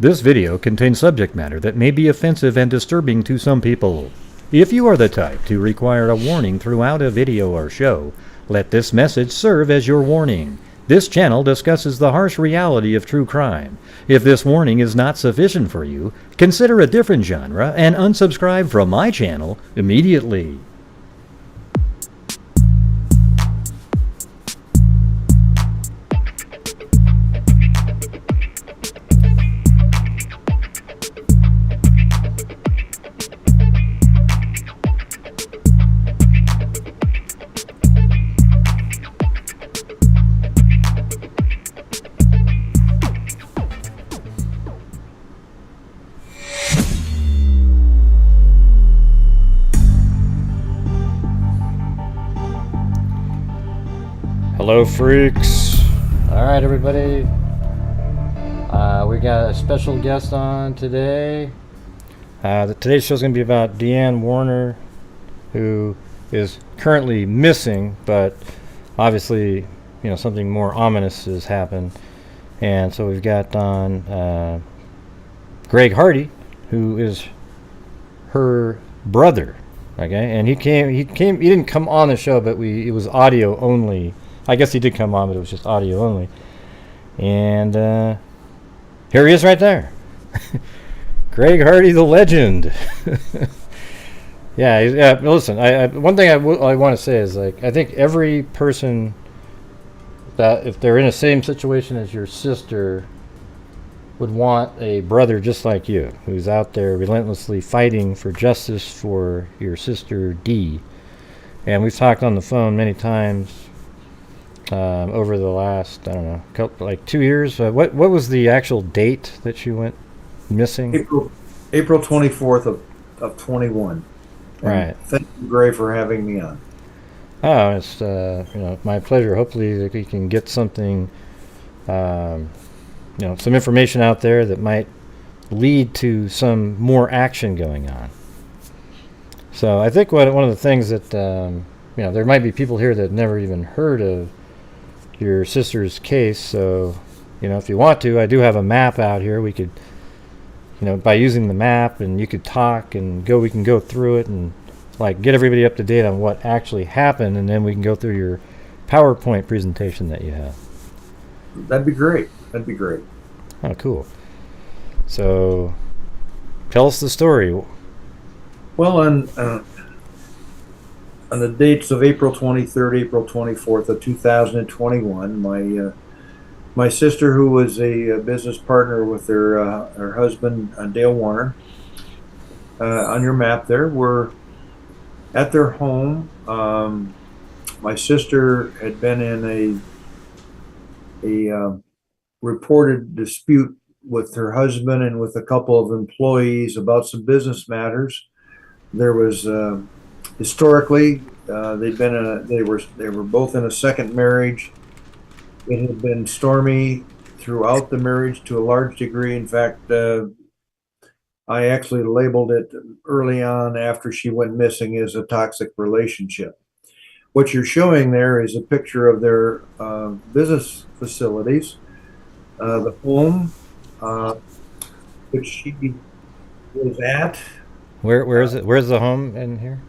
This video contains subject matter that may be offensive and disturbing to some people. If you are the type to require a warning throughout a video or show, let this message serve as your warning. This channel discusses the harsh reality of true crime. If this warning is not sufficient for you, consider a different genre and unsubscribe from my channel immediately. Hello, freaks. All right, everybody. We got a special guest on today. Today's show is going to be about Deanne Warner, who is currently missing, but obviously, something more ominous has happened. And so we've got on Gregg Hardy, who is her brother. Okay, and he didn't come on the show, but it was audio only. I guess he did come on, but it was just audio only. And here he is right there. Gregg Hardy, the legend. Yeah, listen, one thing I want to say is, I think every person that, if they're in the same situation as your sister, would want a brother just like you, who's out there relentlessly fighting for justice for your sister, Dee. And we've talked on the phone many times over the last, 2 years. What was the actual date that she went missing? April 24th of 21. Right. Thank you, Gray, for having me on. Oh, it's my pleasure. Hopefully we can get something, some information out there that might lead to some more action going on. So I think one of the things that there might be people here that never even heard of your sister's case. So, if you want to, I do have a map out here. We could, by using the map, and you could talk and we can go through it and get everybody up to date on what actually happened, and then we can go through your PowerPoint presentation that you have. That'd be great. Oh, cool. So, tell us the story. Well, on the dates of April 23rd, April 24th of 2021, my sister, who was a business partner with her husband, Dale Warner, on your map there, were at their home. My sister had been in a reported dispute with her husband and with a couple of employees about some business matters. There was historically, they were both in a second marriage. It had been stormy throughout the marriage to a large degree. In fact, I actually labeled it early on after she went missing as a toxic relationship. What you're showing there is a picture of their business facilities, the home which she was at. Where is it? Where's the home in here?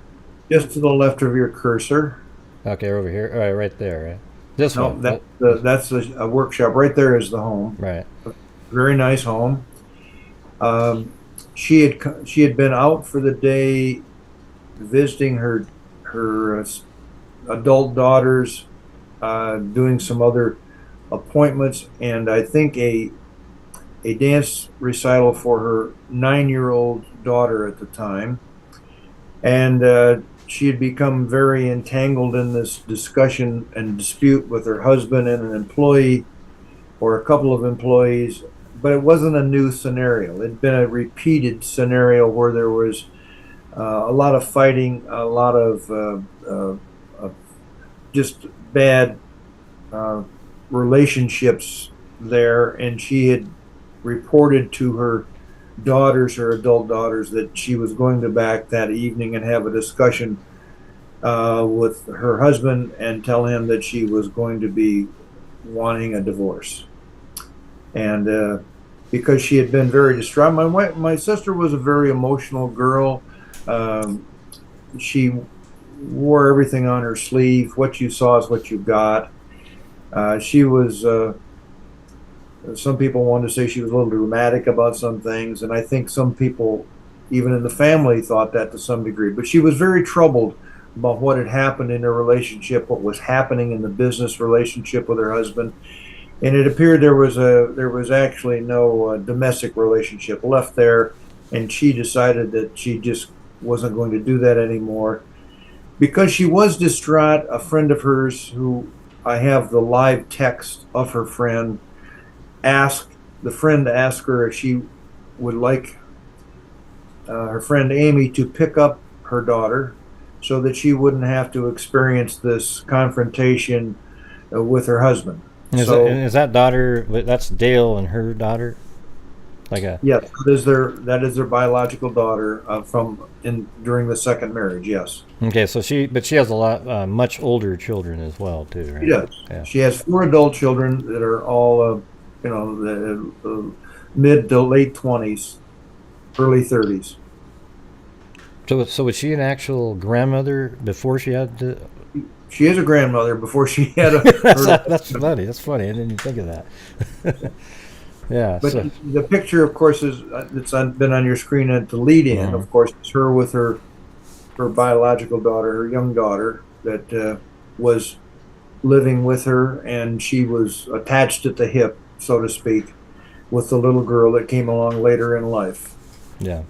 Just to the left of your cursor. Okay, over here. All right there, right? This one. That's a workshop. Right there is the home. Right. A very nice home. She had been out for the day, visiting her adult daughters, doing some other appointments, and I think a dance recital for her 9-year-old daughter at the time. And she had become very entangled in this discussion and dispute with her husband and an employee, or a couple of employees. But it wasn't a new scenario. It'd been a repeated scenario where there was a lot of fighting, a lot of just bad relationships there. And she had reported to her adult daughters, that she was going to back that evening and have a discussion with her husband and tell him that she was going to be wanting a divorce. And because she had been very distraught. My sister was a very emotional girl. Um, she wore everything on her sleeve. What you saw is what you got. She was. Some people wanted to say she was a little dramatic about some things, and I think some people, even in the family, thought that to some degree. But she was very troubled about what had happened in her relationship, what was happening in the business relationship with her husband, and it appeared there was actually no domestic relationship left there, and she decided that she just wasn't going to do that anymore because she was distraught. A friend of hers, who I have the live text of her friend, asked the friend to ask her if she would like her friend Amy to pick up her daughter so that she wouldn't have to experience this confrontation with her husband. And So is that daughter? That's Dale and her daughter. Like a yes, that is their biological daughter from in during the second marriage. Yes, okay. So she has a lot much older children as well too, she right? does. Yeah. She has four adult children that are all the mid to late 20s, early 30s. So was she an actual grandmother before she had the? She is a grandmother before she had that's her. that's funny. That's funny. I didn't even think of that. Yeah. But So. the picture, of course, is been on your screen at the lead in. Mhm. Of course, it's her with her biological daughter, her young daughter, that was living with her, and she was attached at the hip, so to speak, with the little girl that came along later in life. Yeah.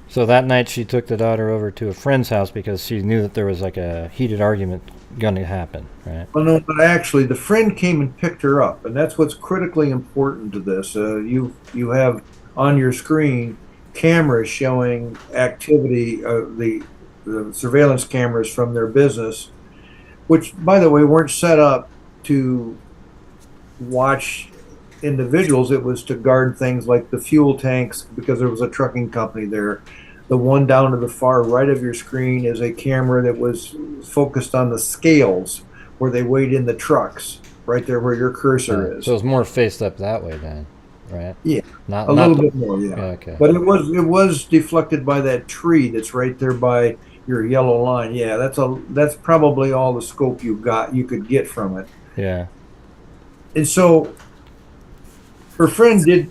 So that night she took the daughter over to a friend's house because she knew that there was like a heated argument going to happen, right? Well, no, but actually, the friend came and picked her up, and that's what's critically important to this. You have on your screen cameras showing activity, the surveillance cameras from their business, which, by the way, weren't set up to watch individuals. It was to guard things like the fuel tanks because there was a trucking company there. The one down to the far right of your screen is a camera that was focused on the scales where they weighed in the trucks, right there where your cursor So it is. was more faced up that way then, right? Yeah, Not a not little the. bit more, yeah. Yeah, okay. But it was deflected by that tree that's right there by your yellow line. Yeah, that's probably all the scope you could get from it. Yeah. And so her friend did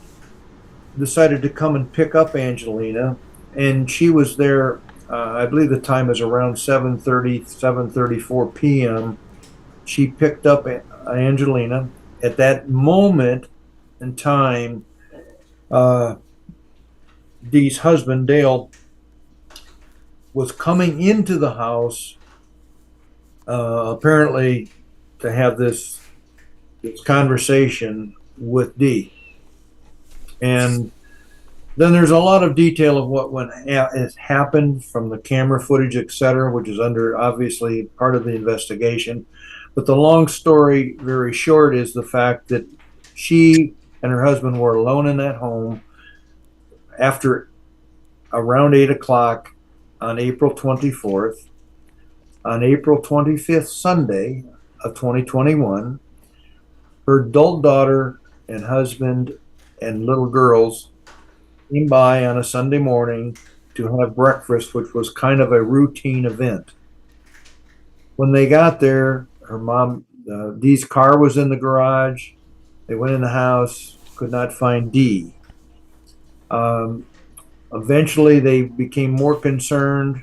decided to come and pick up Angelina, and she was there. I believe the time is around 7:30, 7:34 p.m. She picked up Angelina. At that moment in time, uh, Dee's husband, Dale, was coming into the house, apparently to have this conversation with Dee. And then there's a lot of detail of what has happened from the camera footage, etc., which is under obviously part of the investigation. But the long story, very short, is the fact that she and her husband were alone in that home after around 8 o'clock on April 24th. On April 25th, Sunday of 2021, her adult daughter and husband and little girls came by on a Sunday morning to have breakfast, which was kind of a routine event. When they got there, her mom, Dee's car was in the garage. They went in the house, could not find Dee. Um, Eventually, they became more concerned,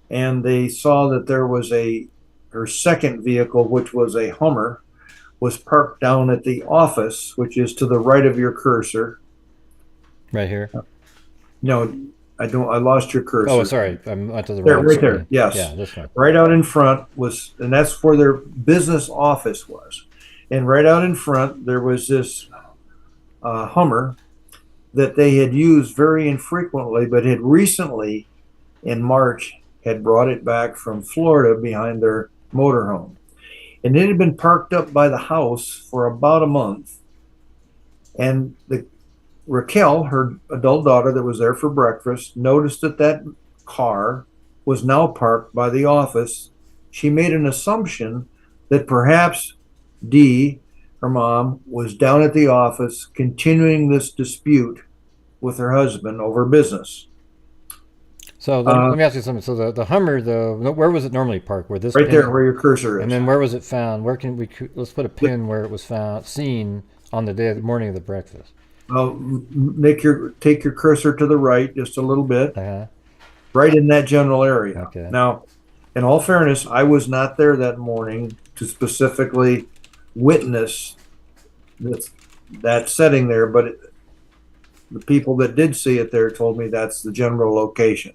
and they saw that there was her second vehicle, which was a Hummer, was parked down at the office, which is to the right of your cursor. Right here. No, I don't. I lost your Oh, cursor. sorry. I'm onto the There, wrong right there. screen. Yeah, Yes, this one. right out in front was, and that's where their business office was. And right out in front, there was this Hummer that they had used very infrequently, but had recently, in March, had brought it back from Florida behind their motorhome. And it had been parked up by the house for about a month. And Raquel, her adult daughter that was there for breakfast, noticed that car was now parked by the office. She made an assumption that perhaps Dee her mom, was down at the office continuing this dispute with her husband over business. So let me ask you something. So the Hummer, though, where was it normally parked? Where this Right pin there is? where your cursor And is. then where was it found? Where can we? Let's put a pin where it was found, seen on the morning of the breakfast. Well, take your cursor to the right just a little bit, Uh huh. right in that general area. Okay. Now, in all fairness, I was not there that morning to specifically witness this, that setting there, but the people that did see it there told me that's the general location.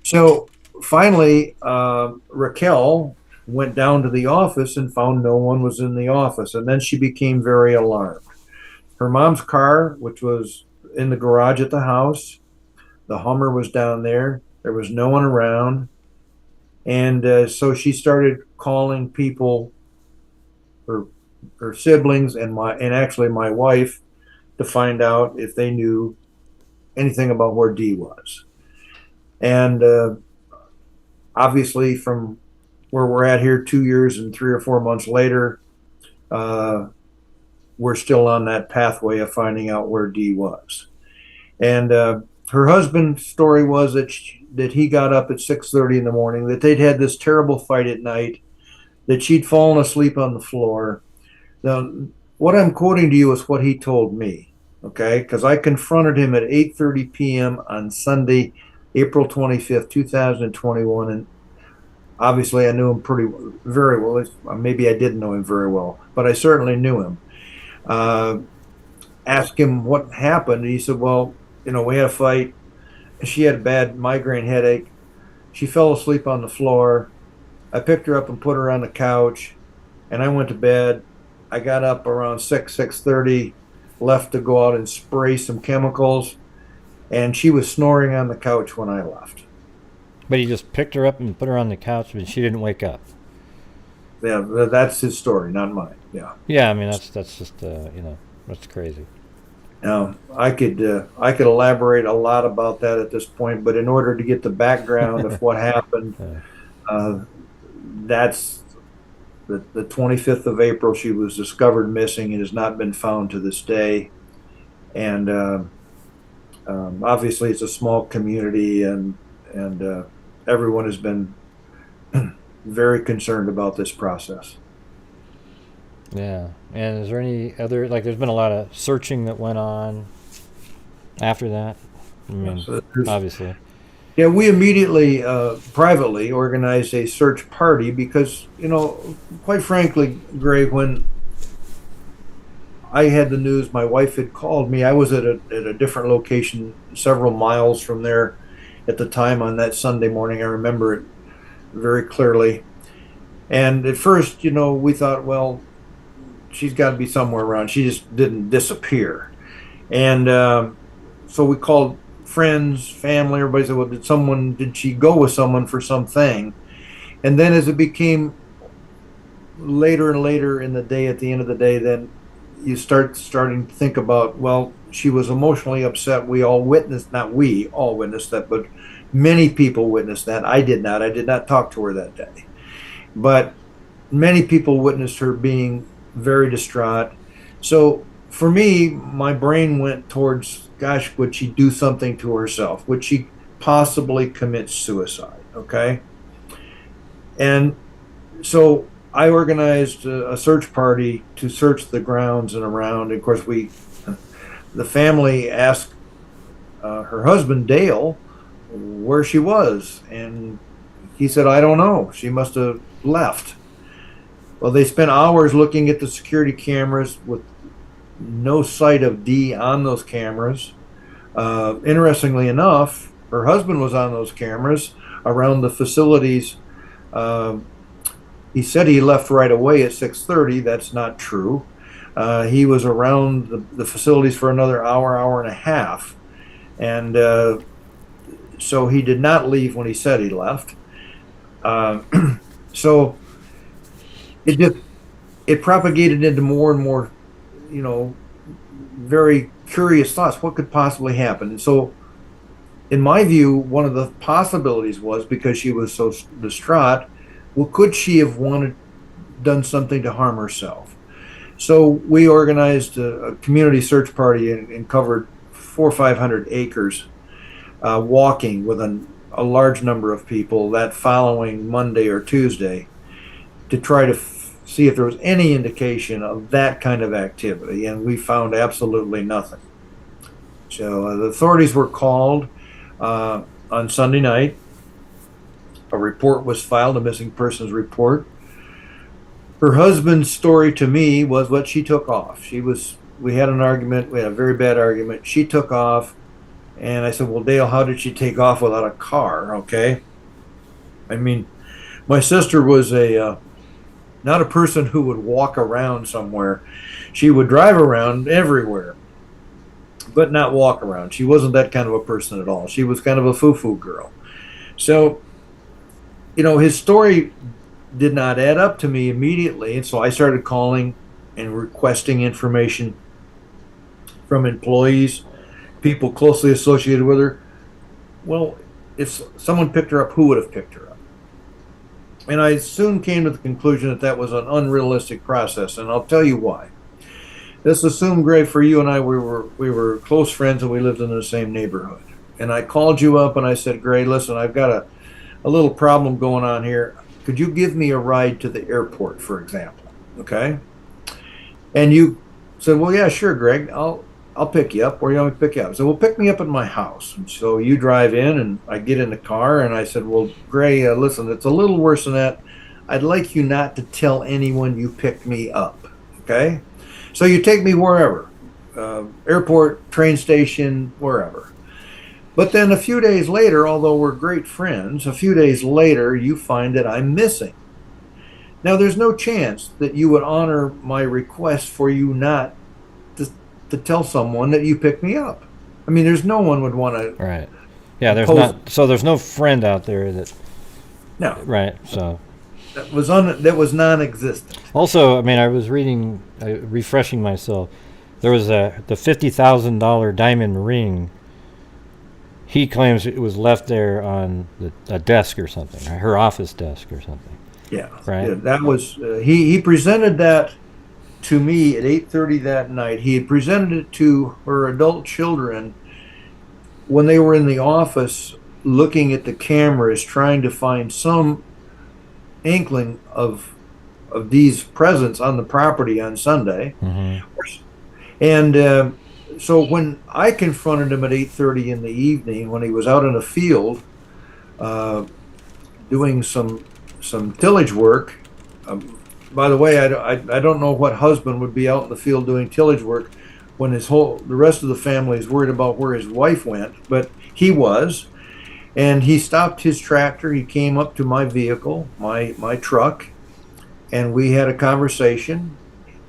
So finally, Raquel went down to the office and found no one was in the office, and then she became very alarmed. Her mom's car, which was in the garage at the house, the Hummer was down there. There was no one around. And so she started calling people, her, her siblings, and actually my wife, to find out if they knew anything about where Dee was. And obviously, from where we're at here, 2 years and 3 or 4 months later, uh, we're still on that pathway of finding out where Dee was. And her husband's story was that he got up at 6:30 in the morning, that they'd had this terrible fight at night, that she'd fallen asleep on the floor. Now, what I'm quoting to you is what he told me, okay? Because I confronted him at 8:30 p.m. on Sunday, April 25th, 2021, and obviously I knew him very well. Maybe I didn't know him very well, but I certainly knew him. Uh, Asked him what happened, and he said, "Well, we had a fight. She had a bad migraine headache. She fell asleep on the floor. I picked her up and put her on the couch, and I went to bed. I got up around 6:30, left to go out and spray some chemicals, and she was snoring on the couch when I left." But he just picked her up and put her on the couch, but she didn't wake up. Yeah, that's his story, not mine. Yeah. Yeah, I mean that's just that's crazy. Now, I could elaborate a lot about that at this point, but in order to get the background of what happened, Yeah. uh, that's the 25th of April. She was discovered missing and has not been found to this day. And obviously, it's a small community, and everyone has been very concerned about this process. Yeah. And is there any other there's been a lot of searching that went on after that? I mean, So obviously. yeah, we immediately privately organized a search party because, quite frankly, Greg, when I had the news, my wife had called me. I was at a different location several miles from there at the time on that Sunday morning. I remember it very clearly. And at first, we thought, well, she's got to be somewhere around. She just didn't disappear. And so we called friends, family. Everybody said, well, did she go with someone for something? And then as it became later and later in the day, at the end of the day, then you starting to think about, well, she was emotionally upset. We all witnessed, not we all witnessed that, but many people witnessed that. I did not talk to her that day. But many people witnessed her being very distraught. So for me, my brain went towards, gosh, would she do something to herself? Would she possibly commit suicide? Okay. And so I organized a search party to search the grounds and around. Of course, the family asked her husband, Dale, where she was. And he said, I don't know. She must have left. Well, they spent hours looking at the security cameras with no sight of Dee on those cameras. Interestingly enough, her husband was on those cameras around the facilities. He said he left right away at 6:30. That's not true. He was around the facilities for another hour and a half. And so he did not leave when he said he left. So it propagated into more and more, very curious thoughts. What could possibly happen? And so, in my view, one of the possibilities was, because she was so distraught, well, could she have done something to harm herself? So we organized a community search party and covered 400 or 500 acres, walking with a large number of people that following Monday or Tuesday to try to see if there was any indication of that kind of activity, and we found absolutely nothing. So the authorities were called on Sunday night. A report was filed, a missing persons report. Her husband's story to me was what she took off. We had an argument, we had a very bad argument. She took off, and I said, well, Dale, how did she take off without a car? Okay. I mean, my sister was not a person who would walk around somewhere. She would drive around everywhere, but not walk around. She wasn't that kind of a person at all. She was kind of a foo-foo girl. So, his story did not add up to me immediately, and so I started calling and requesting information from employees, people closely associated with her. Well, if someone picked her up, who would have picked her up? And I soon came to the conclusion that was an unrealistic process, and I'll tell you why. Let's assume, Gregg, for you and I, we were close friends and we lived in the same neighborhood. And I called you up and I said, Gregg, listen, I've got a little problem going on here. Could you give me a ride to the airport, for example? Okay. And you said, well, yeah, sure, Gregg, I'll pick you up. Where do you want me to pick you up? So, well, pick me up at my house. And so you drive in, and I get in the car, and I said, well, Gregg, listen, it's a little worse than that. I'd like you not to tell anyone you picked me up. Okay. So you take me wherever, airport, train station, wherever. But then a few days later, although we're great friends, a few days later, you find that I'm missing. Now, there's no chance that you would honor my request for you not to tell someone that you picked me up. I mean, there's no one would want to. Right. Yeah. There's no friend out there that. No. Right. So. That was non-existent. Also, I mean, I was reading, refreshing myself. There was the $50,000 diamond ring. He claims it was left there on a desk or something, her office desk or something. Yeah. Right. Yeah, that was he presented that to me at 8:30 that night. He had presented it to her adult children when they were in the office looking at the cameras, trying to find some inkling of these presents on the property on Sunday. Mm-hmm. And so when I confronted him at 8:30 in the evening, when he was out in a field doing some tillage work, by the way, I don't know what husband would be out in the field doing tillage work when the rest of the family is worried about where his wife went, but he was. And he stopped his tractor. He came up to my vehicle, my truck, and we had a conversation.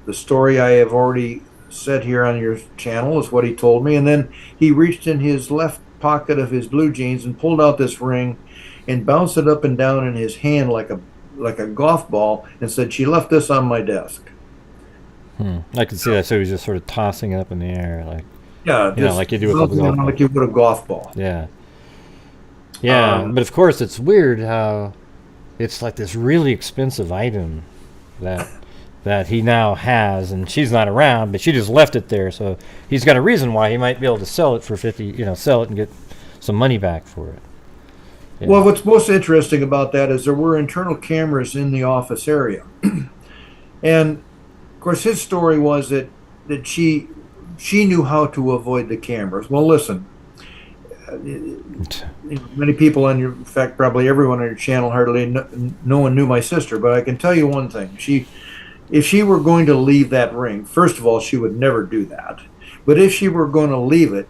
The story I have already said here on your channel is what he told me. And then he reached in his left pocket of his blue jeans and pulled out this ring and bounced it up and down in his hand like a golf ball and said, she left this on my desk. I can see that. So he was just sort of tossing it up in the air, like, yeah, like you do with a golf ball. Like you would a golf ball. Yeah. Yeah, but of course it's weird how it's like this really expensive item that he now has, and she's not around, but she just left it there. So he's got a reason why he might be able to sell it for sell it and get some money back for it. Yeah. Well, what's most interesting about that is there were internal cameras in the office area, and of course his story was that she knew how to avoid the cameras. Well, listen. Many people in fact, probably everyone on your channel, hardly no one knew my sister, but I can tell you one thing. If she were going to leave that ring, first of all, she would never do that. But if she were going to leave it,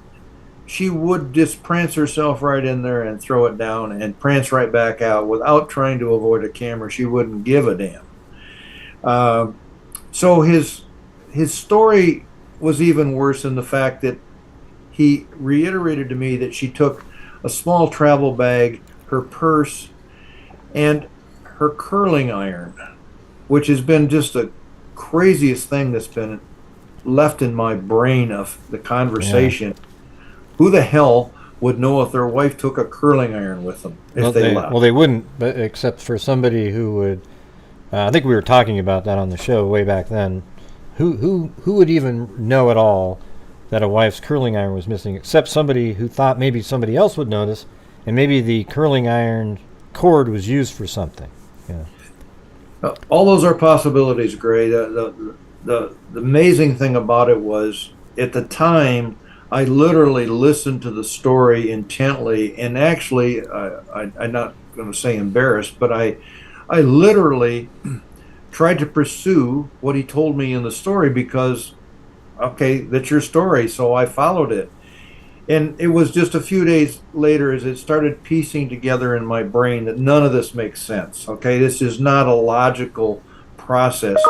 she would just prance herself right in there and throw it down and prance right back out without trying to avoid a camera. She wouldn't give a damn. So his story was even worse in the fact that he reiterated to me that she took a small travel bag, her purse, and her curling iron, which has been just the craziest thing that's been left in my brain of the conversation. Yeah. Who the hell would know if their wife took a curling iron with them if they left? Well, they wouldn't, but except for somebody who would, I think we were talking about that on the show way back then, who would even know at all that a wife's curling iron was missing, except somebody who thought maybe somebody else would notice, and maybe the curling iron cord was used for something. Yeah. All those are possibilities, Gray. The amazing thing about it was, at the time, I literally listened to the story intently, and actually, I'm not going to say embarrassed, but I literally tried to pursue what he told me in the story because, okay, that's your story, so I followed it. And it was just a few days later as it started piecing together in my brain that none of this makes sense. Okay, this is not a logical process.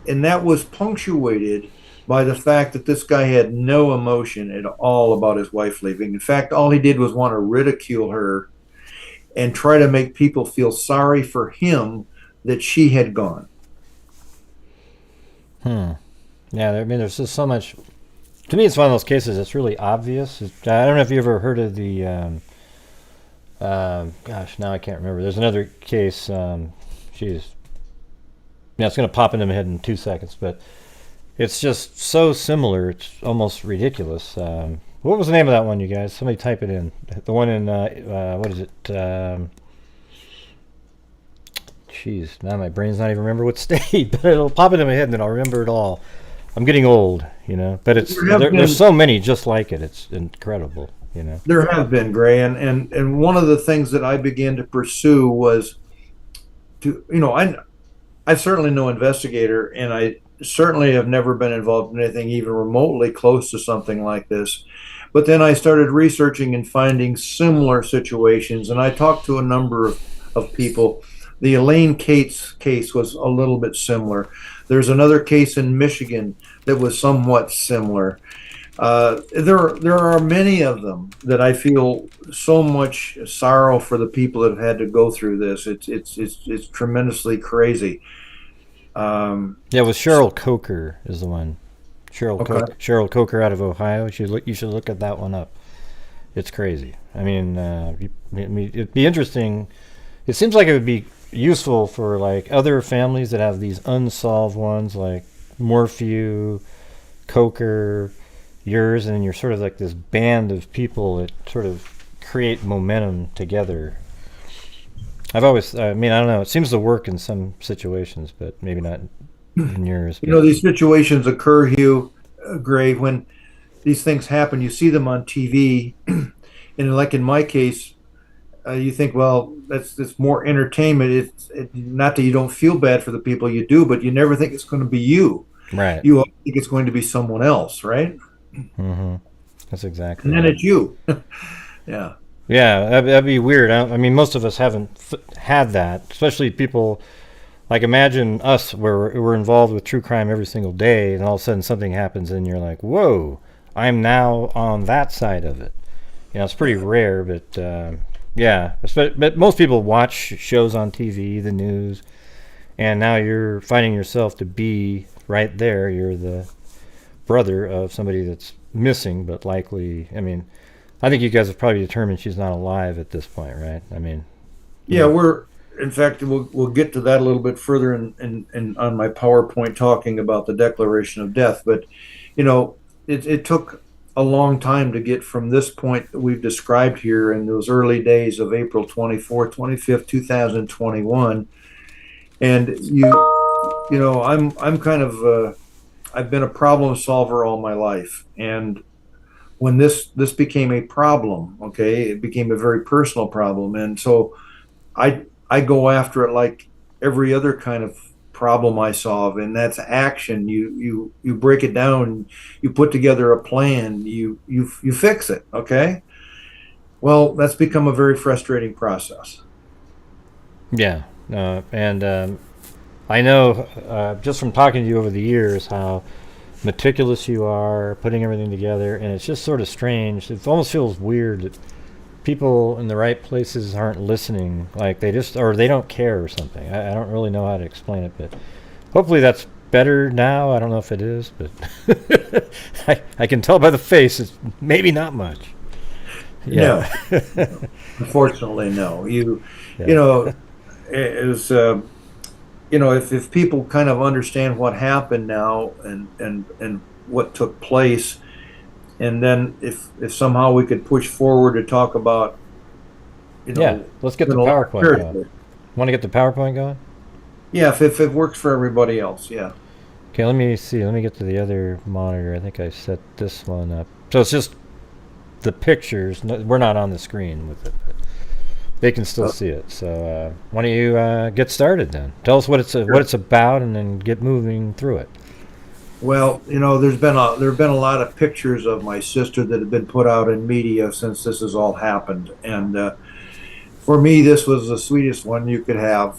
And that was punctuated by the fact that this guy had no emotion at all about his wife leaving. In fact, all he did was want to ridicule her and try to make people feel sorry for him that she had gone. Yeah, I mean, there's just so much. To me, it's one of those cases that's really obvious. I don't know if you ever heard of the. Gosh, now I can't remember. There's another case. It's going to pop into my head in 2 seconds, but it's just so similar. It's almost ridiculous. What was the name of that one, you guys? Somebody type it in. The one in what is it? Jeez, now my brain's not even remember what state, but it'll pop into my head and then I'll remember it all. I'm getting old, but there's so many just like it. It's incredible, There have been, Gray, and one of the things that I began to pursue was I'm certainly no investigator, and I certainly have never been involved in anything even remotely close to something like this. But then I started researching and finding similar situations, and I talked to a number of people. The Elaine Cates case was a little bit similar. There's another case in Michigan that was somewhat similar. There are many of them that I feel so much sorrow for the people that have had to go through this. It's tremendously crazy. Yeah, it was Cheryl Coker is the one. Cheryl Coker out of Ohio. You should look at that one up. It's crazy. I mean, it'd be interesting. It seems like it would be useful for like other families that have these unsolved ones, like Morphew, Coker, yours, and you're sort of like this band of people that sort of create momentum together. I don't know. It seems to work in some situations, but maybe not in yours. These situations occur, Hugh, Gray, when these things happen. You see them on TV, and like in my case, you think, well, that's more entertainment. It's not that you don't feel bad for the people you do, but you never think it's going to be you. Right. You think it's going to be someone else, right? Mm-hmm. That's exactly. And then it's you. Yeah. Yeah, that'd be weird. I mean, most of us haven't had that, especially people. Like, imagine us, where we're involved with true crime every single day, and all of a sudden something happens, and you're like, "Whoa, I'm now on that side of it." It's pretty rare, but yeah. But most people watch shows on TV, the news, and now you're finding yourself to be right there. You're the brother of somebody that's missing, but likely. I mean, I think you guys have probably determined she's not alive at this point, right? I mean, yeah, in fact, we'll get to that a little bit further in on my PowerPoint talking about the declaration of death. But it took a long time to get from this point that we've described here in those early days of April 24th, 25th, 2021. And I'm kind of I've been a problem solver all my life, and when this became a problem, okay, it became a very personal problem, and so I go after it like every other kind of problem I solve, and that's action. You break it down, you put together a plan, you fix it, okay? Well, that's become a very frustrating process. Yeah, and I know just from talking to you over the years how meticulous you are, putting everything together, and it's just sort of strange. It almost feels weird that people in the right places aren't listening, like they don't care or something. I don't really know how to explain it, but hopefully that's better now. I don't know if it is, but I can tell by the face it's maybe not much. Yeah. No. Unfortunately, no. It was if people kind of understand what happened now and what took place, and then if somehow we could push forward to talk about, Yeah, let's get the PowerPoint going. spiritually. Want to get the PowerPoint going? Yeah, if it works for everybody else, yeah. Okay, let me see. Let me get to the other monitor. I think I set this one up. So it's just the pictures. No, we're not on the screen with it, but they can still Uh, see it. So why don't you get started then? Tell us what sure. it's about, and then get moving through it. Well, there have been a lot of pictures of my sister that have been put out in media since this has all happened, and for me, this was the sweetest one you could have.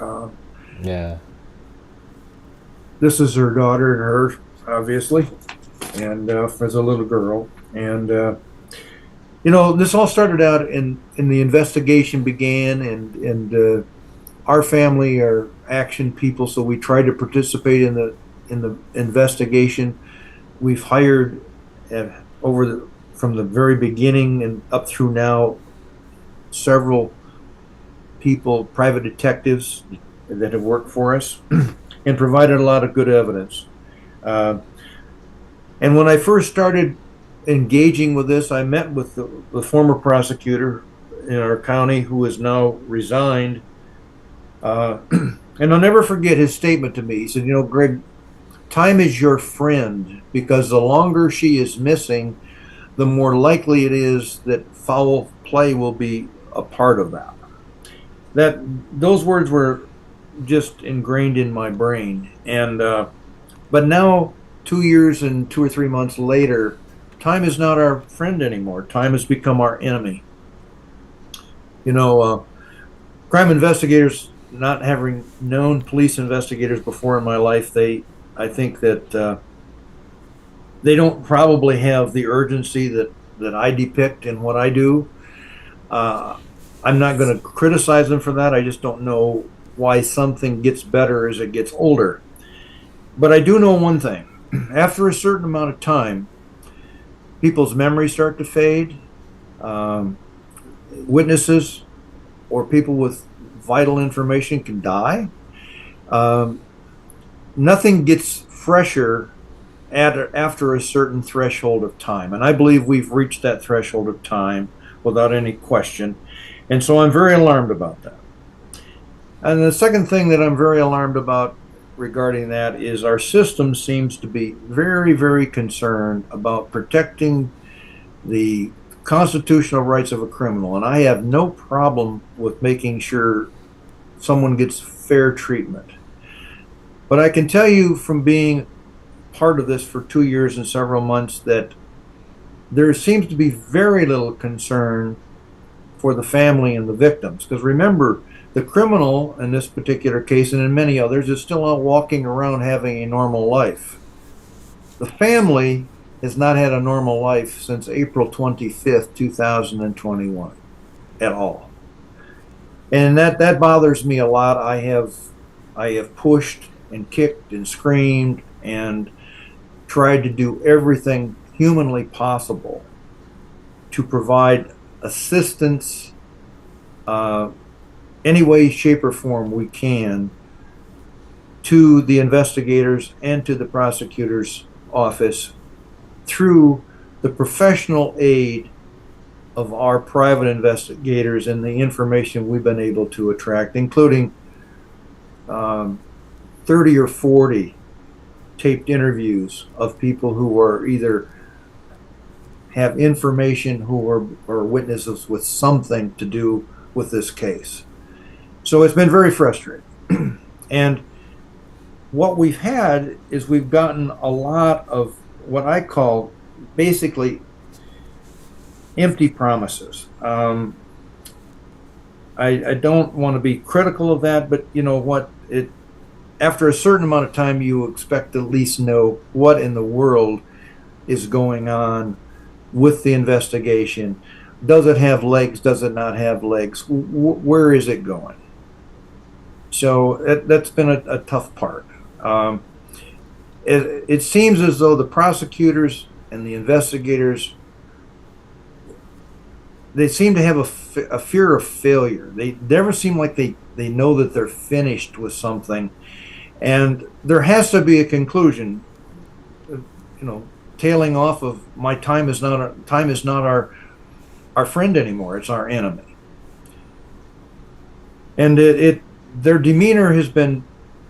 Uh, Yeah. this is her daughter and her, obviously, and as a little girl, and this all started out in the investigation began, and our family are action people, so we tried to participate in the investigation. We've hired from the very beginning and up through now several people, private detectives that have worked for us and provided a lot of good evidence. Uh, and when I first started engaging with this, I met with the former prosecutor in our county who has now resigned. And I'll never forget his statement to me. He said, Greg, time is your friend, because the longer she is missing, the more likely it is that foul play will be a part of that. Those words were just ingrained in my brain. And but now, 2 years and 2 or 3 months later, time is not our friend anymore. Time has become our enemy. Crime investigators, not having known police investigators before in my life, I think that they don't probably have the urgency that I depict in what I do. I'm not going to criticize them for that. I just don't know why something gets better as it gets older. But I do know one thing. After a certain amount of time, people's memories start to fade. Witnesses or people with vital information can die. Nothing gets fresher after a certain threshold of time. And I believe we've reached that threshold of time without any question. And so I'm very alarmed about that. And the second thing that I'm very alarmed about regarding that is our system seems to be very, very concerned about protecting the constitutional rights of a criminal. And I have no problem with making sure someone gets fair treatment. But I can tell you from being part of this for 2 years and several months that there seems to be very little concern for the family and the victims. Because remember, the criminal in this particular case and in many others is still out walking around having a normal life. The family has not had a normal life since April 25th, 2021 at all. And that bothers me a lot. I have pushed and kicked and screamed and tried to do everything humanly possible to provide assistance any way, shape, or form we can to the investigators and to the prosecutor's office through the professional aid of our private investigators and the information we've been able to attract, including 30 or 40 taped interviews of people who are either have information who are witnesses with something to do with this case. So it's been very frustrating. And what we've had is we've gotten a lot of what I call basically empty promises. I don't want to be critical of that, but you know what? After a certain amount of time, you expect to at least know what in the world is going on with the investigation. Does it have legs? Does it not have legs? Where is it going? So that's been a tough part. It seems as though the prosecutors and the investigators they seem to have a fear of failure. They never seem like they know that they're finished with something, and there has to be a conclusion. You know, tailing off of my time is not our friend anymore. It's our enemy. And it their demeanor has been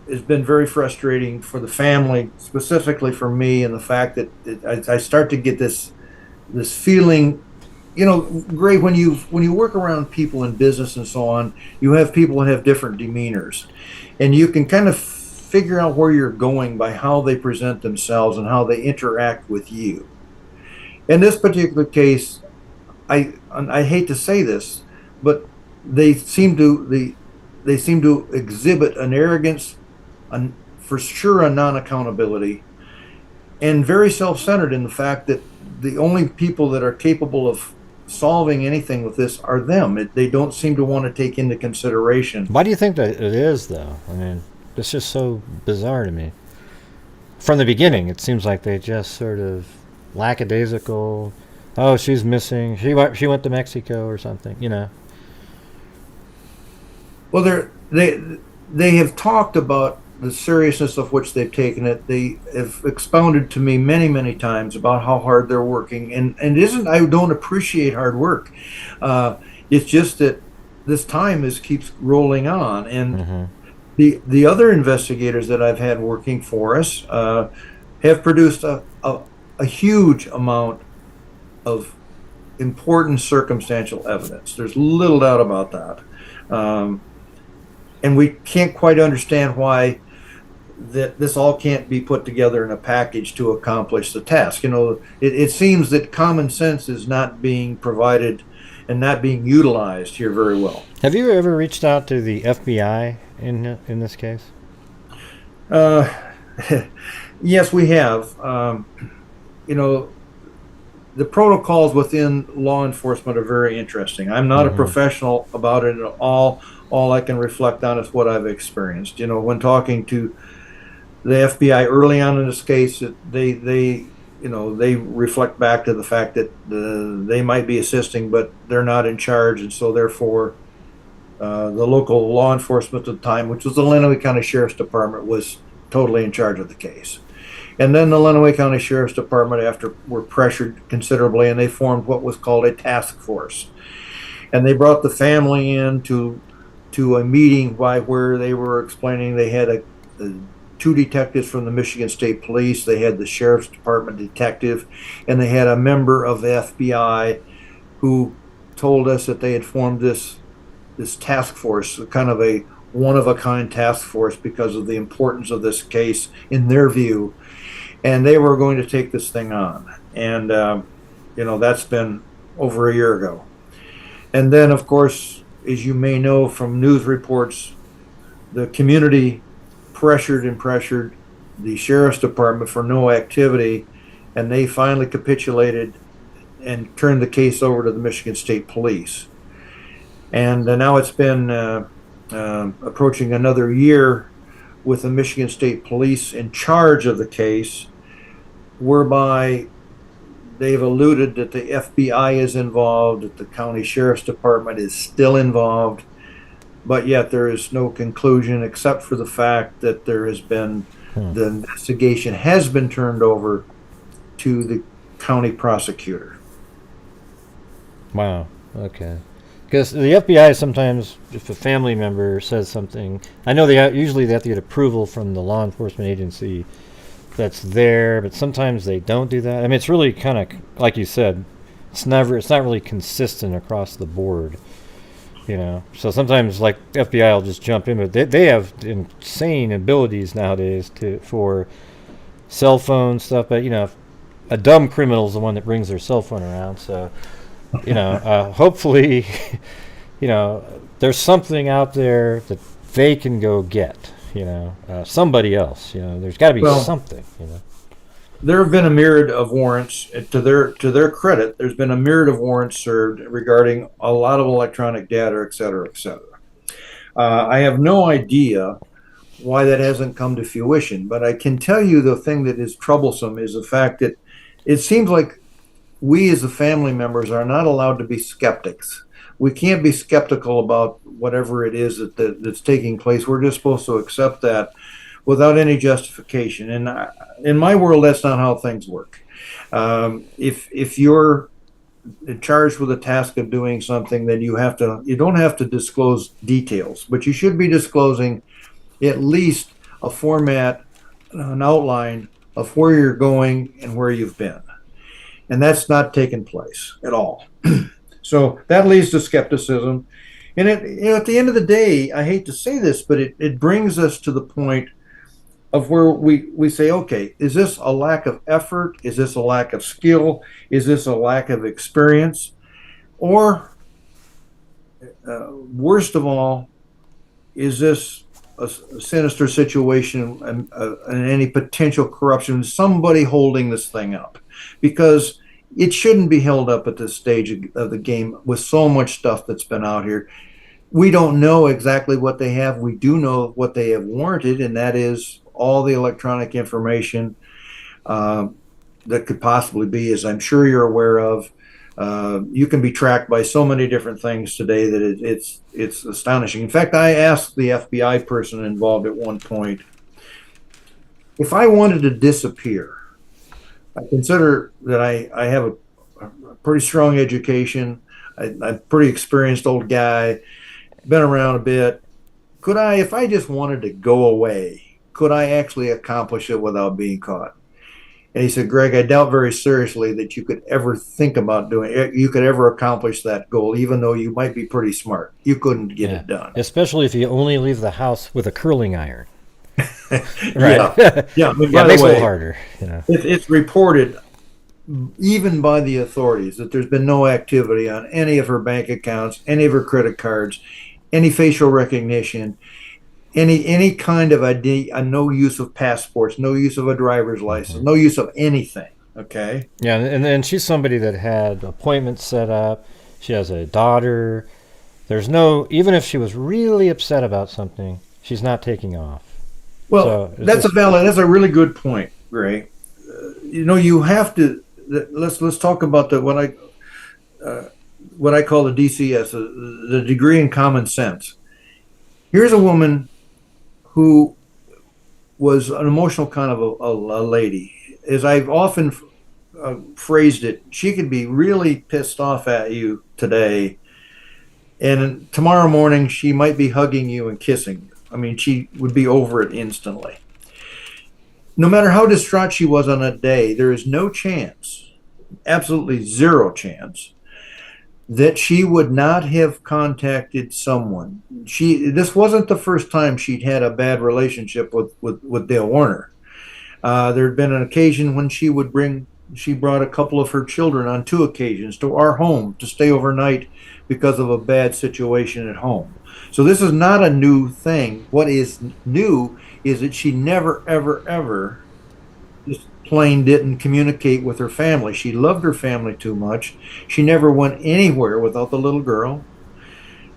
very frustrating for the family, specifically for me, and the fact that I start to get this feeling. You know, Gray, when you work around people in business and so on, you have people that have different demeanors, and you can kind of figure out where you're going by how they present themselves and how they interact with you. In this particular case, I hate to say this, but they seem to they seem to exhibit an arrogance, for sure a non-accountability, and very self-centered in the fact that the only people that are capable of solving anything with this are them. They don't seem to want to take into consideration. Why do you think that it is, though? I mean, it's just so bizarre to me. From the beginning, it seems like they just sort of lackadaisical. Oh, she's missing. She went to Mexico or something. You know. Well, they have talked about the seriousness of which they've taken it. They have expounded to me many times about how hard they're working, and isn't I don't appreciate hard work. It's just that this time keeps rolling on, and the other investigators that I've had working for us have produced a huge amount of important circumstantial evidence. There's little doubt about that. And we can't quite understand why that this all can't be put together in a package to accomplish the task. You know, it seems that common sense is not being provided and not being utilized here very well. Have you ever reached out to the FBI in this case? Yes, we have. You know, the protocols within law enforcement are very interesting. I'm not a professional about it at all. All I can reflect on is what I've experienced. You know, when talking to the FBI early on in this case, they reflect back to the fact that they might be assisting, but they're not in charge, and so therefore, the local law enforcement at the time, which was the Lenawee County Sheriff's Department, was totally in charge of the case. And then the Lenawee County Sheriff's Department, after were pressured considerably, and they formed what was called a task force, and they brought the family in to a meeting where they were explaining they had two detectives from the Michigan State Police, they had the Sheriff's Department detective, and they had a member of the FBI who told us that they had formed this task force, kind of a one-of-a-kind task force because of the importance of this case in their view, and they were going to take this thing on. And that's been over a year ago. And then, of course, as you may know from news reports, the community pressured the Sheriff's Department for no activity, and they finally capitulated and turned the case over to the Michigan State Police. And now it's been approaching another year with the Michigan State Police in charge of the case, whereby they've alluded that the FBI is involved, that the county sheriff's department is still involved, but yet there is no conclusion except for the fact that there has been the investigation has been turned over to the county prosecutor. Wow. Okay. Because the FBI sometimes, if a family member says something, I know they usually have to get approval from the law enforcement agency that's there, but sometimes they don't do that. I mean, it's really kind of like you said. It's not really consistent across the board, you know. So sometimes, like, FBI will just jump in, but they have insane abilities nowadays for cell phone stuff. But you know, a dumb criminal is the one that brings their cell phone around. So, you know, hopefully, you know, there's something out there that they can go get. You know, somebody else. You know, there's got to be something. You know, there have been a myriad of warrants. To their credit, there's been a myriad of warrants served regarding a lot of electronic data, et cetera, et cetera. I have no idea why that hasn't come to fruition, but I can tell you the thing that is troublesome is the fact that it seems like we as the family members are not allowed to be skeptics. We can't be skeptical about whatever it is that's taking place. We're just supposed to accept that without any justification. And in my world, that's not how things work. If you're charged with a task of doing something, then you don't have to disclose details, but you should be disclosing at least a format, an outline of where you're going and where you've been. And that's not taken place at all. So that leads to skepticism. And at the end of the day, I hate to say this, but it brings us to the point of where we say, okay, is this a lack of effort? Is this a lack of skill? Is this a lack of experience? Or, worst of all, is this a sinister situation and any potential corruption, somebody holding this thing up? Because it shouldn't be held up at this stage of the game with so much stuff that's been out here. We don't know exactly what they have. We do know what they have warranted, and that is all the electronic information that could possibly be, as I'm sure you're aware of. You can be tracked by so many different things today that it's astonishing. In fact, I asked the FBI person involved at one point, if I wanted to disappear, I consider that I have a pretty strong education. I'm a pretty experienced old guy, been around a bit. Could I, if I just wanted to go away, could I actually accomplish it without being caught? And he said, Greg, I doubt very seriously that you could ever think about doing it. You could ever accomplish that goal, even though you might be pretty smart. You couldn't get it done. Especially if you only leave the house with a curling iron. Right. Yeah. I mean, it makes it a little harder. You know. It's reported, even by the authorities, that there's been no activity on any of her bank accounts, any of her credit cards, any facial recognition, any kind of ID, no use of passports, no use of a driver's license, no use of anything. Okay. Yeah, and then she's somebody that had appointments set up. She has a daughter. There's no, even if she was really upset about something, she's not taking off. Well, so that's a really good point, Ray. You have to, let's talk about what I call the DCS, the degree in common sense. Here's a woman who was an emotional kind of a lady. As I've often phrased it, she could be really pissed off at you today, and tomorrow morning she might be hugging you and kissing you. I mean, she would be over it instantly. No matter how distraught she was on that day, there is no chance, absolutely zero chance, that she would not have contacted someone. This wasn't the first time she'd had a bad relationship with Dale Warner. There had been an occasion when she brought a couple of her children on 2 occasions to our home to stay overnight because of a bad situation at home. So this is not a new thing. What is new is that she never, ever, ever just plain didn't communicate with her family. She loved her family too much. She never went anywhere without the little girl.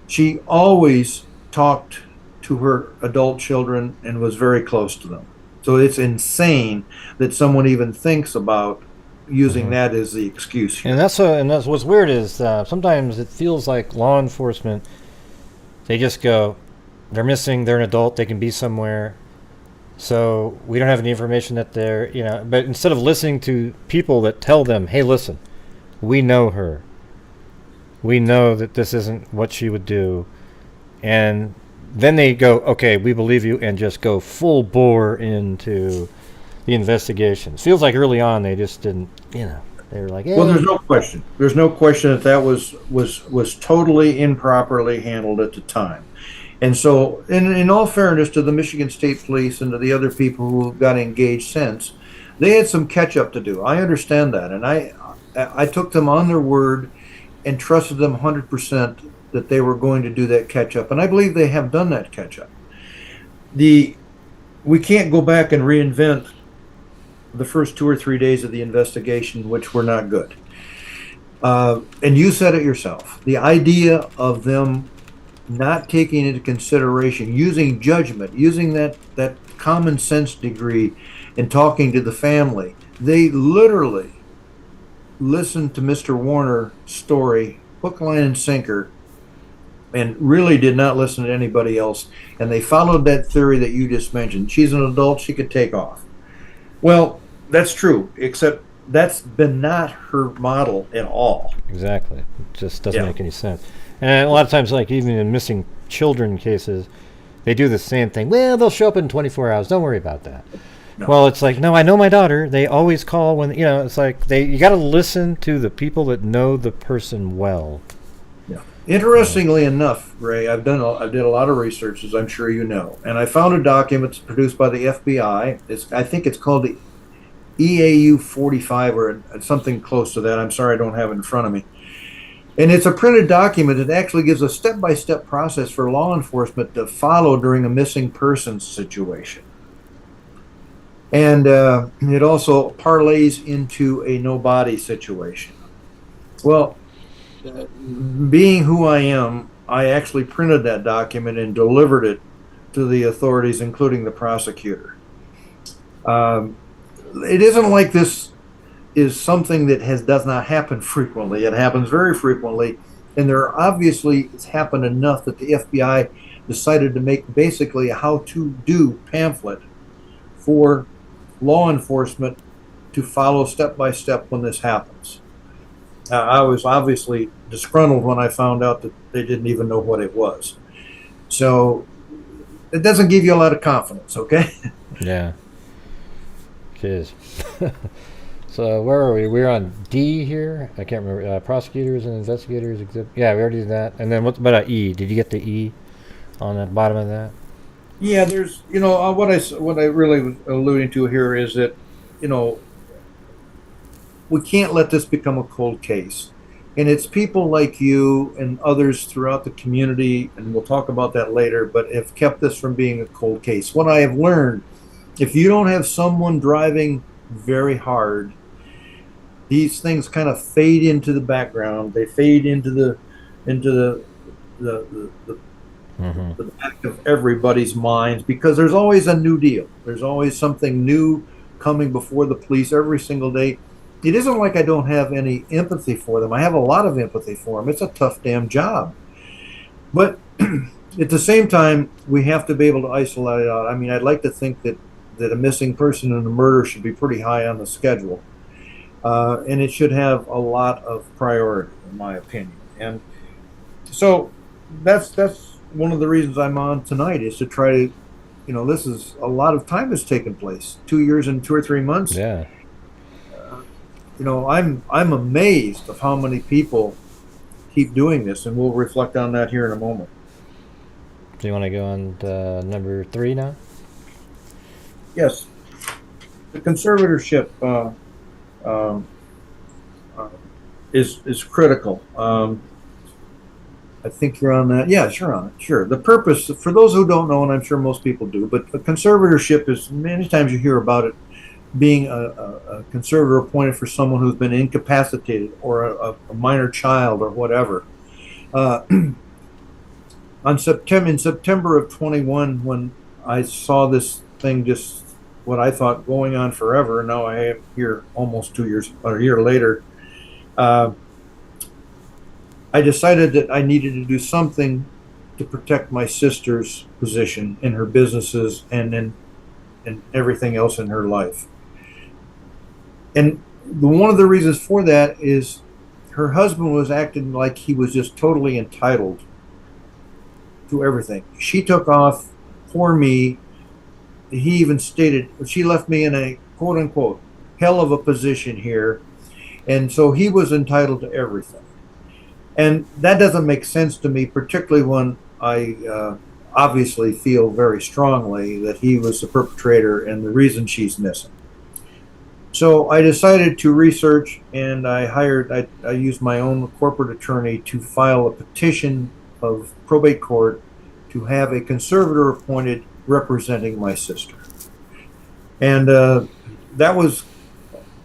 She always talked to her adult children and was very close to them. So it's insane that someone even thinks about using that as the excuse here. And that's what's weird is sometimes it feels like law enforcement, they just go, they're missing, they're an adult, they can be somewhere. So we don't have any information that they're, but instead of listening to people that tell them, hey, listen, we know her. We know that this isn't what she would do. And then they go, okay, we believe you, and just go full bore into the investigation. Feels like early on they just didn't, they were like, Well, there's no question. There's no question that was totally improperly handled at the time. And so, in all fairness to the Michigan State Police and to the other people who got engaged since, they had some catch up to do. I understand that, and I took them on their word and trusted them 100% that they were going to do that catch up, and I believe they have done that catch up. We can't go back and reinvent the first 2 or 3 days of the investigation, which were not good. And you said it yourself. The idea of them not taking into consideration, using judgment, using that common sense degree and talking to the family, they literally listened to Mr. Warner's story, hook, line, and sinker, and really did not listen to anybody else. And they followed that theory that you just mentioned. She's an adult, she could take off. Well, that's true, except that's been not her model at all. Exactly. It just doesn't make any sense. And a lot of times, like even in missing children cases, they do the same thing. Well, they'll show up in 24 hours. Don't worry about that. No. Well, it's like, no, I know my daughter. They always call when, it's like you got to listen to the people that know the person well. Yeah. Interestingly enough, Ray, I did a lot of research, as I'm sure you know, and I found a document produced by the FBI. I think it's called the EAU 45 or something close to that. I'm sorry I don't have it in front of me. And it's a printed document that actually gives a step-by-step process for law enforcement to follow during a missing persons situation. And it also parlays into a no-body situation. Well, being who I am, I actually printed that document and delivered it to the authorities, including the prosecutor. It isn't like this is something that does not happen frequently. It happens very frequently, and it's happened enough that the FBI decided to make basically a how-to-do pamphlet for law enforcement to follow step by step when this happens. I was obviously disgruntled when I found out that they didn't even know what it was. So it doesn't give you a lot of confidence, okay? Yeah. Cheers. So where are we? We're on D here. I can't remember. Prosecutors and investigators. Yeah, we already did that. And then what about E? Did you get the E on the bottom of that? Yeah, there's, what I really was alluding to here is that, we can't let this become a cold case. And it's people like you and others throughout the community, and we'll talk about that later, but have kept this from being a cold case. What I have learned, if you don't have someone driving very hard, these things kind of fade into the background. They fade into the back of everybody's minds, because there's always a new deal. There's always something new coming before the police every single day. It isn't like I don't have any empathy for them. I have a lot of empathy for them. It's a tough damn job. But at the same time, we have to be able to isolate it out. I mean, I'd like to think that a missing person and a murder should be pretty high on the schedule. And it should have a lot of priority, in my opinion. And so that's one of the reasons I'm on tonight, is to try to, this is a lot of time has taken place. 2 years and 2 or 3 months. Yeah. I'm amazed of how many people keep doing this, and we'll reflect on that here in a moment. Do you want to go on to number 3 now? Yes. The conservatorship is critical. I think you're on that. Yeah, sure, on it. Sure. The purpose, for those who don't know, and I'm sure most people do, but the conservatorship is, many times you hear about it being a conservator appointed for someone who's been incapacitated, or a minor child, or whatever. In September of 21, when I saw this thing, just what I thought going on forever, and now I am here almost 2 years, or a year later, I decided that I needed to do something to protect my sister's position in her businesses and everything else in her life. And one of the reasons for that is her husband was acting like he was just totally entitled to everything. She took off for me. He even stated she left me in a quote unquote hell of a position here. And so he was entitled to everything. And that doesn't make sense to me, particularly when I obviously feel very strongly that he was the perpetrator and the reason she's missing. So I decided to research, and I used my own corporate attorney to file a petition of probate court to have a conservator appointed representing my sister. And that was,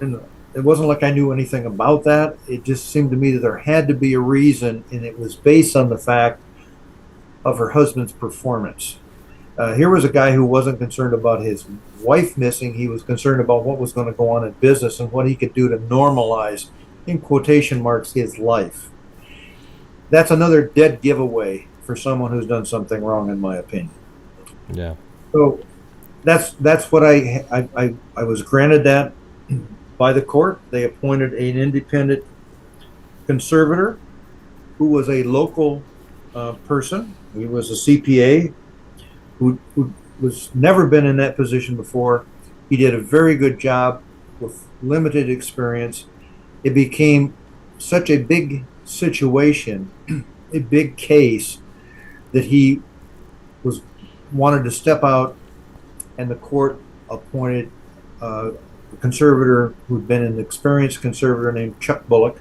it wasn't like I knew anything about that. It just seemed to me that there had to be a reason, and it was based on the fact of her husband's performance. Here was a guy who wasn't concerned about his wife missing. He was concerned about what was going to go on in business and what he could do to normalize in quotation marks, his life. That's another dead giveaway for someone who's done something wrong, in my opinion. Yeah. So that's what I was granted that by the court. They appointed an independent conservator who was a local person. He was a CPA who was never been in that position before. He did a very good job with limited experience. It became such a big situation, a big case, that he was wanted to step out, and the court appointed a conservator who'd been an experienced conservator named Chuck Bullock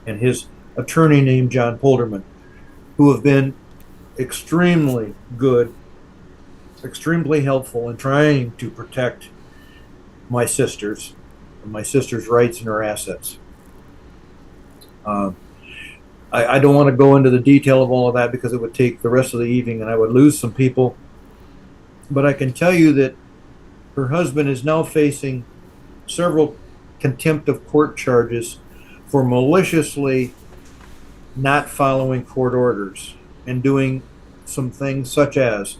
and his attorney named John Polderman, who have been extremely good, extremely helpful in trying to protect my sisters, my sister's rights and her assets. Uh, I don't want to go into the detail of all of that because it would take the rest of the evening and I would lose some people. But I can tell you that her husband is now facing several contempt of court charges for maliciously not following court orders and doing some things such as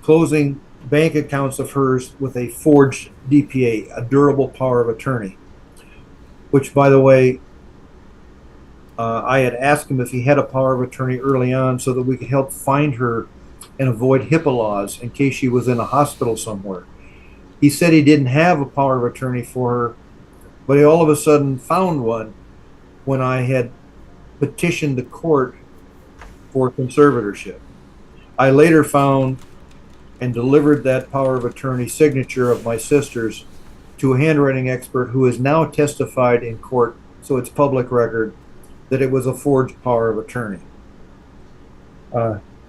closing bank accounts of hers with a forged DPA, a durable power of attorney, which, by the way, I had asked him if he had a power of attorney early on so that we could help find her and avoid HIPAA laws in case she was in a hospital somewhere. He said he didn't have a power of attorney for her, but he all of a sudden found one when I had petitioned the court for conservatorship. I later found and delivered that power of attorney signature of my sister's to a handwriting expert who has now testified in court, so it's public record, that it was a forged power of attorney.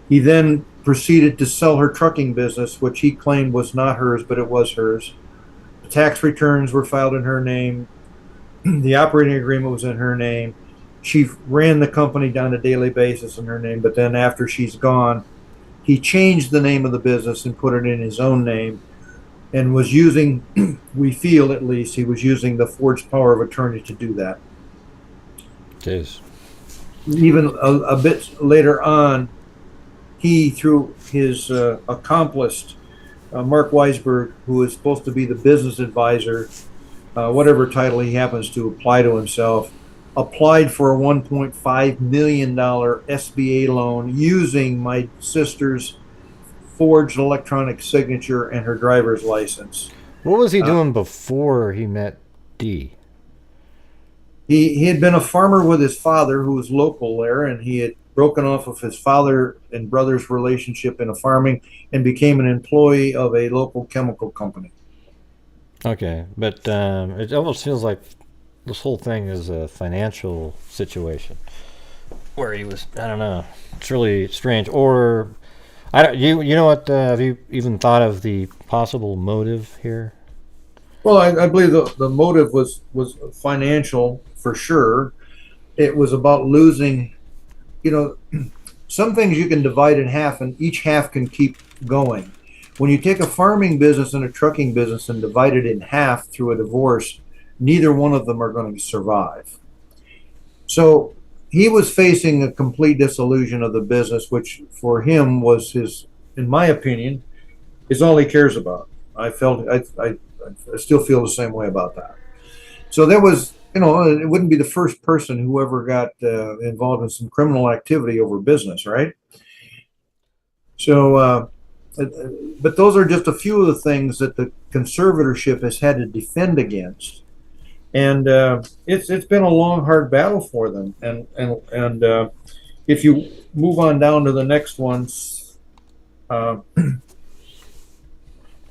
He then proceeded to sell her trucking business, which he claimed was not hers, but it was hers. The tax returns were filed in her name. The operating agreement was in her name. She ran the company on a daily basis in her name, but then after she's gone, he changed the name of the business and put it in his own name and was using, we feel at least, he was using the forged power of attorney to do that. Jeez. Even a bit later on, he, through his accomplice, Mark Weisberg, who is supposed to be the business advisor, whatever title he happens to apply to himself, applied for a $1.5 million SBA loan using my sister's forged electronic signature and her driver's license. What was he doing before he met Dee? He had been a farmer with his father, who was local there, and he had broken off of his father and brother's relationship in a farming and became an employee of a local chemical company. Okay, but it almost feels like this whole thing is a financial situation where he was, I don't know, it's really strange. Or you know what, have you even thought of the possible motive here? Well, I believe the motive was financial for sure. It was about losing, some things you can divide in half and each half can keep going. When you take a farming business and a trucking business and divide it in half through a divorce, neither one of them are going to survive. So he was facing a complete dissolution of the business, which for him was his, in my opinion, is all he cares about. I still feel the same way about that. So there was, it wouldn't be the first person who ever got involved in some criminal activity over business, right? So, but those are just a few of the things that the conservatorship has had to defend against, and it's been a long, hard battle for them. And if you move on down to the next ones,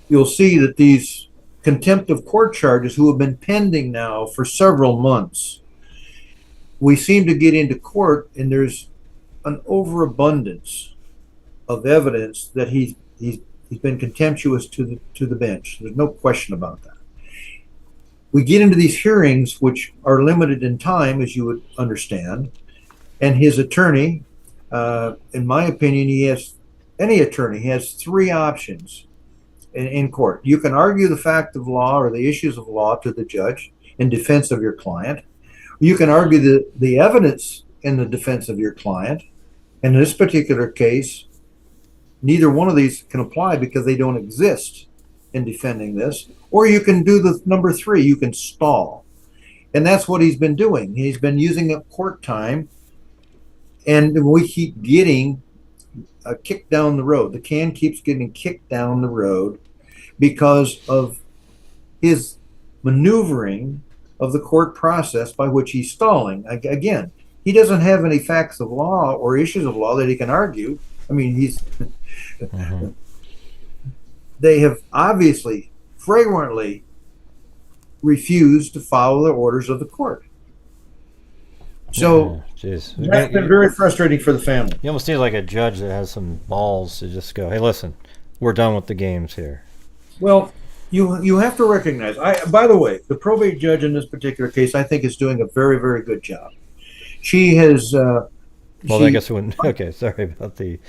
you'll see that these contempt of court charges, who have been pending now for several months, we seem to get into court, and there's an overabundance of evidence that he's been contemptuous to the bench. There's no question about that. We get into these hearings, which are limited in time, as you would understand, and his attorney, in my opinion, any attorney has three options in court. You can argue the fact of law or the issues of law to the judge. in defense of your client. You can argue the evidence in the defense of your client. And in this particular case, neither one of these can apply because they don't exist in defending this. Or you can do the number three, you can stall. And that's what he's been doing. He's been using up court time, and we keep getting a kick down the road. The can keeps getting kicked down the road because of his maneuvering of the court process by which he's stalling. Again, he doesn't have any facts of law or issues of law that he can argue. I mean, they have obviously, flagrantly refused to follow the orders of the court. So that's been very frustrating for the family. You almost need like a judge that has some balls to just go, hey, listen, we're done with the games here. Well, you have to recognize, by the way, the probate judge in this particular case, I think, is doing a very, very good job. She has... I guess it wouldn't... Okay, sorry about in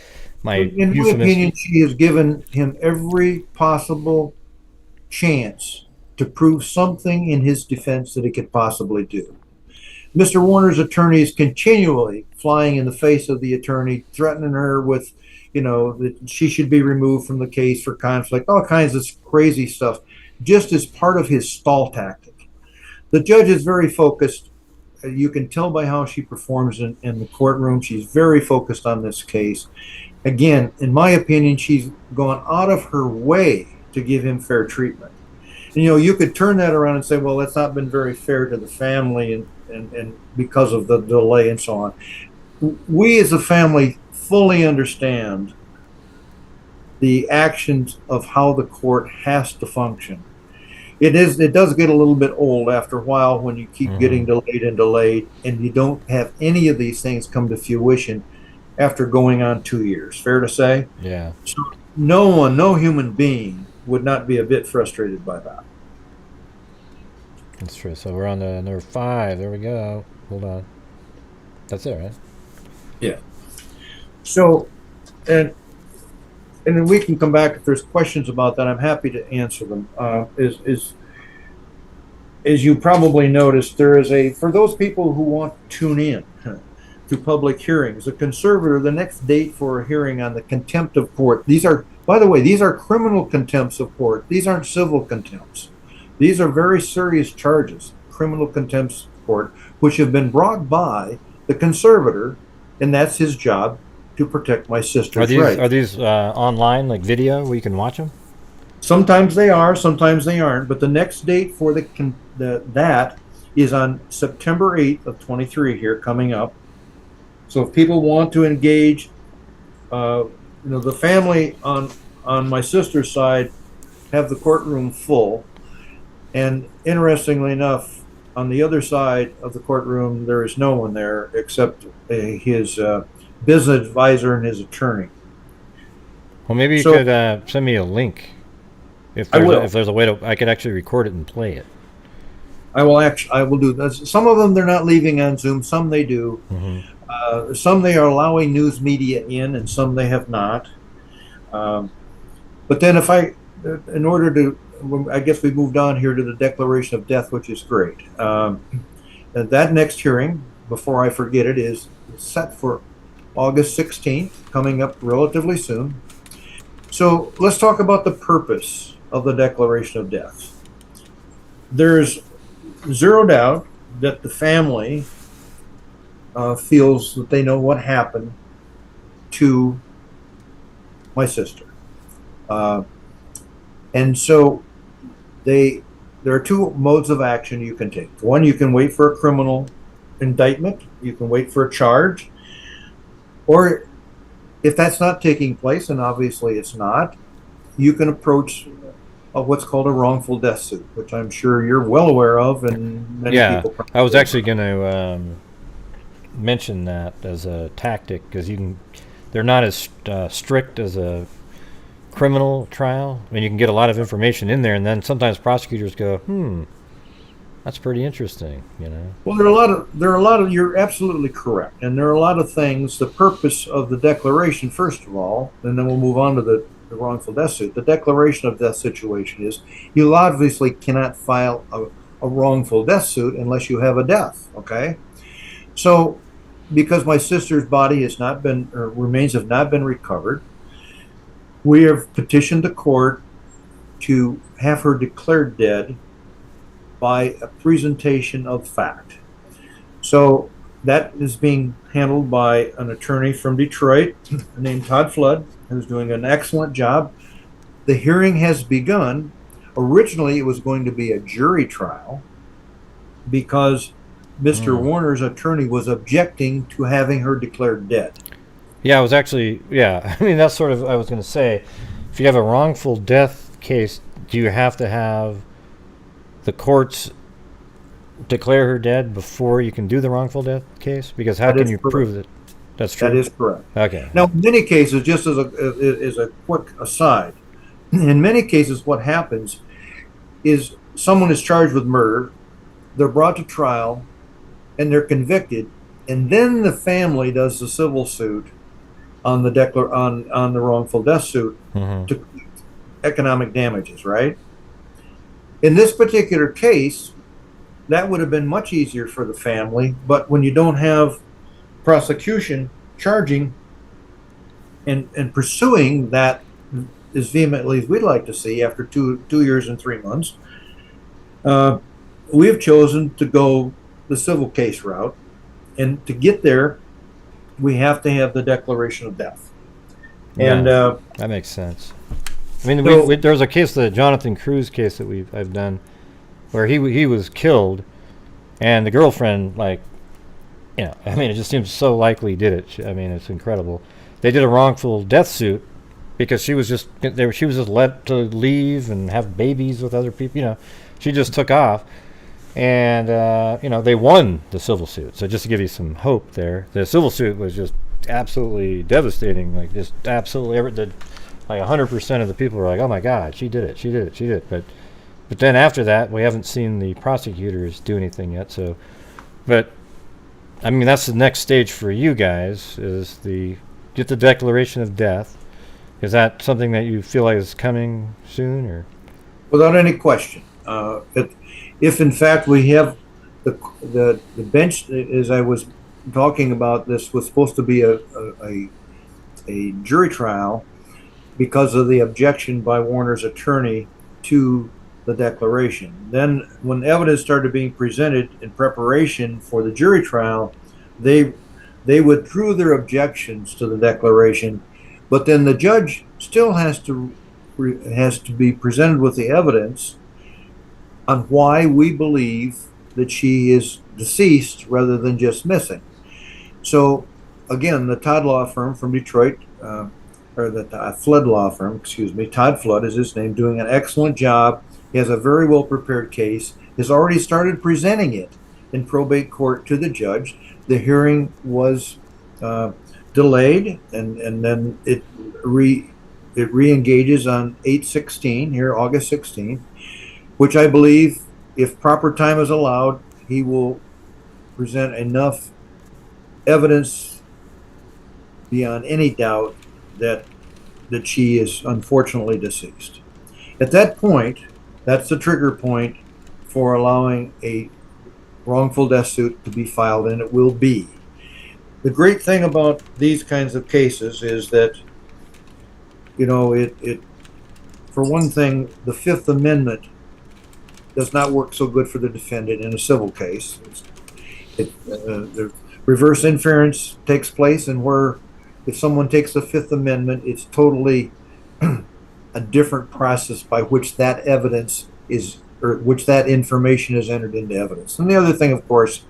my opinion, she has given him every possible chance to prove something in his defense that he could possibly do. Mr. Warner's attorney is continually flying in the face of the attorney, threatening her with, that she should be removed from the case for conflict, all kinds of crazy stuff, just as part of his stall tactic. The judge is very focused. You can tell by how she performs in the courtroom. She's very focused on this case. Again, in my opinion, she's gone out of her way to give him fair treatment. And, you could turn that around and say, well, that's not been very fair to the family and because of the delay and so on. We as a family fully understand the actions of how the court has to function. It does get a little bit old after a while when you keep getting delayed, and you don't have any of these things come to fruition after going on 2 years. Fair to say? Yeah. So no human being would not be a bit frustrated by that. That's true. So we're on to number 5. There we go. Hold on. That's it, right? Yeah. So, and then we can come back if there's questions about that. I'm happy to answer them. As you probably noticed, there is for those people who want to tune in to public hearings, the conservator, the next date for a hearing on the contempt of court. By the way, these are criminal contempts of court. These aren't civil contempts. These are very serious charges, criminal contempts of court, which have been brought by the conservator, and that's his job, to protect my sister's rights. Are these online, like video, where you can watch them? Sometimes they are, sometimes they aren't. But the next date for that is on September 8th of 23 here, coming up. So if people want to engage, the family on my sister's side have the courtroom full. And interestingly enough, on the other side of the courtroom, there is no one there except his business advisor and his attorney. Well, maybe you could send me a link. If there's a way I could actually record it and play it. I will do that. Some of them they're not leaving on Zoom. Some they do. Some they are allowing news media in, and some they have not. But then in order to, I guess we moved on here to the declaration of death, which is great. That next hearing, before I forget it, is set for August 16th, coming up relatively soon. So let's talk about the purpose of the declaration of death. There's zero doubt that the family feels that they know what happened to my sister. And so there are two modes of action you can take. One, you can wait for a criminal indictment. You can wait for a charge. Or if that's not taking place, and obviously it's not, you can approach what's called a wrongful death suit, which I'm sure you're well aware of, and many people. Yeah, I was actually going to mention that as a tactic, because they're not as strict as a criminal trial. I mean, you can get a lot of information in there, and then sometimes prosecutors go, that's pretty interesting, Well, there are a lot of you're absolutely correct, and there are a lot of things. The purpose of the declaration, first of all, and then we'll move on to the wrongful death suit. The declaration of death situation is you obviously cannot file a wrongful death suit unless you have a death. Okay, so because my sister's body has not been, or remains have not been recovered, we have petitioned the court to have her declared dead by a presentation of fact. So that is being handled by an attorney from Detroit named Todd Flood, who's doing an excellent job. The hearing has begun. Originally, it was going to be a jury trial because Mr. Warner's attorney was objecting to having her declared dead. Yeah, I was actually, I mean, that's sort of, I was going to say, if you have a wrongful death case, do you have to have the courts declare her dead before you can do the wrongful death case? Because how can you prove that that's true? That is correct. Okay. Now, in many cases, just as a quick aside, in many cases, what happens is someone is charged with murder, they're brought to trial, and they're convicted, and then the family does the civil suit on the wrongful death suit to economic damages, right? In this particular case, that would have been much easier for the family, but when you don't have prosecution charging and pursuing that as vehemently as we'd like to see after 2 years and 3 months, we have chosen to go the civil case route, and to get there, we have to have the declaration of death. And that makes sense. I mean, so, there was a case, the Jonathan Cruz case that I've done, where he was killed, and the girlfriend, like, I mean, it just seems so likely did it. I mean, it's incredible. They did a wrongful death suit because she was just let to leave and have babies with other people. She just took off. And, they won the civil suit. So just to give you some hope there, the civil suit was just absolutely devastating. Like, just absolutely, like 100% of the people were like, oh my God, she did it. But then after that, we haven't seen the prosecutors do anything yet. So, but, I mean, that's the next stage for you guys, is get the declaration of death. Is that something that you feel like is coming soon, or? Without any question. If in fact we have the bench, as I was talking about, this was supposed to be a jury trial because of the objection by Warner's attorney to the declaration. Then when evidence started being presented in preparation for the jury trial, they withdrew their objections to the declaration, but then the judge still has to be presented with the evidence on why we believe that she is deceased rather than just missing. So, again, the Todd law firm from Detroit, or the Flood law firm, excuse me, Todd Flood is his name, doing an excellent job. He has a very well prepared case, has already started presenting it in probate court to the judge. The hearing was delayed, and then it re-engages on 8/16, here, August 16th. Which I believe, if proper time is allowed, he will present enough evidence beyond any doubt that she is unfortunately deceased. At that point, that's the trigger point for allowing a wrongful death suit to be filed, and it will be. The great thing about these kinds of cases is that, it for one thing, the Fifth Amendment does not work so good for the defendant in a civil case. The reverse inference takes place, and where if someone takes the Fifth Amendment, it's totally a different process by which that evidence is, or which that information is entered into evidence. And the other thing, of course,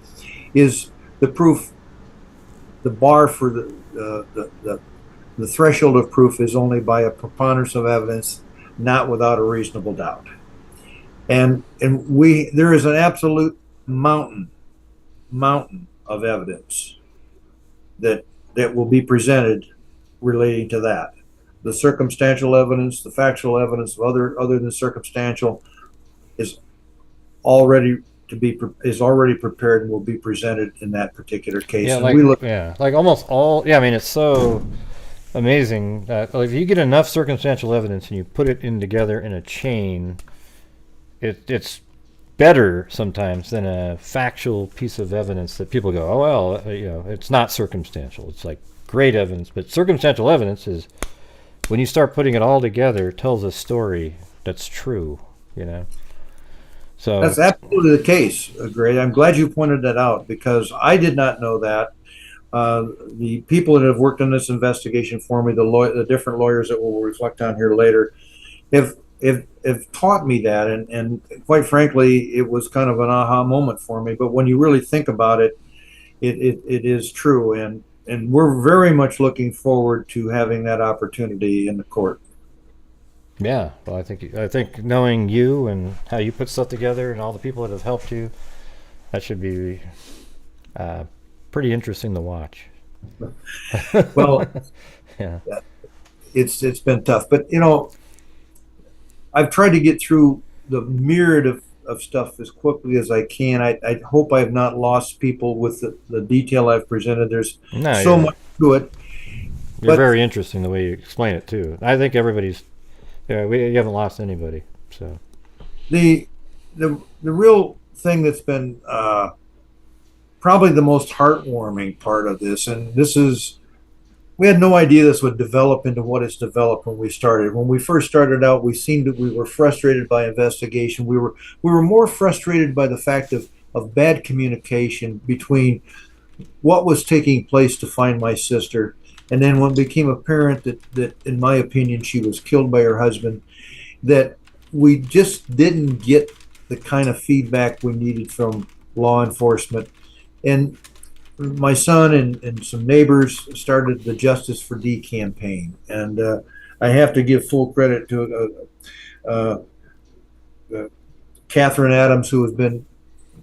is the proof. The bar for the threshold of proof is only by a preponderance of evidence, not without a reasonable doubt. And there is an absolute mountain of evidence that will be presented relating to that. The circumstantial evidence, the factual evidence of other than circumstantial is already prepared and will be presented in that particular case. Yeah, and like almost all. Yeah, I mean, it's so amazing that if you get enough circumstantial evidence and you put it in together in a chain, it's better sometimes than a factual piece of evidence that people go, oh well, it's not circumstantial. It's like great evidence, but circumstantial evidence is when you start putting it all together, tells a story that's true. So That's absolutely the case, Greg. I'm glad you pointed that out because I did not know that. The people that have worked on this investigation for me, the different lawyers that we'll reflect on here later, have taught me that, and quite frankly, it was kind of an aha moment for me. But when you really think about it, it is true, and we're very much looking forward to having that opportunity in the court. yeah, well, I think knowing you and how you put stuff together and all the people that have helped you, that should be pretty interesting to watch. Well, Yeah. it's been tough, but I've tried to get through the myriad of stuff as quickly as I can. I hope I have not lost people with the detail I've presented. There's No, so much to it. You're But very interesting the way you explain it too. I think everybody's. Yeah, you haven't lost anybody. So the real thing that's been probably the most heartwarming part of this, and this is, we had no idea this would develop into what it's developed when we started. When we first started out, we were frustrated by investigation. We were more frustrated by the fact of bad communication between what was taking place to find my sister. And then when it became apparent that in my opinion, she was killed by her husband, that we just didn't get the kind of feedback we needed from law enforcement. And my son and some neighbors started the Justice for D campaign. And I have to give full credit to Catherine Adams, who has been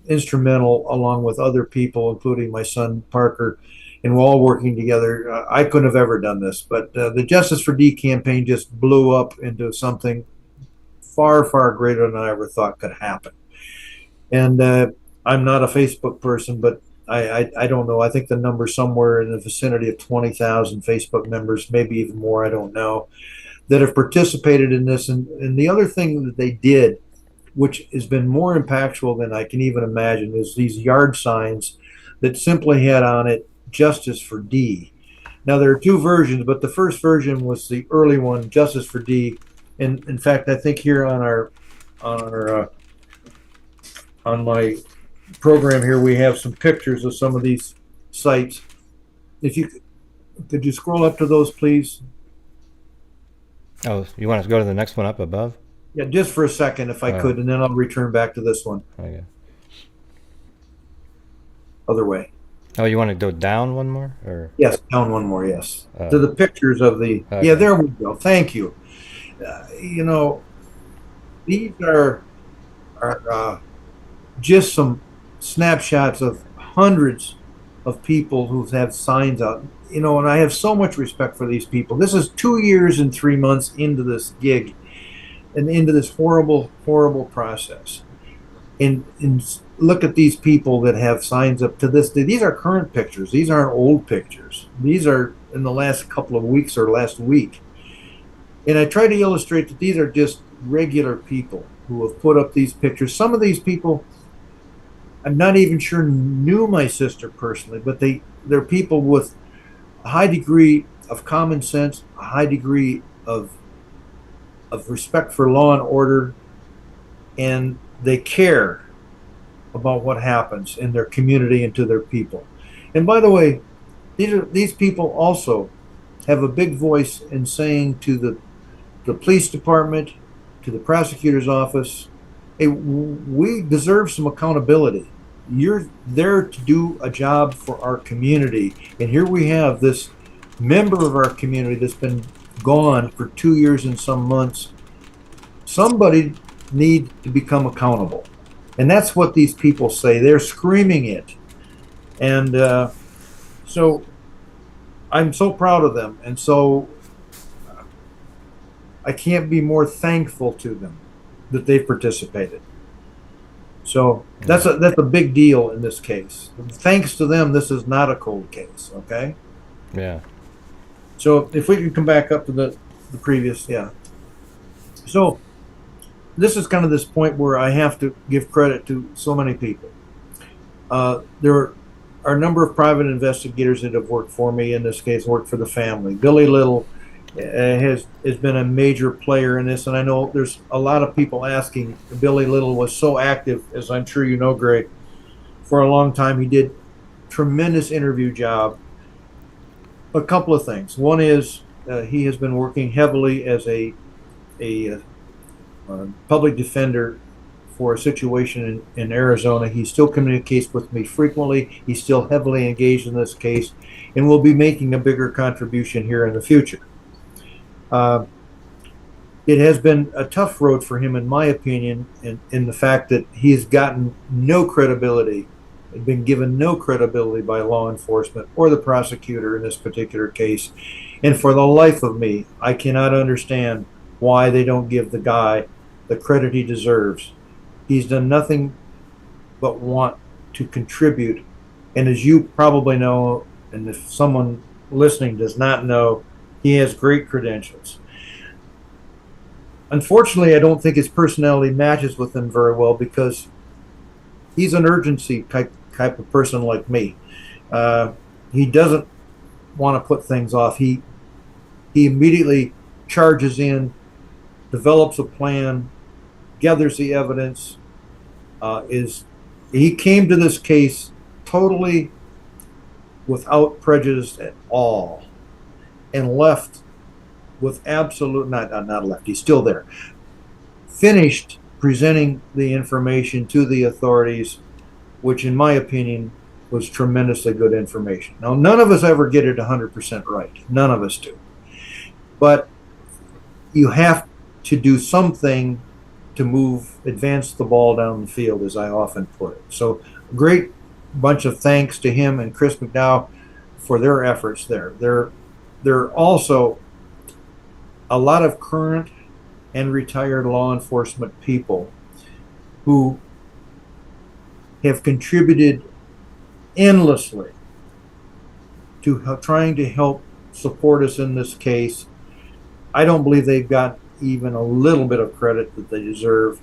instrumental along with other people, including my son Parker, and we're all working together. I couldn't have ever done this, but the Justice for D campaign just blew up into something far, far greater than I ever thought could happen. And I'm not a Facebook person, but I don't know. I think the number's somewhere in the vicinity of 20,000 Facebook members, maybe even more, I don't know, that have participated in this. And the other thing that they did, which has been more impactful than I can even imagine, is these yard signs that simply had on it Justice for D. Now there are two versions, but the first version was the early one, Justice for D. And in fact, I think here on my program here we have some pictures of some of these sites. If you could you scroll up to those, please? oh, you want us to go to the next one up above? Yeah, just for a second, if I could, and then I'll return back to this one. Okay. Other way. Oh, you want to go down one more, or Yes, down one more. Yes, to the pictures of the. Okay. Yeah, there we go. Thank you. These are just some snapshots of hundreds of people who have signs out. And I have so much respect for these people. This is 2 years and 3 months into this gig, and into this horrible, horrible process. And look at these people that have signs up to this day. These are current pictures. These aren't old pictures. These are in the last couple of weeks or last week. And I try to illustrate that these are just regular people who have put up these pictures. Some of these people, I'm not even sure knew my sister personally, but they're people with a high degree of common sense, a high degree of respect for law and order, and they care about what happens in their community and to their people. And by the way, these people also have a big voice in saying to the police department, to the prosecutor's office, hey, we deserve some accountability. You're there to do a job for our community, and here we have this member of our community that's been gone for 2 years and some months. Somebody need to become accountable. And that's what these people say. They're screaming it. And so I'm so proud of them. And so I can't be more thankful to them that they've participated. So that's a big deal in this case. Thanks to them, this is not a cold case, okay? yeah. So if we can come back up to the previous, yeah. So this is kind of this point where I have to give credit to so many people. There are a number of private investigators that have worked for me, in this case, worked for the family. Billy Little has been a major player in this, and I know there's a lot of people asking. Billy Little was so active, as I'm sure you know, Greg, for a long time. He did tremendous interview job. A couple of things. One is he has been working heavily as a public defender for a situation in Arizona. He still communicates with me frequently. He's still heavily engaged in this case and will be making a bigger contribution here in the future. It has been a tough road for him, in my opinion, in the fact that he has gotten no credibility, been given no credibility by law enforcement or the prosecutor in this particular case. And for the life of me, I cannot understand why they don't give the guy the credit he deserves. He's done nothing but want to contribute. And as you probably know, and if someone listening does not know, he has great credentials. Unfortunately, I don't think his personality matches with him very well, because he's an urgency type of person like me. He doesn't want to put things off. He immediately charges in, develops a plan, gathers the evidence. He came to this case totally without prejudice at all, and left with absolute not left. He's still there. Finished presenting the information to the authorities, which in my opinion was tremendously good information. Now, none of us ever get it 100% right. None of us do. But you have to do something to advance the ball down the field, as I often put it. So, great bunch of thanks to him and Chris McDowell for their efforts there. There are also a lot of current and retired law enforcement people who have contributed endlessly to trying to help support us in this case. I don't believe they've got even a little bit of credit that they deserve.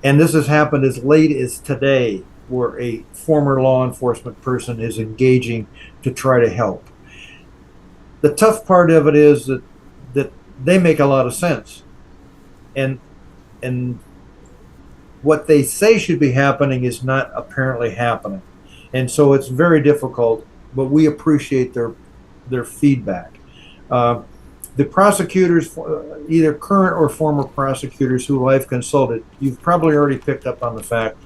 And this has happened as late as today, where a former law enforcement person is engaging to try to help. The tough part of it is that they make a lot of sense. And what they say should be happening is not apparently happening. And so it's very difficult, but we appreciate their feedback. The prosecutors, either current or former prosecutors who I've consulted, you've probably already picked up on the fact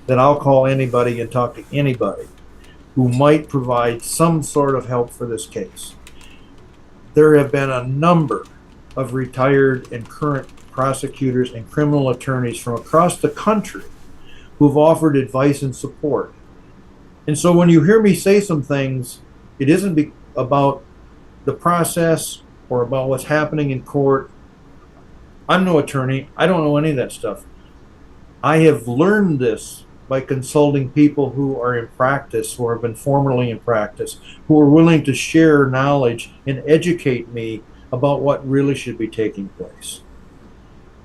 that I'll call anybody and talk to anybody who might provide some sort of help for this case. There have been a number of retired and current prosecutors and criminal attorneys from across the country who've offered advice and support. And so when you hear me say some things, it isn't about the process or about what's happening in court. I'm no attorney. I don't know any of that stuff. I have learned this by consulting people who are in practice, who have been formerly in practice, who are willing to share knowledge and educate me about what really should be taking place.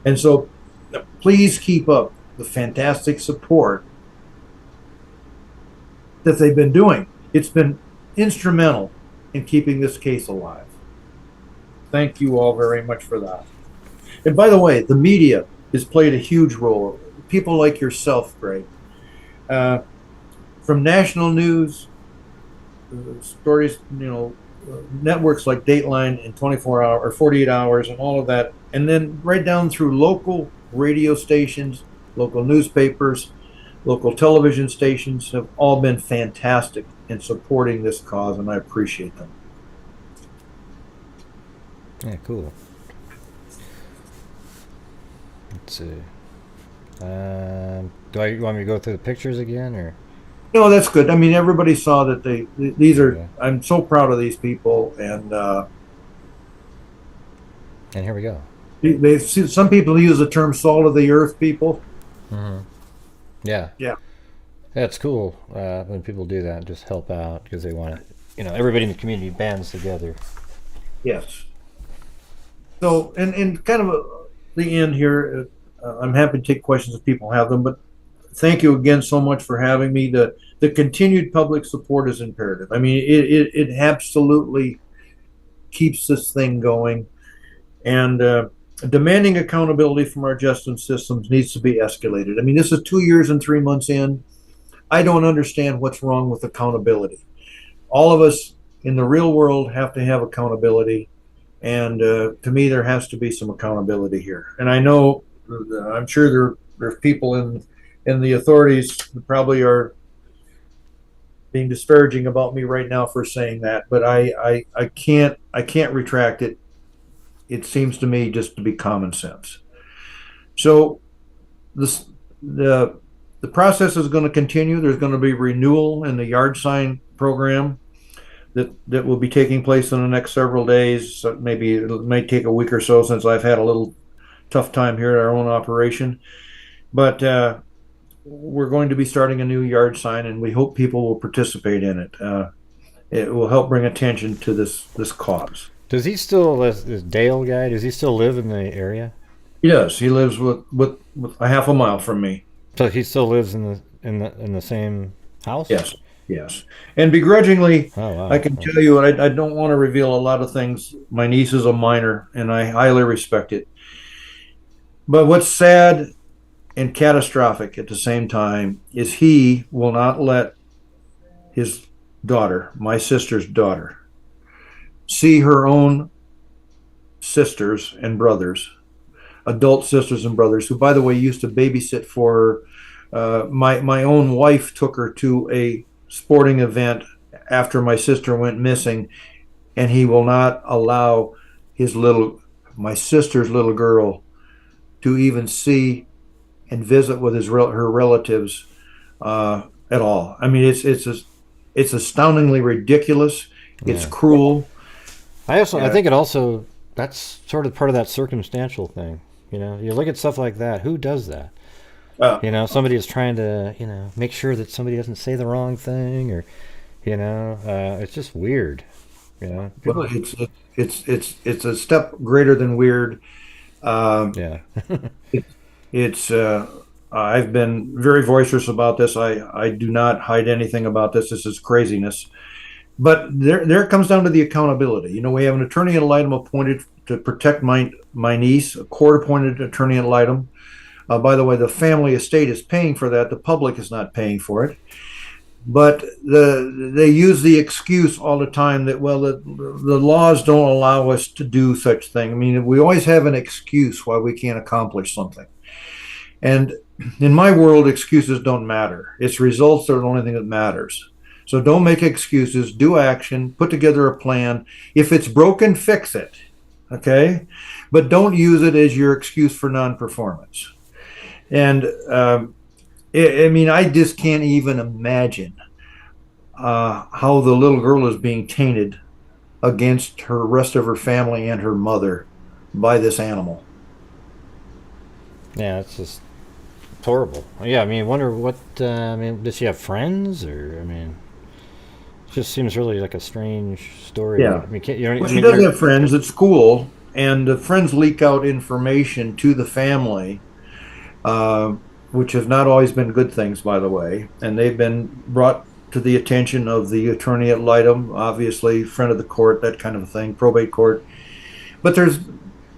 And so please keep up the fantastic support that they've been doing. It's been instrumental in keeping this case alive. Thank you all very much for that. And by the way, the media has played a huge role. People like yourself, Greg. From national news, stories, networks like Dateline in 24 hours or 48 hours and all of that. And then right down through local radio stations, local newspapers, local television stations have all been fantastic in supporting this cause, and I appreciate them. Yeah, cool. Let's see. You want me to go through the pictures again, or? No, that's good. I mean, everybody saw that these are. Okay. I'm so proud of these people, and here we go. Some people use the term "salt of the earth" people. Mm-hmm. Yeah. Yeah. That's cool when people do that, just help out because they want to. Everybody in the community bands together. Yes. So, and kind of the end here, I'm happy to take questions if people have them, but thank you again so much for having me. The continued public support is imperative. I mean, it absolutely keeps this thing going. And demanding accountability from our justice systems needs to be escalated. I mean, this is 2 years and 3 months in. I don't understand what's wrong with accountability. All of us in the real world have to have accountability. And to me, there has to be some accountability here. And I know, I'm sure there's people in the authorities that probably are being disparaging about me right now for saying that, but I can't retract it. It seems to me just to be common sense. So this the process is going to continue. There's going to be renewal in the yard sign program that will be taking place in the next several days. So maybe it may take a week or so since I've had a little tough time here at our own operation. But we're going to be starting a new yard sign, and we hope people will participate in it. It will help bring attention to this cause. Does he still, this Dale guy, does he still live in the area? He does. He lives with a half a mile from me. So he still lives in the same house? Yes, yes. And begrudgingly, Oh wow. I can tell you, and I don't want to reveal a lot of things. My niece is a minor, and I highly respect it. But what's sad and catastrophic at the same time is he will not let his daughter, my sister's daughter, see her own sisters and brothers, adult sisters and brothers, who, by the way, used to babysit for her. My own wife took her to a sporting event after my sister went missing, and he will not allow my sister's little girl to even see and visit with her relatives at all. I mean, it's astoundingly ridiculous. It's Yeah. cruel. I think it also, that's sort of part of that circumstantial thing. You know, you look at stuff like that. Who does that? Uh, You know, somebody is trying to, make sure that somebody doesn't say the wrong thing, or, it's just weird. You know, well, people, it's a step greater than weird. yeah, It's I've been very voiceless about this. I do not hide anything about this. This is craziness. But there it comes down to the accountability. You know, we have an attorney ad litem appointed to protect my niece, a court-appointed attorney ad litem. By the way, the family estate is paying for that. The public is not paying for it. But they use the excuse all the time that, well, the laws don't allow us to do such thing. I mean, we always have an excuse why we can't accomplish something. And in my world, excuses don't matter. It's results that are the only thing that matters. So don't make excuses. Do action. Put together a plan. If it's broken, fix it. Okay? But don't use it as your excuse for non-performance. And I mean, I just can't even imagine how the little girl is being tainted against her rest of her family and her mother by this animal. yeah, it's just horrible. Yeah, I mean, wonder what. I mean, does she have friends, or I mean, it just seems really like a strange story. Yeah. I mean, can't, you know, Well, I she mean, does have friends at school, and the friends leak out information to the family, which have not always been good things, by the way. And they've been brought to the attention of the attorney ad litem, obviously, friend of the court, that kind of a thing, probate court. But there's,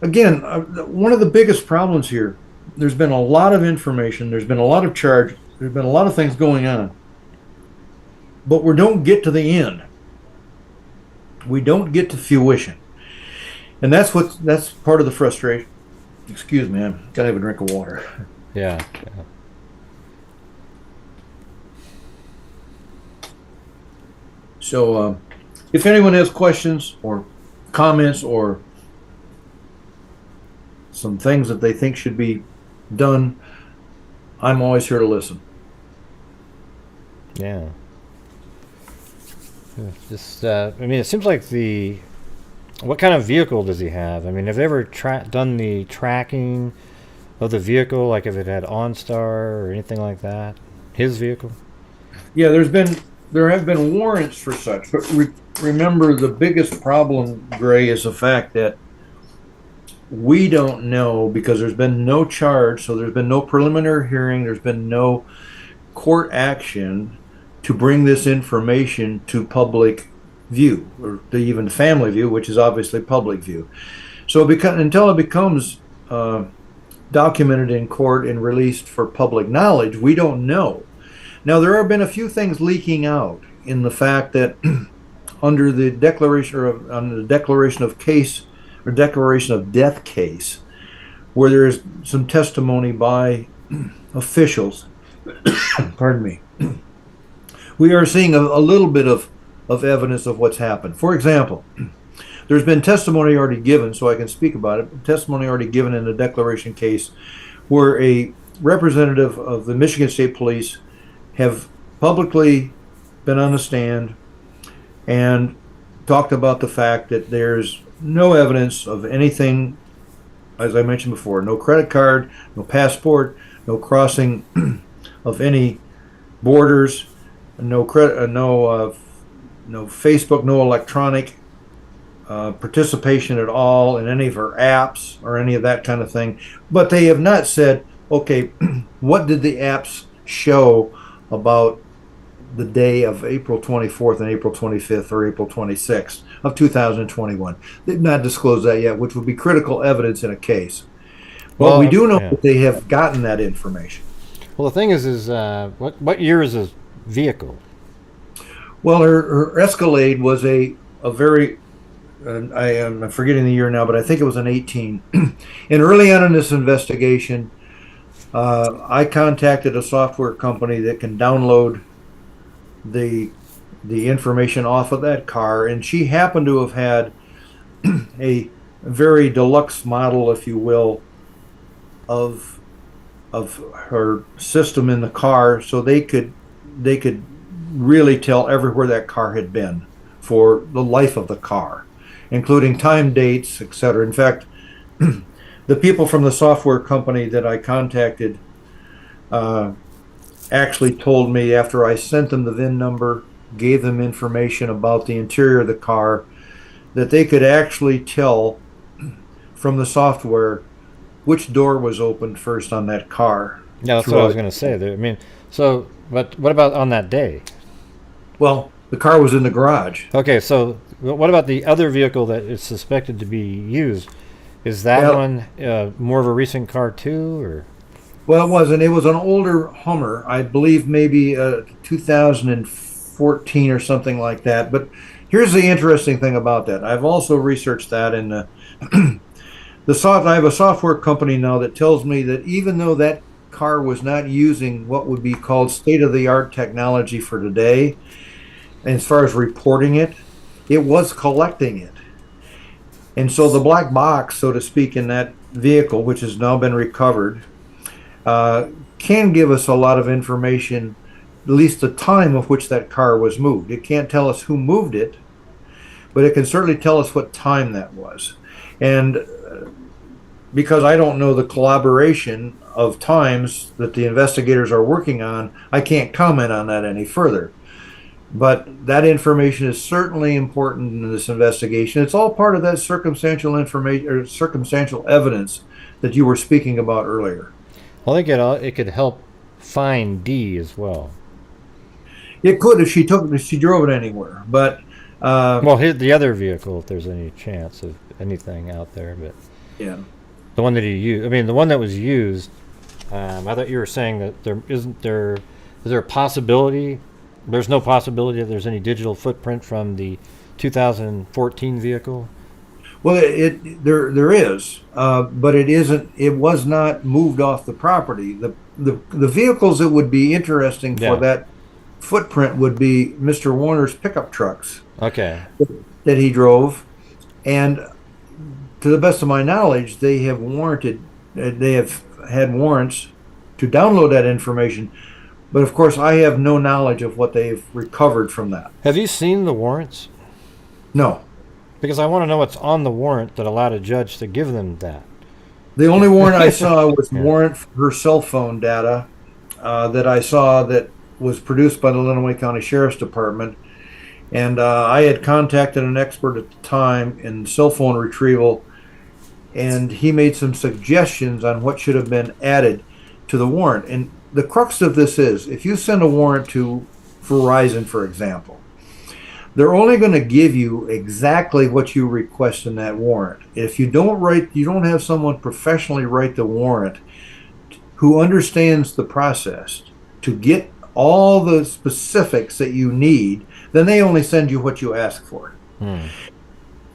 again, one of the biggest problems here. There's been a lot of information. There's been a lot of charge. There's been a lot of things going on. But we don't get to the end. We don't get to fruition. And that's part of the frustration. Excuse me, I've got to have a drink of water. yeah. So if anyone has questions or comments or some things that they think should be done, I'm always here to listen. Yeah. Just, I mean, it seems like what kind of vehicle does he have? I mean, have they ever done the tracking of the vehicle, like if it had OnStar or anything like that? His vehicle? Yeah, there have been warrants for such, but remember the biggest problem, Gray, is the fact that we don't know because there's been no charge, so there's been no preliminary hearing, there's been no court action to bring this information to public view, or to even family view, which is obviously public view. So until it becomes documented in court and released for public knowledge, we don't know. Now, there have been a few things leaking out in the fact that under the declaration of case or declaration of death case, where there is some testimony by officials, pardon me, we are seeing a little bit of evidence of what's happened. For example, there's been testimony already given, so I can speak about it, testimony already given in the declaration case where a representative of the Michigan State Police have publicly been on the stand and talked about the fact that there's no evidence of anything, as I mentioned before, no credit card, no passport, no crossing of any borders, no Facebook, no electronic participation at all in any of her apps or any of that kind of thing. But they have not said, okay, what did the apps show about the day of April 24th and April 25th or April 26th of 2021. They've not disclosed that yet, which would be critical evidence in a case. Well, we do know that they have gotten that information. Well, the thing is what year is this vehicle? Well, her Escalade was a very, I am forgetting the year now, but I think it was an 18. And early on in this investigation, I contacted a software company that can download the information off of that car, and she happened to have had a very deluxe model, if you will, of her system in the car, so they could really tell everywhere that car had been for the life of the car, including time, dates, etc. In fact, the people from the software company that I contacted actually told me, after I sent them the VIN number, gave them information about the interior of the car, that they could actually tell from the software which door was opened first on that car. Yeah, that's what I was going to say. I mean, so, but what about on that day? Well, the car was in the garage. Okay, so what about the other vehicle that is suspected to be used? Is that one more of a recent car too, or? Well, it wasn't. It was an older Hummer, I believe, maybe 2014 or something like that. But here's the interesting thing about that. I've also researched that, and I have a software company now that tells me that even though that car was not using what would be called state-of-the-art technology for today, as far as reporting it, it was collecting it. And so the black box, so to speak, in that vehicle, which has now been recovered, can give us a lot of information, at least the time of which that car was moved. It can't tell us who moved it, but it can certainly tell us what time that was. And because I don't know the collaboration of times that the investigators are working on, I can't comment on that any further. But that information is certainly important in this investigation. It's all part of that circumstantial information or circumstantial evidence that you were speaking about earlier. Well, I think it could help find D as well. It could if she drove it anywhere. But well, the other vehicle, if there's any chance of anything out there, but yeah, the one that he used. I mean, the one that was used. I thought you were saying that is there a possibility? There's no possibility that there's any digital footprint from the 2014 vehicle. Well, there is, but it isn't. It was not moved off the property. The vehicles that would be interesting for that footprint would be Mr. Warner's pickup trucks. Okay. That he drove, and to the best of my knowledge, they have had warrants to download that information. But of course, I have no knowledge of what they've recovered from that. Have you seen the warrants? No. Because I want to know what's on the warrant that allowed a judge to give them that. The only warrant I saw was warrant for her cell phone data that I saw that was produced by the Lenawee County Sheriff's Department. And I had contacted an expert at the time in cell phone retrieval, and he made some suggestions on what should have been added to the warrant. And the crux of this is, if you send a warrant to Verizon, for example, they're only going to give you exactly what you request in that warrant. If you don't have someone professionally write the warrant who understands the process to get all the specifics that you need, then they only send you what you ask for.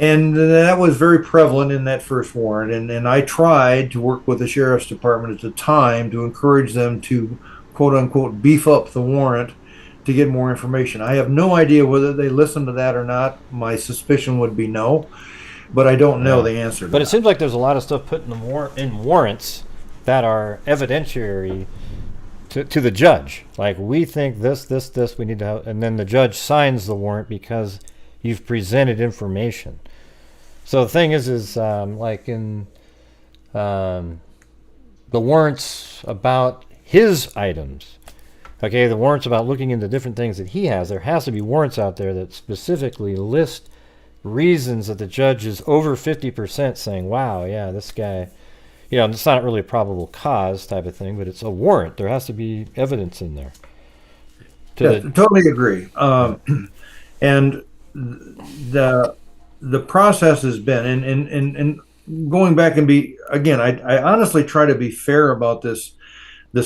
And that was very prevalent in that first warrant. And I tried to work with the sheriff's department at the time to encourage them to, quote unquote, beef up the warrant to get more information. I have no idea whether they listened to that or not. My suspicion would be no, but I don't know the answer to But that. it seems like there's a lot of stuff put in in warrants that are evidentiary to the judge. Like, we think this, we need to have, and then the judge signs the warrant because you've presented information. So the thing is like in the warrants about his items, okay, the warrants about looking into different things that he has, there has to be warrants out there that specifically list reasons that the judge is over 50% saying, wow, yeah, this guy, it's not really a probable cause type of thing, but it's a warrant. There has to be evidence in there. Totally agree. And the process has been, and going back and I honestly try to be fair about this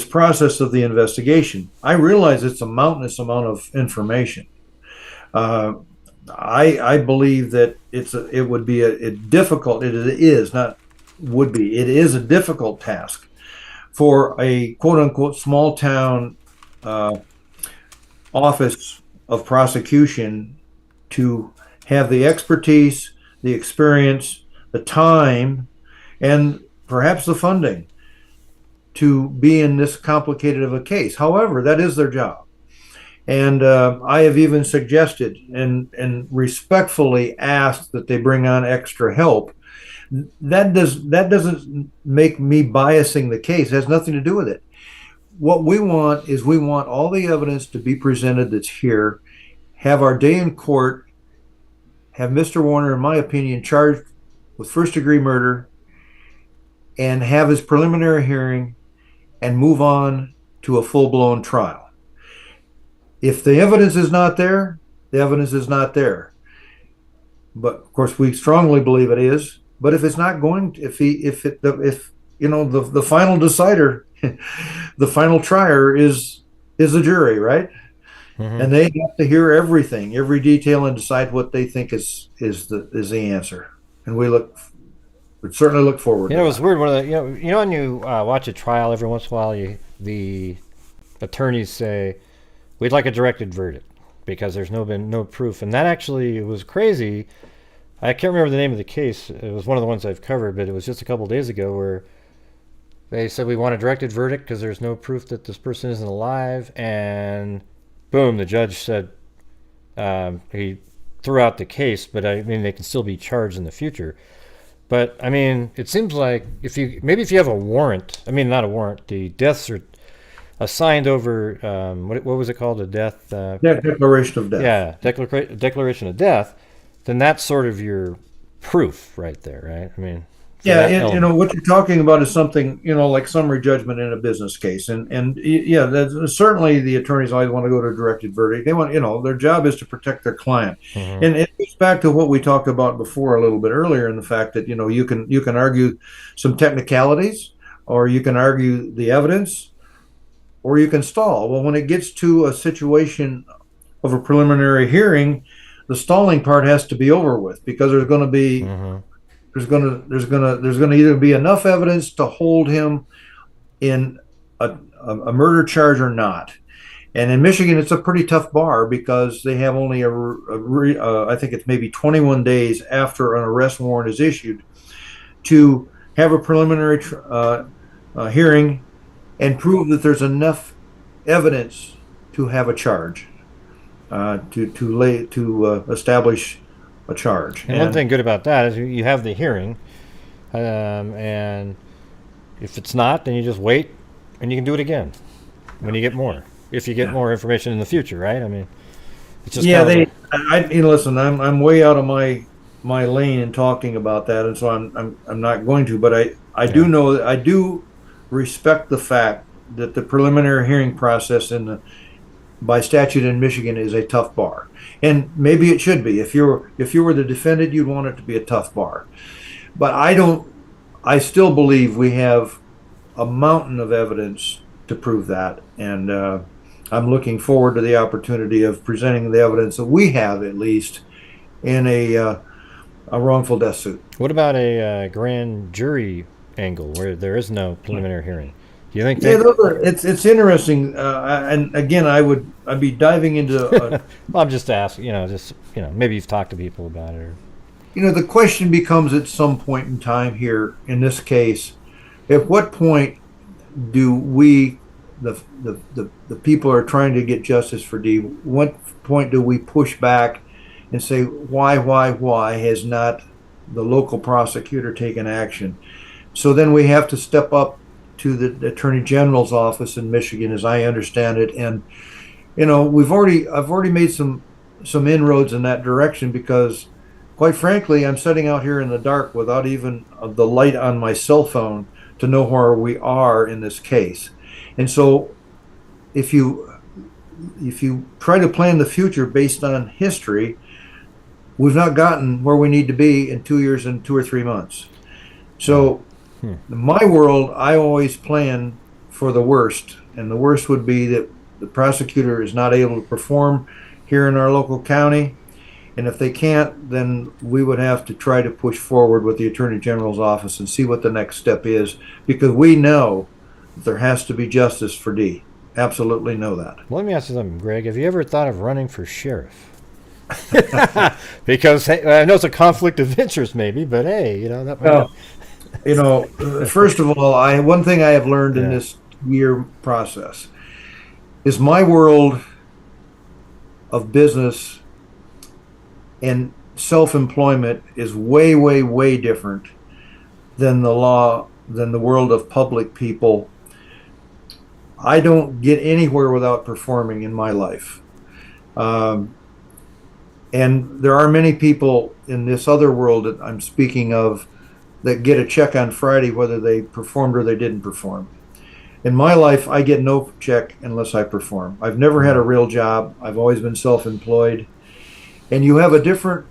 process of the investigation. I realize it's a mountainous amount of information. I believe that it is a difficult task for a quote unquote small town office of prosecution to have the expertise, the experience, the time, and perhaps the funding to be in this complicated of a case. However, that is their job. And I have even suggested and respectfully asked that they bring on extra help. That doesn't make me biasing the case. It has nothing to do with it. What we want is all the evidence to be presented that's here, have our day in court, have Mr. Warner, in my opinion, charged with first-degree murder, and have his preliminary hearing and move on to a full-blown trial. If the evidence is not there, the evidence is not there. But of course, we strongly believe it is. But if it's not going, the final decider, the final trier is the jury, right? Mm-hmm. And they have to hear everything, every detail, and decide what they think is the answer. And we'd certainly look forward. It was weird. One of the when you watch a trial every once in a while, the attorneys say, we'd like a directed verdict because there's been no proof. And that actually was crazy. I can't remember the name of the case. It was one of the ones I've covered, but it was just a couple of days ago where they said we want a directed verdict because there's no proof that this person isn't alive. And boom, the judge said he threw out the case, but I mean, they can still be charged in the future. But I mean, it seems like if you have a warrant, not a warrant, the deaths are assigned over, what was it called? A death? Declaration of death. Yeah, declaration of death. Then that's sort of your proof right there, right? I mean, what you're talking about is something, like summary judgment in a business case. And that's, certainly the attorneys always want to go to a directed verdict. They want, their job is to protect their client. Mm-hmm. And it goes back to what we talked about before a little bit earlier in the fact that, you can argue some technicalities, or you can argue the evidence, or you can stall. Well, when it gets to a situation of a preliminary hearing, the stalling part has to be over with, because there's going to be there's going to either be enough evidence to hold him in a murder charge or not. And in Michigan, it's a pretty tough bar because they have only I think it's maybe 21 days after an arrest warrant is issued to have a preliminary hearing and prove that there's enough evidence to have a charge, to establish a charge. And one thing good about that is you have the hearing, and if it's not, then you just wait, and you can do it again when you get more. If you get more information in the future, right? I mean, it's just listen, I'm way out of my my lane in talking about that, and so I'm not going to. But I do Yeah. know that I do respect the fact that the preliminary hearing process in the by statute in Michigan is a tough bar, and maybe it should be. If you were the defendant, you'd want it to be a tough bar. But I don't. I still believe we have a mountain of evidence to prove that, and I'm looking forward to the opportunity of presenting the evidence that we have, at least, in a wrongful death suit. What about a grand jury angle where there is no preliminary hearing? Do you think Yeah, they? it's interesting, and again, I'd be diving into Well, I'm just asking. Just maybe you've talked to people about it. Or, the question becomes at some point in time here in this case, at what point do we, the people are trying to get justice for D, what point do we push back and say, why has not the local prosecutor taken action? So then we have to step up to the Attorney General's office in Michigan, as I understand it, and I've already made some inroads in that direction because, quite frankly, I'm sitting out here in the dark without even the light on my cell phone to know where we are in this case. And so, if you try to plan the future based on history, we've not gotten where we need to be in 2 years and 2 or 3 months. So, in my world, I always plan for the worst, and the worst would be that the prosecutor is not able to perform here in our local county. And if they can't, then we would have to try to push forward with the Attorney General's office and see what the next step is, because we know that there has to be justice for D. Absolutely know that. well, let me ask you something, Greg. Have you ever thought of running for sheriff? Because hey, I know it's a conflict of interest, maybe, but hey, that might. Well, first of all, one thing I have learned in Yeah. this year process is my world of business and self-employment is way, way, way different than the world of public people. I don't get anywhere without performing in my life. Um, and there are many people in this other world that I'm speaking of that get a check on Friday whether they performed or they didn't perform. In my life, I get no check unless I perform. I've never had a real job. I've always been self-employed. And you have a different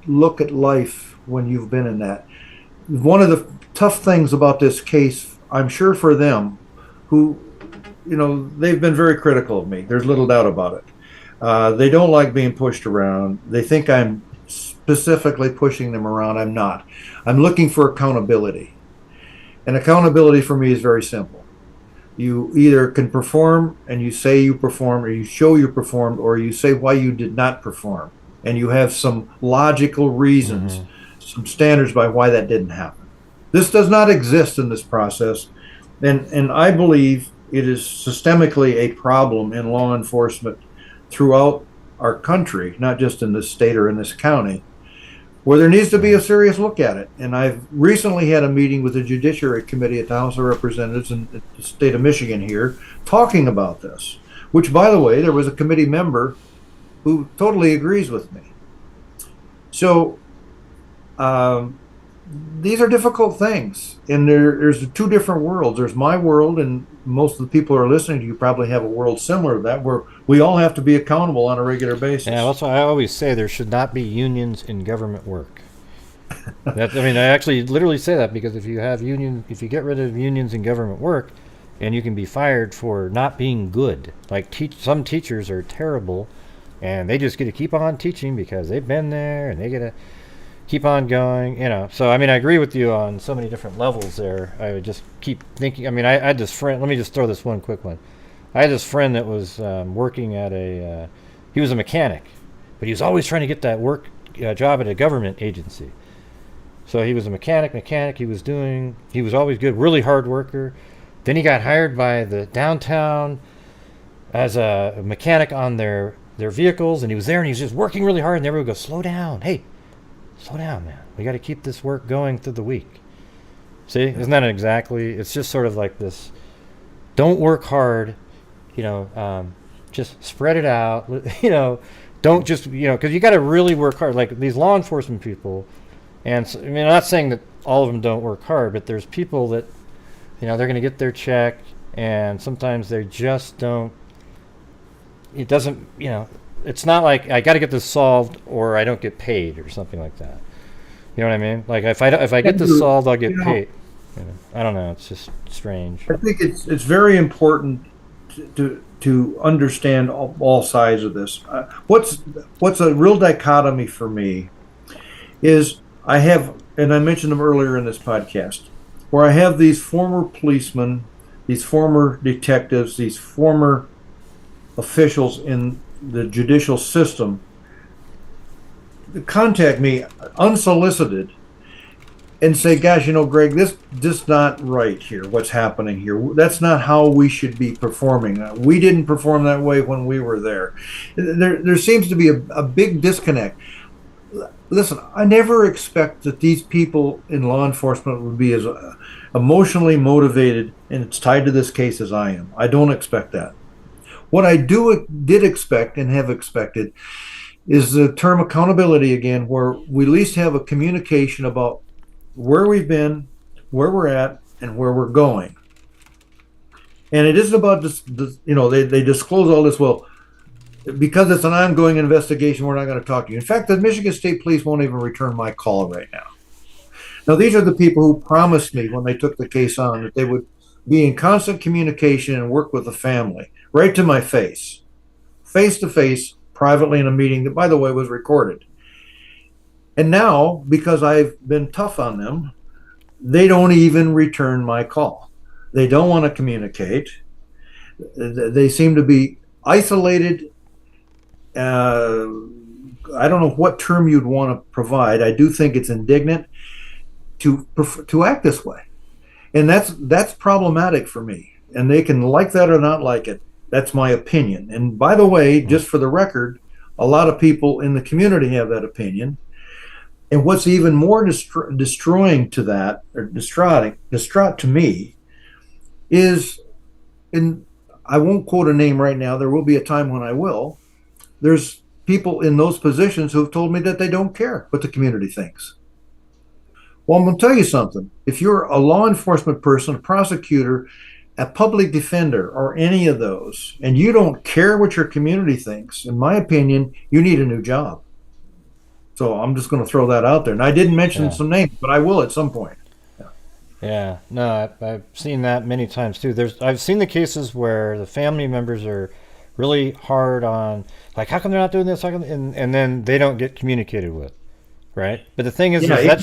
look at life when you've been in that. One of the tough things about this case, I'm sure for them, who, they've been very critical of me. There's little doubt about it. They don't like being pushed around. They think I'm specifically pushing them around. I'm not. I'm looking for accountability. And accountability for me is very simple. You either can perform and you say you performed, or you show you performed, or you say why you did not perform. And you have some logical reasons, some standards by why that didn't happen. This does not exist in this process. And I believe it is systemically a problem in law enforcement throughout our country, not just in this state or in this county, where there needs to be a serious look at it. And I've recently had a meeting with the Judiciary Committee at the House of Representatives in the state of Michigan here talking about this, which, by the way, there was a committee member who totally agrees with me. So these are difficult things. And there's two different worlds. There's my world, and most of the people who are listening to you probably have a world similar to that, where we all have to be accountable on a regular basis. Yeah, that's why I always say there should not be unions in government work. I actually literally say that because if you get rid of unions in government work, and you can be fired for not being good. Like some teachers are terrible, and they just get to keep on teaching because they've been there, and they get to keep on going. So I agree with you on so many different levels there. I would just keep thinking. I had this friend. Let me just throw this one quick one. I had this friend that was working at he was a mechanic, but he was always trying to get that job at a government agency. So he was a mechanic. He was always good, really hard worker. Then he got hired by the downtown as a mechanic on their vehicles, and he was there, and he was just working really hard, and everyone would go, slow down. Hey, slow down, man. We got to keep this work going through the week. See, isn't that exactly? It's just sort of like this. Don't work hard, just spread it out. don't just, because you got to really work hard. Like these law enforcement people, and so, I mean, I'm not saying that all of them don't work hard, but there's people that, they're going to get their check, and sometimes they just don't. It doesn't, it's not like I got to get this solved or I don't get paid or something like that. You know what I mean? Like if I get this solved, I'll get paid. I don't know. It's just strange. I think it's very important to understand all sides of this. What's a real dichotomy for me is I have, and I mentioned them earlier in this podcast, where I have these former policemen, these former detectives, these former officials in the judicial system contact me unsolicited and say, gosh, Greg, this is not right here, what's happening here. That's not how we should be performing. We didn't perform that way when we were there. There seems to be a big disconnect. Listen, I never expect that these people in law enforcement would be as emotionally motivated, and it's tied to this case, as I am. I don't expect that. What I did expect and have expected is the term accountability again, where we at least have a communication about where we've been, where we're at, and where we're going. And it isn't about this, they disclose all this, well, because it's an ongoing investigation, we're not going to talk to you. In fact, the Michigan State Police won't even return my call right now. Now, these are the people who promised me when they took the case on that they would be in constant communication and work with the family, right to my face to face, privately in a meeting that, by the way, was recorded. And now, because I've been tough on them, they don't even return my call. They don't want to communicate. They seem to be isolated. I don't know what term you'd want to provide. I do think it's indignant to act this way. And that's problematic for me. And they can like that or not like it. That's my opinion. And by the way, just for the record, a lot of people in the community have that opinion. And what's even more destroying to that, or distraught to me, is, and I won't quote a name right now, there will be a time when I will, there's people in those positions who've told me that they don't care what the community thinks. Well, I'm going to tell you something. If you're a law enforcement person, a prosecutor, a public defender, or any of those, and you don't care what your community thinks, in my opinion, you need a new job. So I'm just going to throw that out there. And I didn't mention some names, but I will at some point. Yeah, no, I've seen that many times too. I've seen the cases where the family members are really hard on, like, how come they're not doing this? How come, and then they don't get communicated with, right? But the thing is, that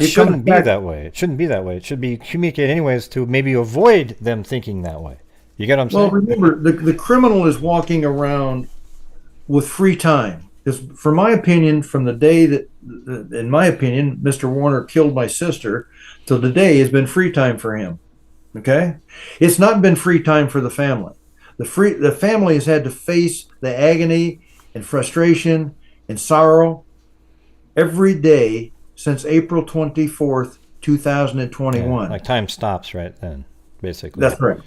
shouldn't be that way. It shouldn't be that way. It should be communicated anyways to maybe avoid them thinking that way. You get what I'm saying? Well, remember, the criminal is walking around with free time. Because for my opinion, from the day that, in my opinion, Mr. Warner killed my sister, till today has been free time for him. Okay? It's not been free time for the family. The family has had to face the agony and frustration and sorrow every day since April 24th, 2021. Yeah, like time stops right then, basically. That's right.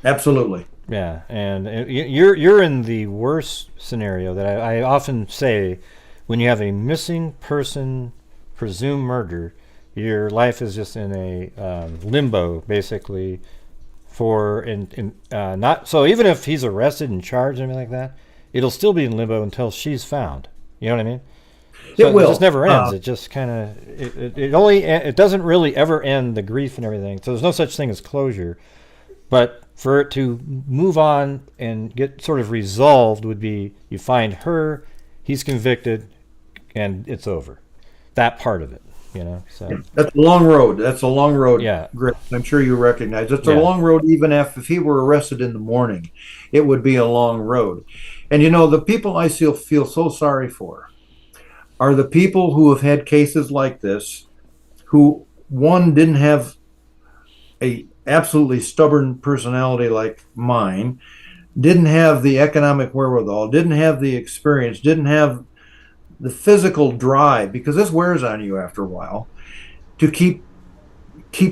Absolutely. Yeah, and you're in the worst scenario that I often say, when you have a missing person, presumed murder, your life is just in a limbo, basically. Not so even if he's arrested and charged and everything like that, it'll still be in limbo until she's found. You know what I mean? So it will. It just never ends. It just kind of it doesn't really ever end, the grief and everything. So there's no such thing as closure, but for it to move on and get sort of resolved would be, you find her, he's convicted, and it's over. That part of it, So that's a long road. That's a long road. Yeah, Greg, I'm sure you recognize it's a long road. Even if he were arrested in the morning, it would be a long road. And the people I feel so sorry for are the people who have had cases like this, who one didn't have a absolutely stubborn personality like mine, didn't have the economic wherewithal, didn't have the experience, didn't have the physical drive, because this wears on you after a while, to keep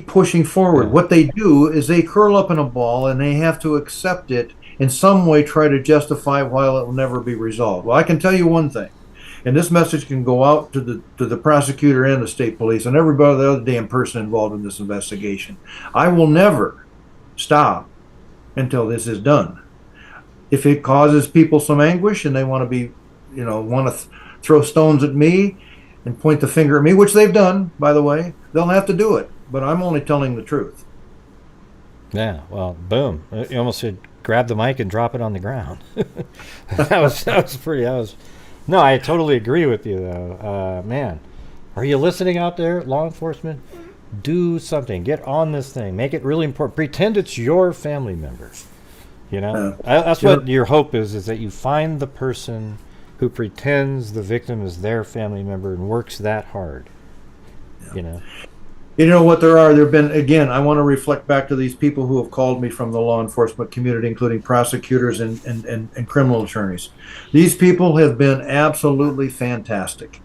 pushing forward. What they do is they curl up in a ball and they have to accept it in some way try to justify why it will never be resolved. Well, I can tell you one thing, and this message can go out to the prosecutor and the state police and everybody, the other damn person involved in this investigation. I will never stop until this is done. If it causes people some anguish and they want to be, want to throw stones at me and point the finger at me, which they've done, by the way, they'll have to do it. But I'm only telling the truth. Yeah, well, boom. You almost should grab the mic and drop it on the ground. No, I totally agree with you, though. Man, are you listening out there, law enforcement? Do something. Get on this thing. Make it really important. Pretend it's your family member. That's what your hope is that you find the person who pretends the victim is their family member and works that hard. Yeah. You know what there have been, again, I want to reflect back to these people who have called me from the law enforcement community, including prosecutors and criminal attorneys. These people have been absolutely fantastic.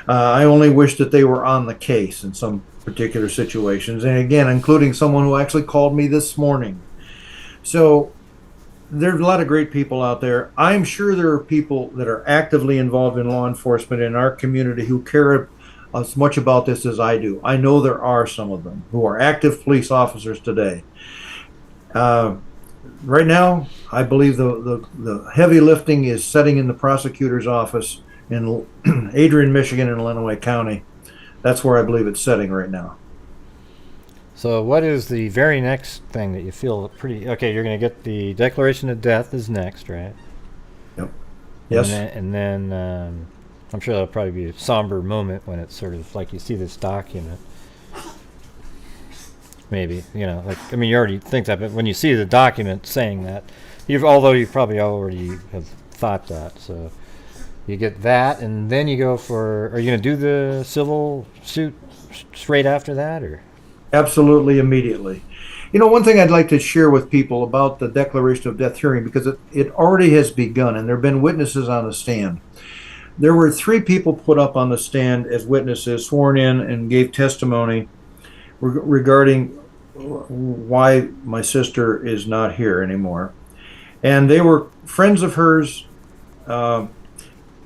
I only wish that they were on the case in some particular situations. And again, including someone who actually called me this morning. So there's a lot of great people out there. I'm sure there are people that are actively involved in law enforcement in our community who care as much about this as I do. I know there are some of them who are active police officers today. Right now, I believe the heavy lifting is setting in the prosecutor's office in Adrian, Michigan, and Lenawee County. That's where I believe it's setting right now. So what is the very next thing that you feel pretty... Okay, you're going to get the declaration of death is next, right? Yep. Yes. And then I'm sure that'll probably be a somber moment when it's sort of like you see this document. Maybe, you already think that, but when you see the document saying that, although you probably already have thought that, so you get that, and then you go for... Are you going to do the civil suit straight after that, or...? Absolutely, immediately. One thing I'd like to share with people about the declaration of death hearing, because it already has begun, and there have been witnesses on the stand. There were 3 people put up on the stand as witnesses, sworn in, and gave testimony regarding why my sister is not here anymore. And they were friends of hers, and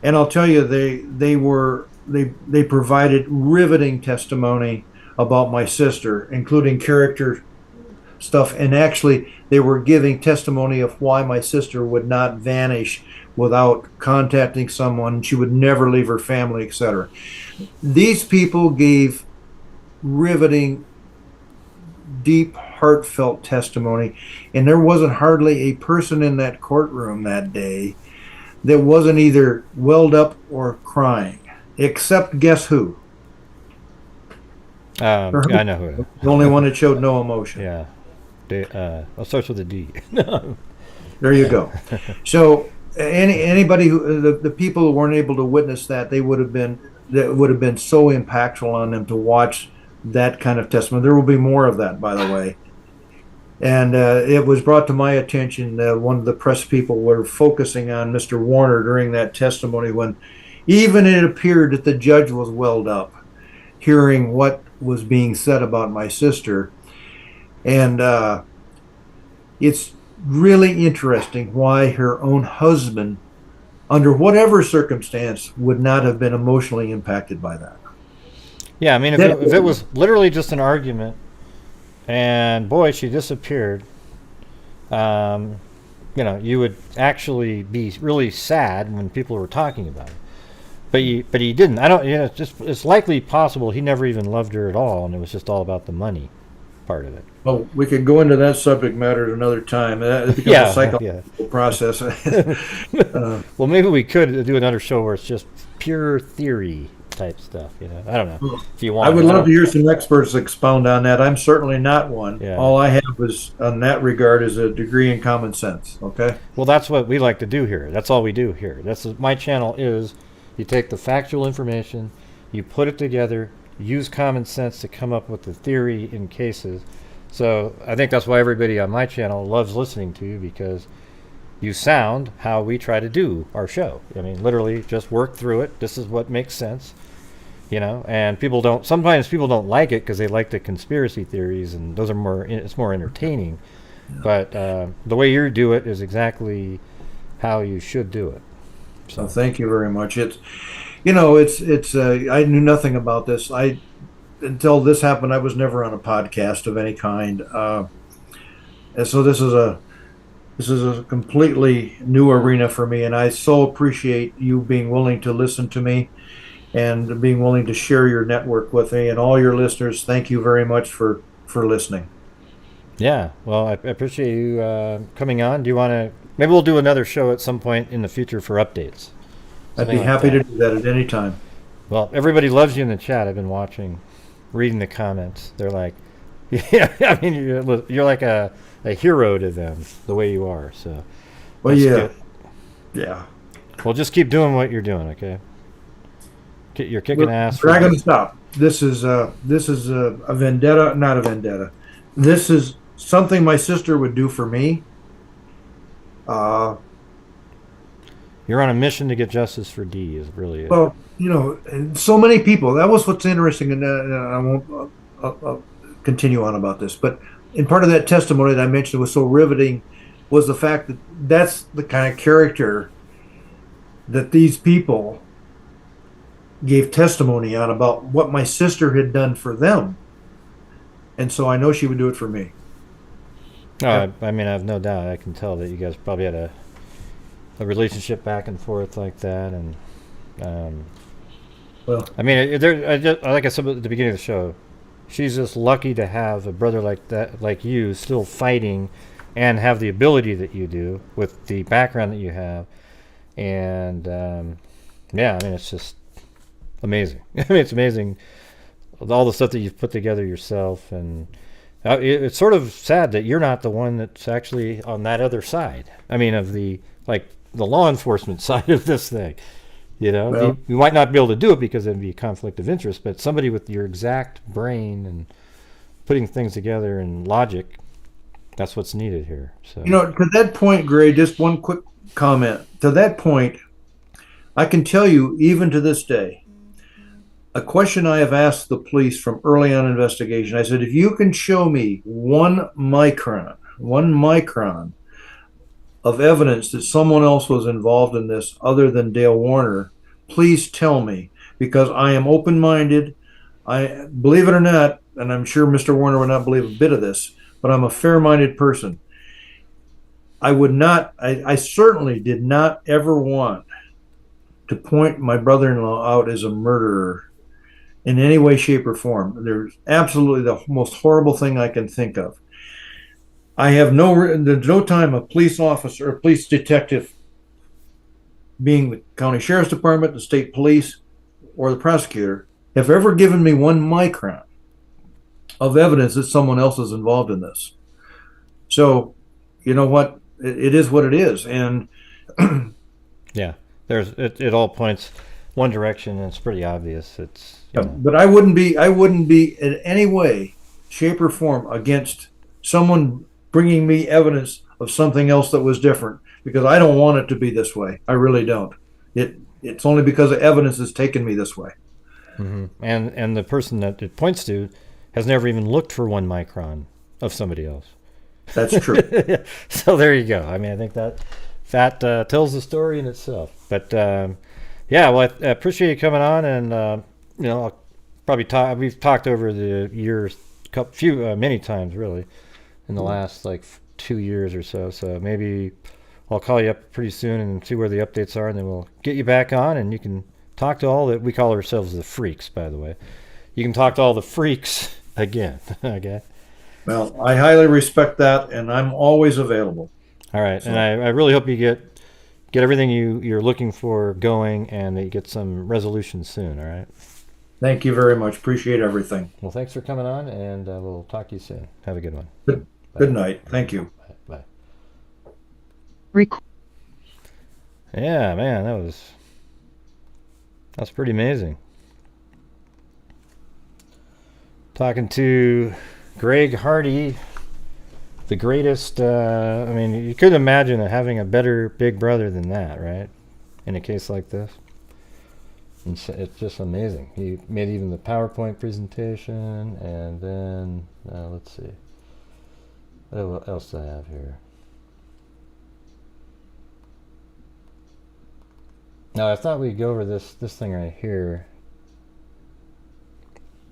I'll tell you, they provided riveting testimony about my sister, including character stuff, and actually they were giving testimony of why my sister would not vanish without contacting someone. She would never leave her family, etc. These people gave riveting, deep, heartfelt testimony, and there wasn't hardly a person in that courtroom that day that wasn't either welled up or crying, except guess who? I know who. The only one that showed no emotion. Yeah. It starts with a D. There you go. So anybody who the people who weren't able to witness that, that would have been so impactful on them to watch that kind of testimony. There will be more of that, by the way. And it was brought to my attention that one of the press people were focusing on Mr. Warner during that testimony, when even it appeared that the judge was welled up hearing what was being said about my sister. And it's really interesting why her own husband, under whatever circumstance, would not have been emotionally impacted by that. Yeah, if it was literally just an argument and boy, she disappeared, you would actually be really sad when people were talking about it. But he didn't. It's likely possible he never even loved her at all, and it was just all about the money part of it. Well, we could go into that subject matter at another time. It becomes a psychological process. Well, maybe we could do another show where it's just pure theory type stuff. I don't know if you want. I would love to hear some experts expound on that. I'm certainly not one. Yeah. All I have is, on that regard, is a degree in common sense. Okay. Well, that's what we like to do here. That's all we do here. My channel is. You take the factual information, you put it together, use common sense to come up with the theory in cases. So I think that's why everybody on my channel loves listening to you, because you sound how we try to do our show. Literally just work through it. This is what makes sense, and sometimes people don't like it because they like the conspiracy theories, and those are it's more entertaining. But the way you do it is exactly how you should do it. Well, So thank you very much. It's I knew nothing about this. I Until this happened, I was never on a podcast of any kind. And so this is a completely new arena for me, and I so appreciate you being willing to listen to me and being willing to share your network with me and all your listeners. Thank you very much for listening. yeah, well, I appreciate you coming on. Do you want to? Maybe we'll do another show at some point in the future for updates, I'd something be like happy to that. do that at any time. Well, everybody loves you in the chat. I've been watching, reading the comments. They're like, yeah, I mean, you're like a hero to them the way you are. So Well, that's yeah, good. yeah. Well, just keep doing what you're doing, okay? You're kicking ass We're for not going the. to stop. This is a vendetta, not a vendetta. This is something my sister would do for me. Uh, You're on a mission to get justice for D. Is really it. well, and so many people. That was what's interesting, and I won't continue on about this. But in part of that testimony that I mentioned was so riveting was the fact that that's the kind of character that these people gave testimony on about what my sister had done for them. And so I know she would do it for me. No, I mean, I have no doubt. I can tell that you guys probably had a relationship back and forth like that, and um, Well, I mean, like I said at the beginning of the show, she's just lucky to have a brother like that, like you, still fighting, and have the ability that you do with the background that you have, and yeah, I mean, it's just amazing. I mean, it's amazing all the stuff that you've put together yourself, and it's sort of sad that you're not the one that's actually on that other side. I mean, of the law enforcement side of this thing. You know, well, you might not be able to do it because it'd be a conflict of interest, but somebody with your exact brain and putting things together and logic, that's what's needed here. So, to that point, Gray, just one quick comment. To that point, I can tell you, even to this day, a question I have asked the police from early on investigation. I said, if you can show me 1 micron of evidence that someone else was involved in this other than Dale Warner, please tell me, because I am open-minded. I believe it or not, and I'm sure Mr. Warner would not believe a bit of this, but I'm a fair-minded person. I certainly did not ever want to point my brother-in-law out as a murderer in any way, shape, or form. There's absolutely the most horrible thing I can think of. There's no time a police officer, a police detective, being the county sheriff's department, the state police, or the prosecutor, have ever given me 1 micron of evidence that someone else is involved in this. So, you know what? It is what it is, and yeah, it all points one direction, and it's pretty obvious. It's but I wouldn't be in any way, shape, or form against someone bringing me evidence of something else that was different, because I don't want it to be this way. I really don't. It's only because of evidence that's taken me this way. and the person that it points to has never even looked for 1 micron of somebody else. That's true. So there you go. I mean, I think that tells the story in itself. But yeah, well, I appreciate you coming on, and I'll probably talk. We've talked over the years, many times really, in the last 2 years or so. So maybe I'll call you up pretty soon and see where the updates are, and then we'll get you back on, and you can talk to all that. We call ourselves the freaks, by the way. You can talk to all the freaks again. Okay. Well, I highly respect that, and I'm always available. All right, So- and I really hope you get everything you're looking for going, and that you get some resolution soon. All right. Thank you very much. Appreciate everything. Well, thanks for coming on, and we'll talk to you soon. Have a good one. Good night. Thank you. Bye. Rec- Yeah, man, that's pretty amazing. Talking to Gregg Hardy, the greatest. I mean, you couldn't imagine having a better big brother than that, right? In a case like this. It's just amazing. He made even the PowerPoint presentation, and then let's see. what else do I have here? No, I thought we'd go over this thing right here.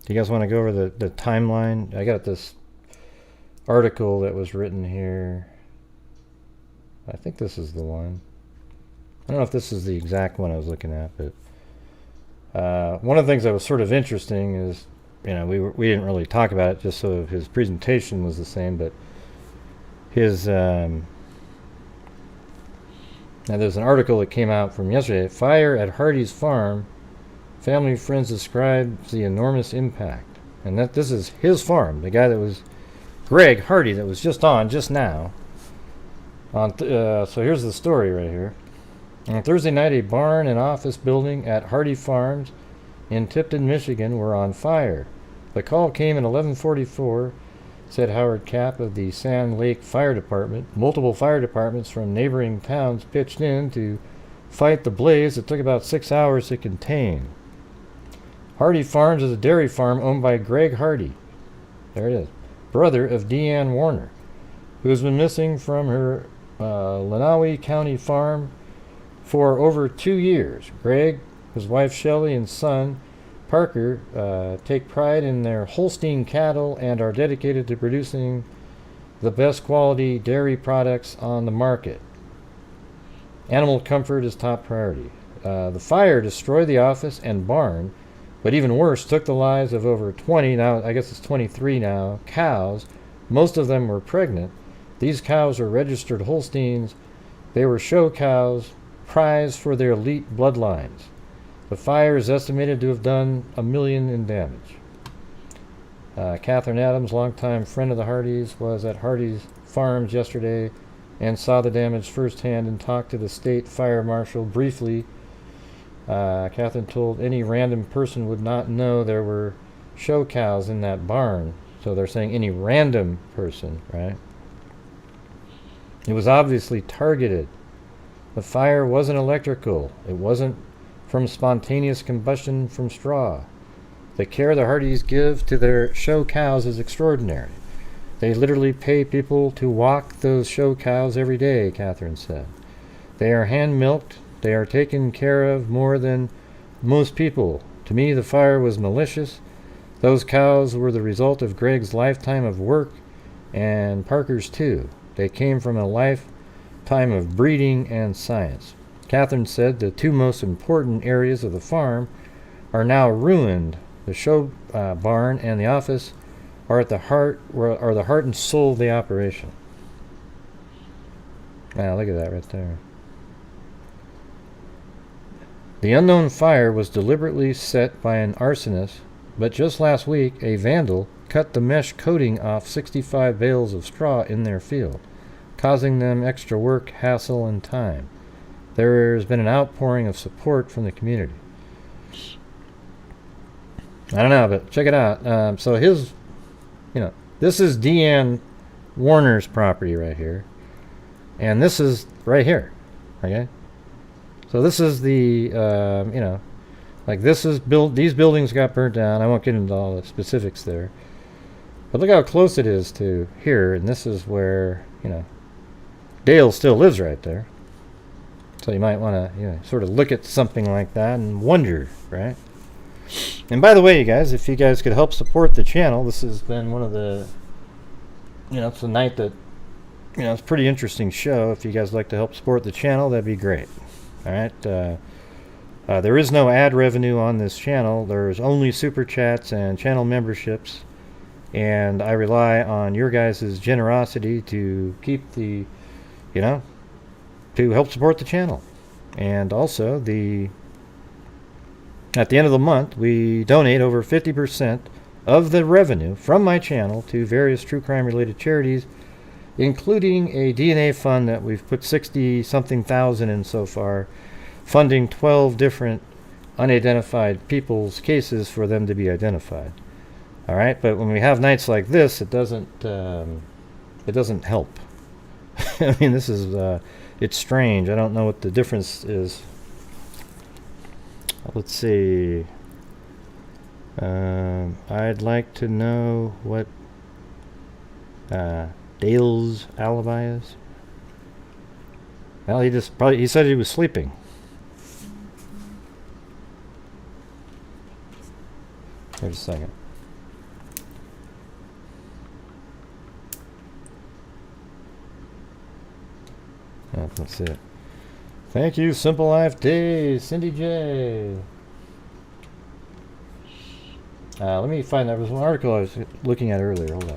Do you guys want to go over the timeline? I got this article that was written here. I think this is the one. I don't know if this is the exact one I was looking at, but one of the things that was sort of interesting is, we didn't really talk about it just so his presentation was the same, but his now there's an article that came out from yesterday. Fire at Hardy's farm. Family friends describes the enormous impact, and that this is his farm. The guy that was Gregg Hardy that was just on just now. So here's the story right here. On Thursday night, a barn and office building at Hardy Farms in Tipton, Michigan were on fire. The call came at 11:44, said Howard Kapp of the Sand Lake Fire Department. Multiple fire departments from neighboring towns pitched in to fight the blaze that took about 6 hours to contain. Hardy Farms is a dairy farm owned by Gregg Hardy. There it is. Brother of Deanne Warner, who has been missing from her Lenawee County farm for over 2 years. Gregg, his wife Shelley, and son Parker take pride in their Holstein cattle and are dedicated to producing the best quality dairy products on the market. Animal comfort is top priority. The fire destroyed the office and barn, but even worse, took the lives of over 20, now I guess it's 23 now, cows. Most of them were pregnant. These cows are registered Holsteins. They were show cows, prized for their elite bloodlines. The fire is estimated to have done $1 million in damage. Catherine Adams, longtime friend of the Hardys, was at Hardy's Farms yesterday and saw the damage firsthand and talked to the state fire marshal briefly. Catherine told any random person would not know there were show cows in that barn. So they're saying any random person, right? It was obviously targeted. The fire wasn't electrical. It wasn't from spontaneous combustion from straw. The care the Hardys give to their show cows is extraordinary. They literally pay people to walk those show cows every day, Catherine said. They are hand-milked. They are taken care of more than most people. To me, the fire was malicious. Those cows were the result of Gregg's lifetime of work, and Parker's too. They came from a lifetime of breeding and science. Catherine said the two most important areas of the farm are now ruined. The show barn and the office are at the heart and soul of the operation. Wow, look at that right there. The unknown fire was deliberately set by an arsonist, but just last week a vandal cut the mesh coating off 65 bales of straw in their field, causing them extra work, hassle, and time. There's been an outpouring of support from the community. I don't know, but check it out. So this is Deanne Warner's property right here, and this is right here, okay? So this is the, this is these buildings got burnt down. I won't get into all the specifics there. But look how close it is to here, and this is where, Dale still lives right there. So you might want to, sort of look at something like that and wonder, right? And by the way, you guys, if you guys could help support the channel, this has been one of the, it's a night that, it's a pretty interesting show. If you guys like to help support the channel, that'd be great. All right. There is no ad revenue on this channel. There's only super chats and channel memberships, and I rely on your guys' generosity to keep the, to help support the channel. And also at the end of the month, we donate over 50% of the revenue from my channel to various true crime related charities, including a DNA fund that we've put 60-something thousand in so far, funding 12 different unidentified people's cases for them to be identified. All right, but when we have nights like this, it doesn't help. I mean, this is it's strange. I don't know what the difference is. Let's see. I'd like to know what Dale's alibi is. Well, he said he was sleeping. Wait a second. Oh, let's see it. Thank you, Simple Life Days, Cindy J. Let me find, there was an article I was looking at earlier. Hold on.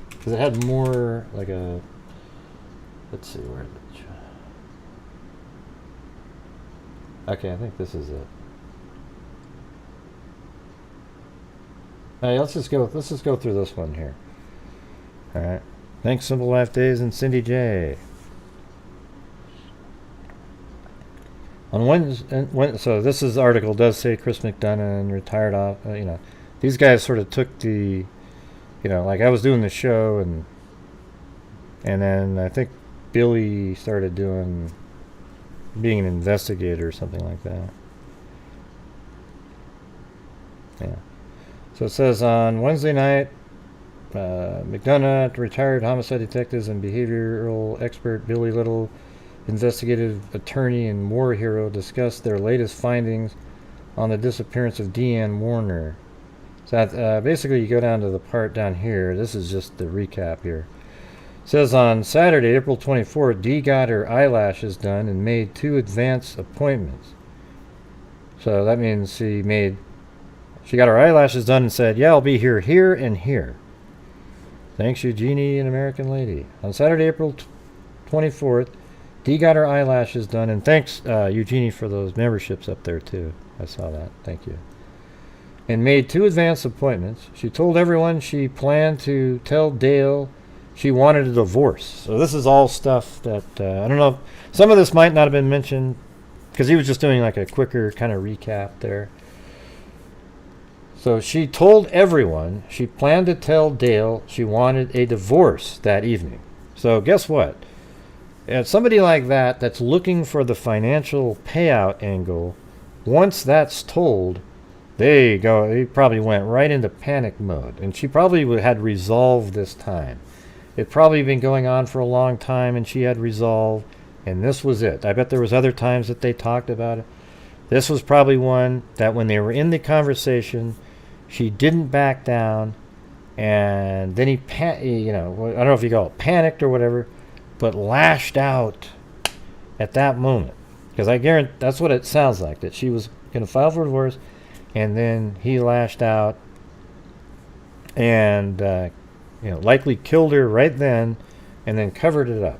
Because it had more like a, let's see, where is it? Okay, I think this is it. All right, let's just go through this one here. All right. Thanks, Simple Life Days and Cindy J. On Wednesday, so this is the article does say Chris McDonough retired off. These guys sort of took the, like I was doing the show and then I think Billy started being an investigator or something like that. Yeah. So it says on Wednesday night, McDonough, retired homicide detectives and behavioral expert Billy Little, investigative attorney and war hero, discussed their latest findings on the disappearance of Deanne Warner. So basically you go down to the part down here. This is just the recap here. It says on Saturday, April 24th, Dee got her eyelashes done and made 2 advance appointments. So that means she got her eyelashes done and said, yeah, I'll be here, and here. Thanks, Eugenie, an American lady. On Saturday, April 24th, Dee got her eyelashes done, and thanks, Eugenie, for those memberships up there, too. I saw that. Thank you. And made 2 advance appointments. She told everyone she planned to tell Dale she wanted a divorce. So this is all stuff that, I don't know, some of this might not have been mentioned, because he was just doing like a quicker kind of recap there. So she told everyone she planned to tell Dale she wanted a divorce that evening. So guess what? Somebody like that that's looking for the financial payout angle, once that's told, they probably went right into panic mode. And she probably had resolve this time. It'd probably been going on for a long time and she had resolve, and this was it. I bet there was other times that they talked about it. This was probably one that when they were in the conversation, she didn't back down, and then he I don't know if you call it panicked or whatever, but lashed out at that moment. Because I guarantee that's what it sounds like, that she was going to file for divorce, and then he lashed out and likely killed her right then and then covered it up.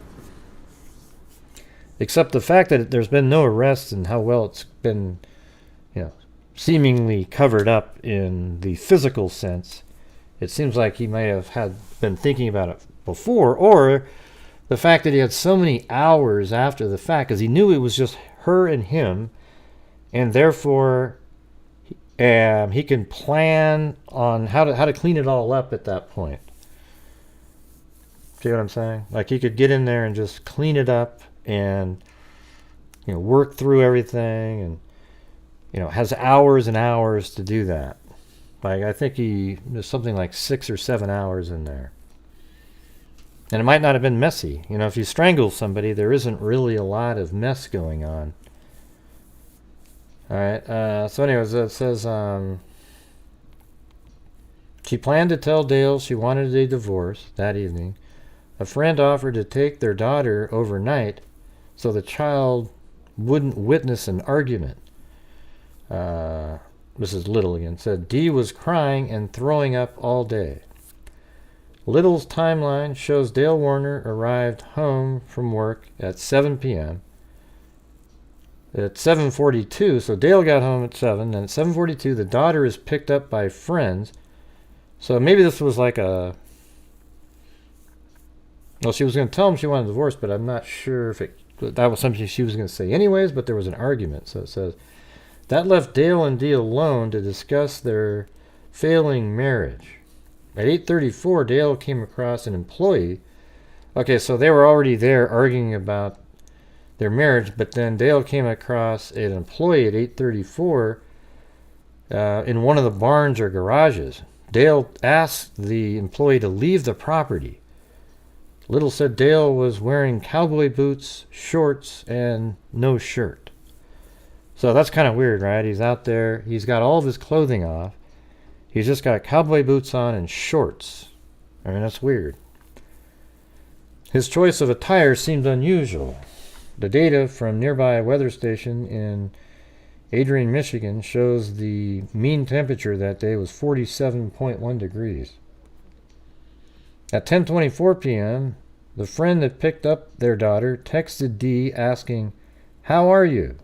Except the fact that there's been no arrests and how well it's been seemingly covered up in the physical sense, it seems like he may have been thinking about it before, or the fact that he had so many hours after the fact, because he knew it was just her and him, and therefore he can plan on how to clean it all up at that point. See what I'm saying? Like he could get in there and just clean it up and work through everything, and has hours and hours to do that. Like I think there's something like 6 or 7 hours in there. And it might not have been messy. If you strangle somebody, there isn't really a lot of mess going on. All right. So anyways, it says she planned to tell Dale she wanted a divorce that evening. A friend offered to take their daughter overnight so the child wouldn't witness an argument. Mrs. Little again said Dee was crying and throwing up all day. Little's timeline shows Dale Warner arrived home from work at 7 p.m. At 7:42, so Dale got home at 7, and at 7:42 the daughter is picked up by friends. So maybe this was like well, she was going to tell him she wanted a divorce, but I'm not sure if that was something she was going to say anyways, but there was an argument. So it says that left Dale and Dee alone to discuss their failing marriage. At 8:34, Dale came across an employee. Okay, so they were already there arguing about their marriage, but then Dale came across an employee at 8:34 in one of the barns or garages. Dale asked the employee to leave the property. Little said Dale was wearing cowboy boots, shorts, and no shirt. So that's kind of weird, right? He's out there. He's got all of his clothing off. He's just got cowboy boots on and shorts. I mean, that's weird. His choice of attire seemed unusual. The data from nearby weather station in Adrian, Michigan shows the mean temperature that day was 47.1 degrees. At 10:24 p.m., the friend that picked up their daughter texted Dee asking, "How are you?"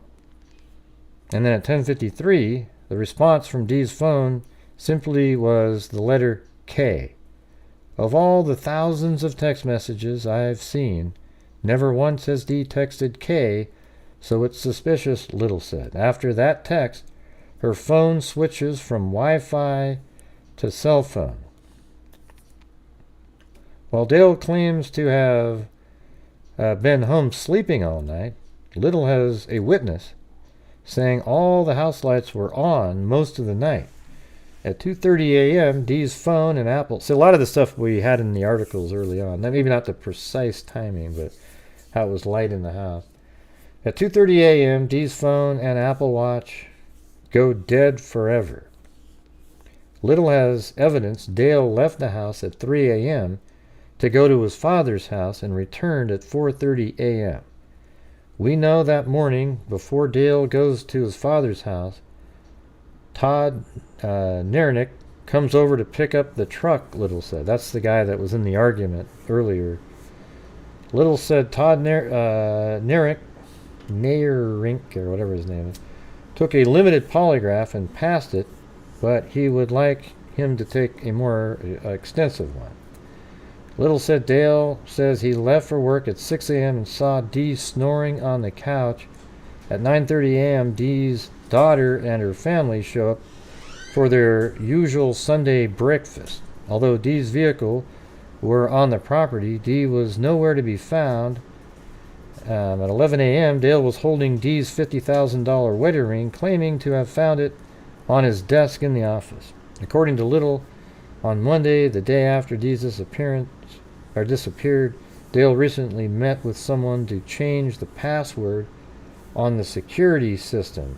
And then at 10:53, the response from Dee's phone simply was the letter K. Of all the thousands of text messages I've seen, never once has Dee texted K, so it's suspicious, Little said. After that text, her phone switches from Wi-Fi to cell phone. While Dale claims to have been home sleeping all night, Little has a witness saying all the house lights were on most of the night. At 2:30 a.m., Dee's phone and Apple... So a lot of the stuff we had in the articles early on, maybe not the precise timing, but how it was light in the house. At 2:30 a.m., Dee's phone and Apple Watch go dead forever. Little has evidence Dale left the house at 3 a.m. to go to his father's house and returned at 4:30 a.m. We know that morning, before Dale goes to his father's house, Todd Nernick comes over to pick up the truck, Little said. That's the guy that was in the argument earlier. Little said Todd Nernick, or whatever his name is, took a limited polygraph and passed it, but he would like him to take a more extensive one. Little said Dale says he left for work at 6 a.m. and saw Dee snoring on the couch. At 9:30 a.m., Dee's daughter and her family show up for their usual Sunday breakfast. Although Dee's vehicle were on the property, Dee was nowhere to be found. At 11 a.m., Dale was holding Dee's $50,000 wedding ring, claiming to have found it on his desk in the office. According to Little, on Monday, the day after Dee's disappeared, Dale recently met with someone to change the password on the security system.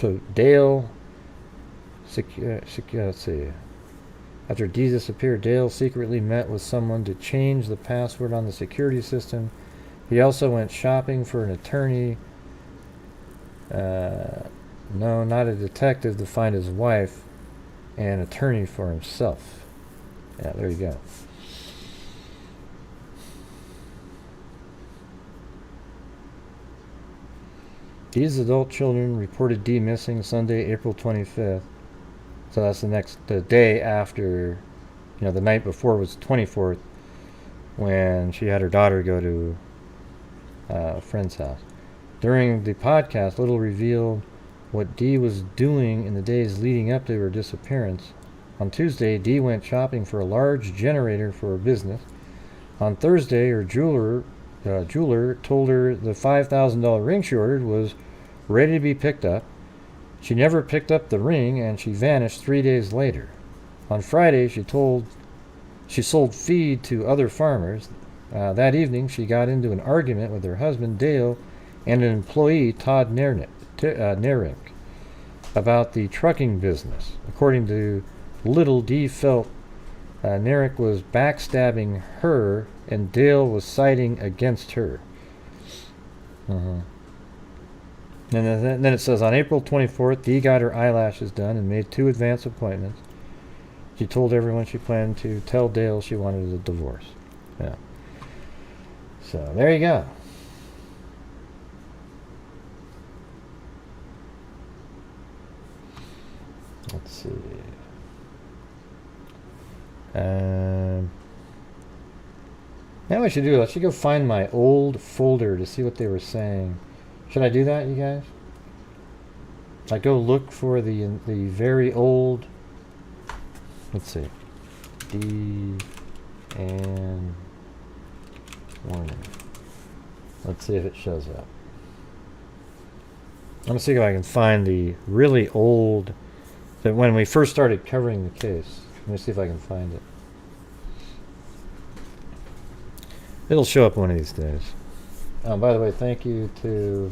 So Dale, let's see. After Dee disappeared, Dale secretly met with someone to change the password on the security system. He also went shopping for an attorney. No, not a detective, to find his wife, and an attorney for himself. Yeah, there you go. Dee's adult children reported Dee missing Sunday, April 25th. So that's the day after, the night before was the 24th, when she had her daughter go to a friend's house. During the podcast, Little revealed what Dee was doing in the days leading up to her disappearance. On Tuesday, Dee went shopping for a large generator for her business. On Thursday, her jeweler told her the $5,000 ring she ordered was ready to be picked up. She never picked up the ring, and she vanished 3 days later. On Friday, she sold feed to other farmers. That evening, she got into an argument with her husband, Dale, and an employee, Todd Nernick, about the trucking business. According to Little, Dee felt Nernick was backstabbing her, and Dale was siding against her. And then it says, on April 24th, Dee got her eyelashes done and made 2 advance appointments. She told everyone she planned to tell Dale she wanted a divorce. Yeah. So, there you go. Let's see. Now I should go find my old folder to see what they were saying. Should I do that, you guys? I go look for the very old. Let's see. Dee and Warner. Let's see if it shows up. I'm gonna see if I can find the really old that when we first started covering the case. Let me see if I can find it. It'll show up one of these days. By the way, thank you to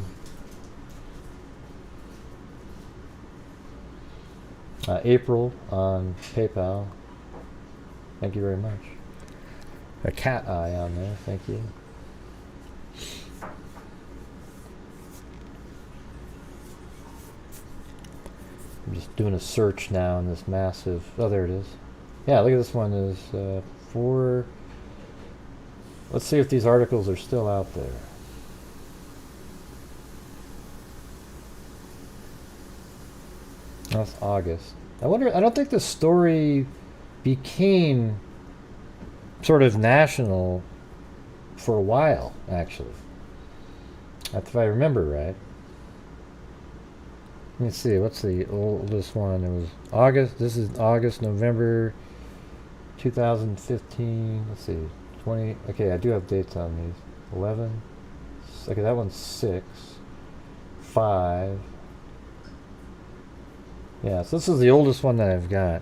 April on PayPal. Thank you very much. A cat eye on there. Thank you. I'm just doing a search now in this massive. Oh, there it is. Yeah, look at this one. Is for. Let's see if these articles are still out there. That's August. I wonder. I don't think the story became sort of national for a while, actually. If I remember right. Let me see. What's the oldest one? It was August. This is August, November 2015. Let's see. 20. Okay, I do have dates on these. 11. Okay, that one's 6. 5. Yeah, so this is the oldest one that I've got.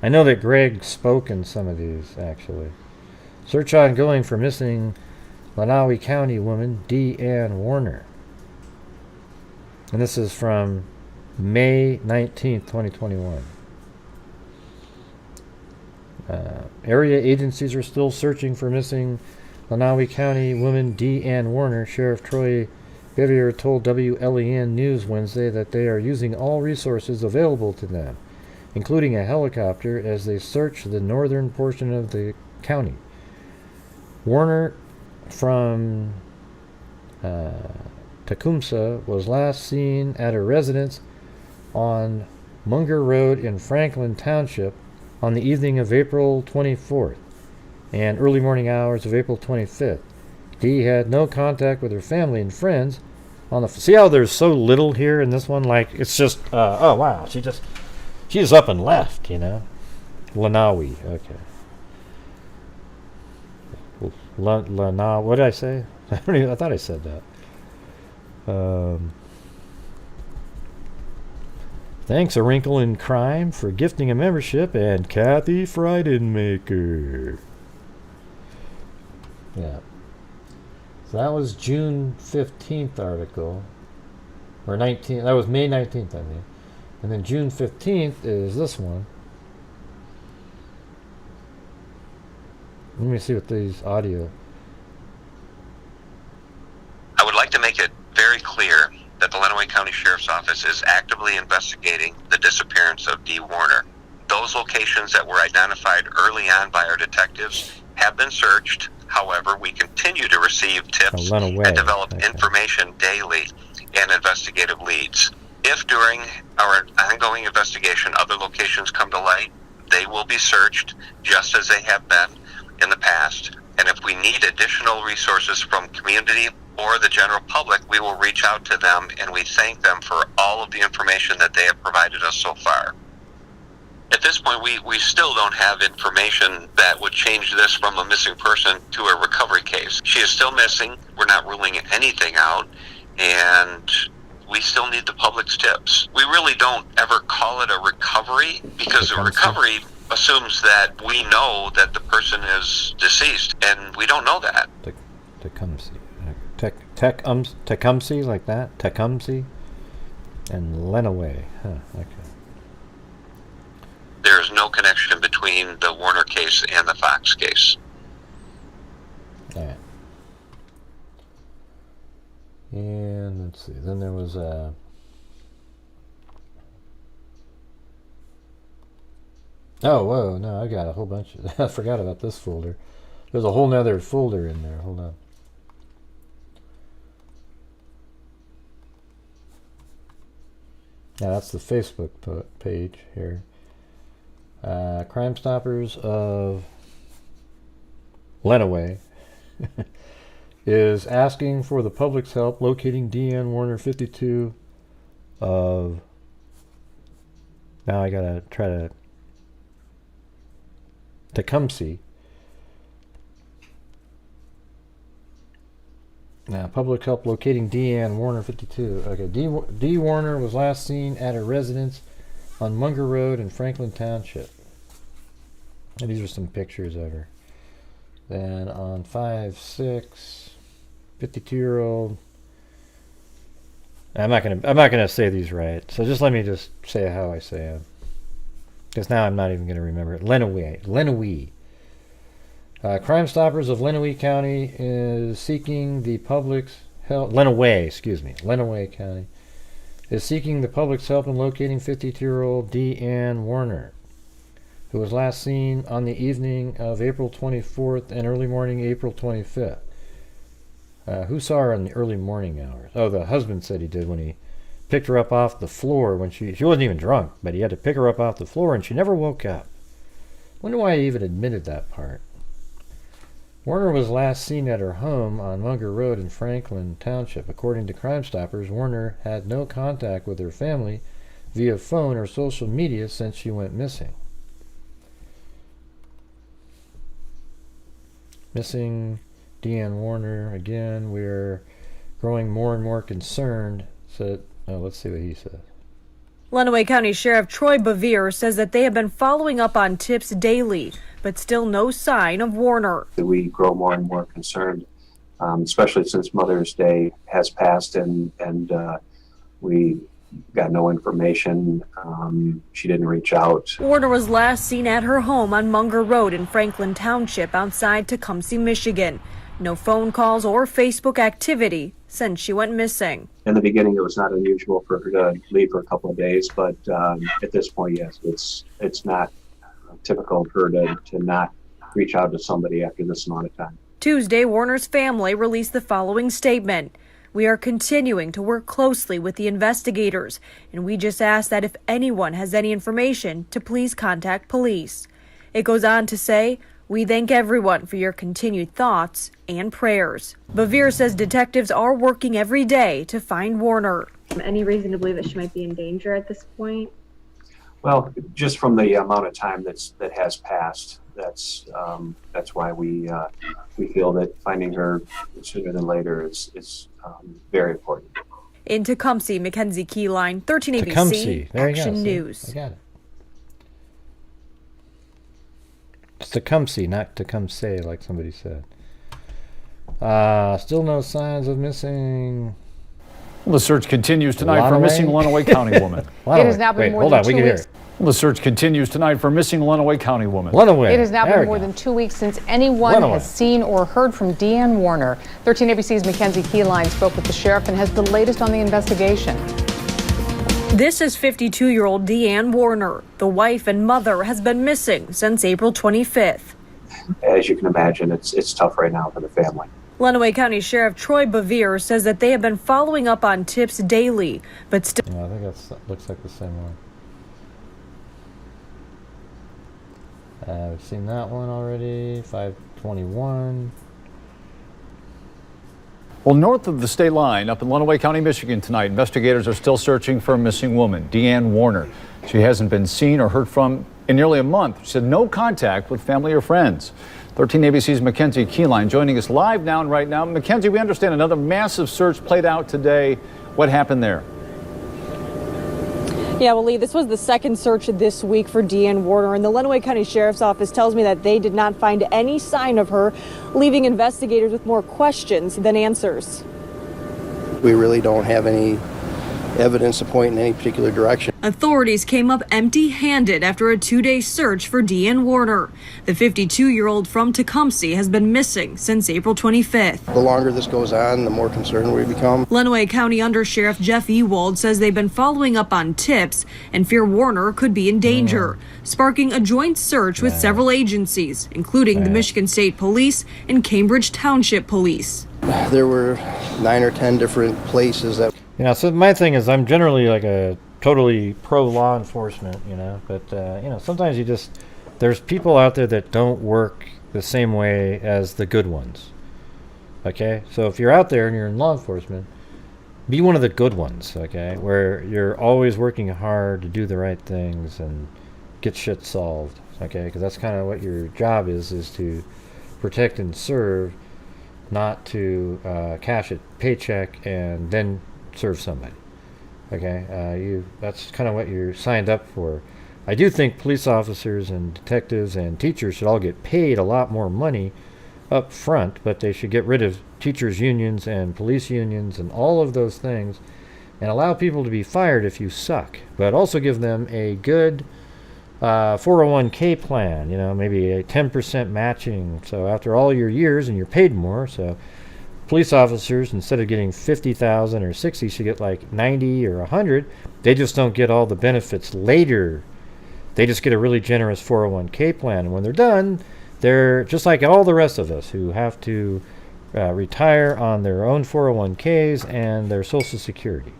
I know that Gregg spoke in some of these, actually. Search ongoing for missing Lenawe County woman Deanne Warner. And this is from May 19th, 2021. Area agencies are still searching for missing Lenawe County woman Deanne Warner. Sheriff Troy Bevier told WLEN News Wednesday that they are using all resources available to them, including a helicopter, as they search the northern portion of the county. Warner from Tecumseh was last seen at a residence on Munger Road in Franklin Township on the evening of April 24th and early morning hours of April 25th. Dee had no contact with her family and friends on the. See how there's so little here in this one? Like, it's just, oh wow, she just up and left, you know? Lenawe, okay. Lenawe, what did I say? I thought I said that. Thanks, A Wrinkle in Crime, for gifting a membership, and Kathy Freidenmaker. Yeah. So that was June 15th article. Or 19th. That was May 19th, I mean. And then June 15th is this one. Let me see what these audio. I would like to make it very clear that the Lenawe County Sheriff's Office is actively investigating the disappearance of Dee Warner. Those locations that were identified early on by our detectives have been searched. However, we continue to receive tips and develop information daily and investigative leads. If during our ongoing investigation other locations come to light, they will be searched just as they have been in the past. And if we need additional resources from community or the general public, we will reach out to them, and we thank them for all of the information that they have provided us so far. At this point, we still don't have information that would change this from a missing person to a recovery case. She is still missing. We're not ruling anything out, and we still need the public's tips. We really don't ever call it a recovery, because a recovery assumes that we know that the person is deceased, and we don't know that. Tecumseh, like that? Tecumseh? And Lenawe. Huh, okay. There is no connection between the Warner case and the Fox case. All right. And let's see. Then there was a. Oh, whoa. No, I got a whole bunch of. I forgot about this folder. There's a whole nother folder in there. Hold on. Now that's the Facebook page here. Crime Stoppers of Lenawe is asking for the public's help locating Deanne Warner, 52, of. Now I gotta try to. Tecumseh. Now, public help locating Deanne Warner, 52. Okay, Dee Warner was last seen at a residence on Munger Road in Franklin Township. And these are some pictures of her. Then on 5/6, 52-year-old. I'm not gonna say these right, so just let me just say how I say them, because now I'm not even gonna remember it. Lenawee. Crime Stoppers of Lenawee County is seeking the public's help. Lenawee County is seeking the public's help in locating 52-year-old Deanne Warner, who was last seen on the evening of April 24th and early morning April 25th. Who saw her in the early morning hours? Oh, the husband said he did when he picked her up off the floor when she wasn't even drunk, but he had to pick her up off the floor and she never woke up. Wonder why he even admitted that part. Warner was last seen at her home on Munger Road in Franklin Township. According to Crime Stoppers, Warner had no contact with her family via phone or social media since she went missing. Missing Deanne Warner. Again, we're growing more and more concerned. So, let's see what he says. Lenawee County Sheriff Troy Bevere says that they have been following up on tips daily, but still no sign of Warner. We grow more and more concerned, especially since Mother's Day has passed and we got no information. She didn't reach out. Warner was last seen at her home on Munger Road in Franklin Township outside Tecumseh, Michigan. No phone calls or Facebook activity since she went missing. In the beginning, it was not unusual for her to leave for a couple of days, but at this point, yes, it's not typical of her to not reach out to somebody after this amount of time. Tuesday, Warner's family released the following statement. We are continuing to work closely with the investigators, and we just ask that if anyone has any information to please contact police. It goes on to say, we thank everyone for your continued thoughts and prayers. Bevere says detectives are working every day to find Warner. Any reason to believe that she might be in danger at this point? Well, just from the amount of time that has passed, that's why we feel that finding her sooner than later is very important. In Tecumseh, Mackenzie Keyline, 13 ABC Tecumseh. There you go. Action See? News. I got it. It's Tecumseh, not Tecumseh, like somebody said. Still no signs of missing. Well, the search continues tonight for Lenawee? missing Lenawee County woman. Lenawee. It has now been Wait, more hold than on, we 2 can hear weeks. it. Well, the search continues tonight for missing Lenawee County woman. Lenawee. It has now There been we more go. than 2 weeks since anyone Lenawee. has seen or heard from Deanne Warner. 13 ABC's Mackenzie Keyline spoke with the sheriff and has the latest on the investigation. This is 52-year-old Deanne Warner. The wife and mother has been missing since April 25th. As you can imagine, it's tough right now for the family. Lenawee County Sheriff Troy Bevere says that they have been following up on tips daily, but still. No, I think that looks like the same one. We've seen that one already. 521. Well, north of the state line, up in Lenawee County, Michigan tonight, investigators are still searching for a missing woman, Deanne Warner. She hasn't been seen or heard from in nearly a month. She said no contact with family or friends. 13 ABC's Mackenzie Keyline joining us live now and right now. Mackenzie, we understand another massive search played out today. What happened there? Yeah, well, Lee, this was the second search this week for Deanne Warner, and the Lenawee County Sheriff's Office tells me that they did not find any sign of her, leaving investigators with more questions than answers. We really don't have any evidence to point in any particular direction. Authorities came up empty-handed after a 2-day search for Deanne Warner. The 52-year-old from Tecumseh has been missing since April 25th. The longer this goes on, the more concerned we become. Lenawee County Under Sheriff Jeff Ewald says they've been following up on tips and fear Warner could be in danger, sparking a joint search with several agencies, including the Michigan State Police and Cambridge Township Police. There were 9 or 10 different places that. So my thing is I'm generally like a totally pro law enforcement, but sometimes there's people out there that don't work the same way as the good ones. Okay? So if you're out there and you're in law enforcement, be one of the good ones, okay? Where you're always working hard to do the right things and get shit solved, okay? Because that's kind of what your job is to protect and serve, not to cash a paycheck and then serve somebody. Okay, that's kind of what you're signed up for. I do think police officers and detectives and teachers should all get paid a lot more money up front, but they should get rid of teachers' unions and police unions and all of those things and allow people to be fired if you suck, but also give them a good 401k plan, maybe a 10% matching. So after all your years, and you're paid more, so police officers, instead of getting 50,000 or 60, should get like 90 or 100. They just don't get all the benefits later. They just get a really generous 401k plan, and when they're done, they're just like all the rest of us who have to retire on their own 401ks and their Social Security.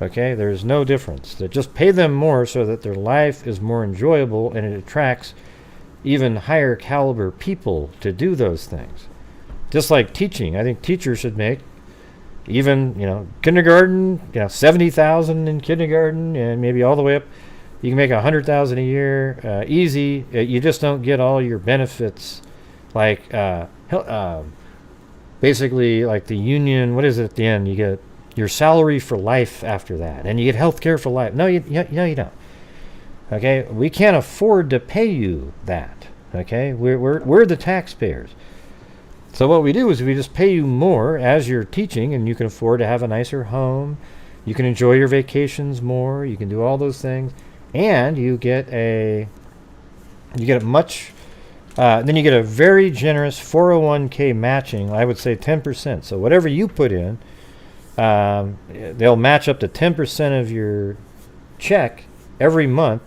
Okay, there's no difference. They just pay them more so that their life is more enjoyable and it attracts even higher caliber people to do those things. Just like teaching, I think teachers should make even, kindergarten, 70,000 in kindergarten, and maybe all the way up. You can make 100,000 a year, easy. You just don't get all your benefits, like basically like the union. What is it at the end? You get your salary for life after that, and you get health care for life. No, you don't. Okay, we can't afford to pay you that. Okay, we're the taxpayers. So what we do is we just pay you more as you're teaching, and you can afford to have a nicer home. You can enjoy your vacations more. You can do all those things. And you get a much, then you get a very generous 401k matching. I would say 10%. So whatever you put in, they'll match up to 10% of your check every month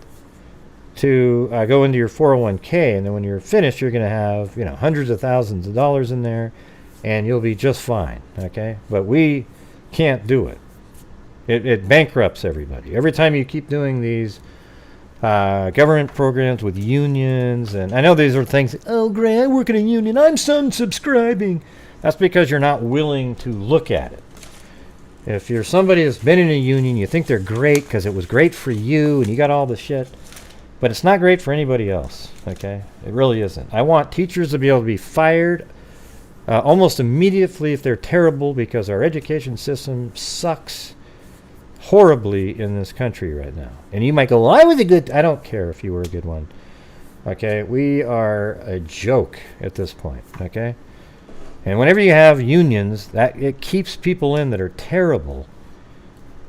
to go into your 401k. And then when you're finished, you're going to have hundreds of thousands of dollars in there, and you'll be just fine. Okay, but we can't do it. It bankrupts everybody. Every time you keep doing these government programs with unions, and I know these are things, oh, Gray, I work in a union, I'm unsubscribing. That's because you're not willing to look at it. If you're somebody that's been in a union, you think they're great because it was great for you and you got all the shit, but it's not great for anybody else, okay? It really isn't. I want teachers to be able to be fired almost immediately if they're terrible, because our education system sucks horribly in this country right now. And you might go, well, I was a good... I don't care if you were a good one. Okay? We are a joke at this point. Okay? And whenever you have unions, that it keeps people in that are terrible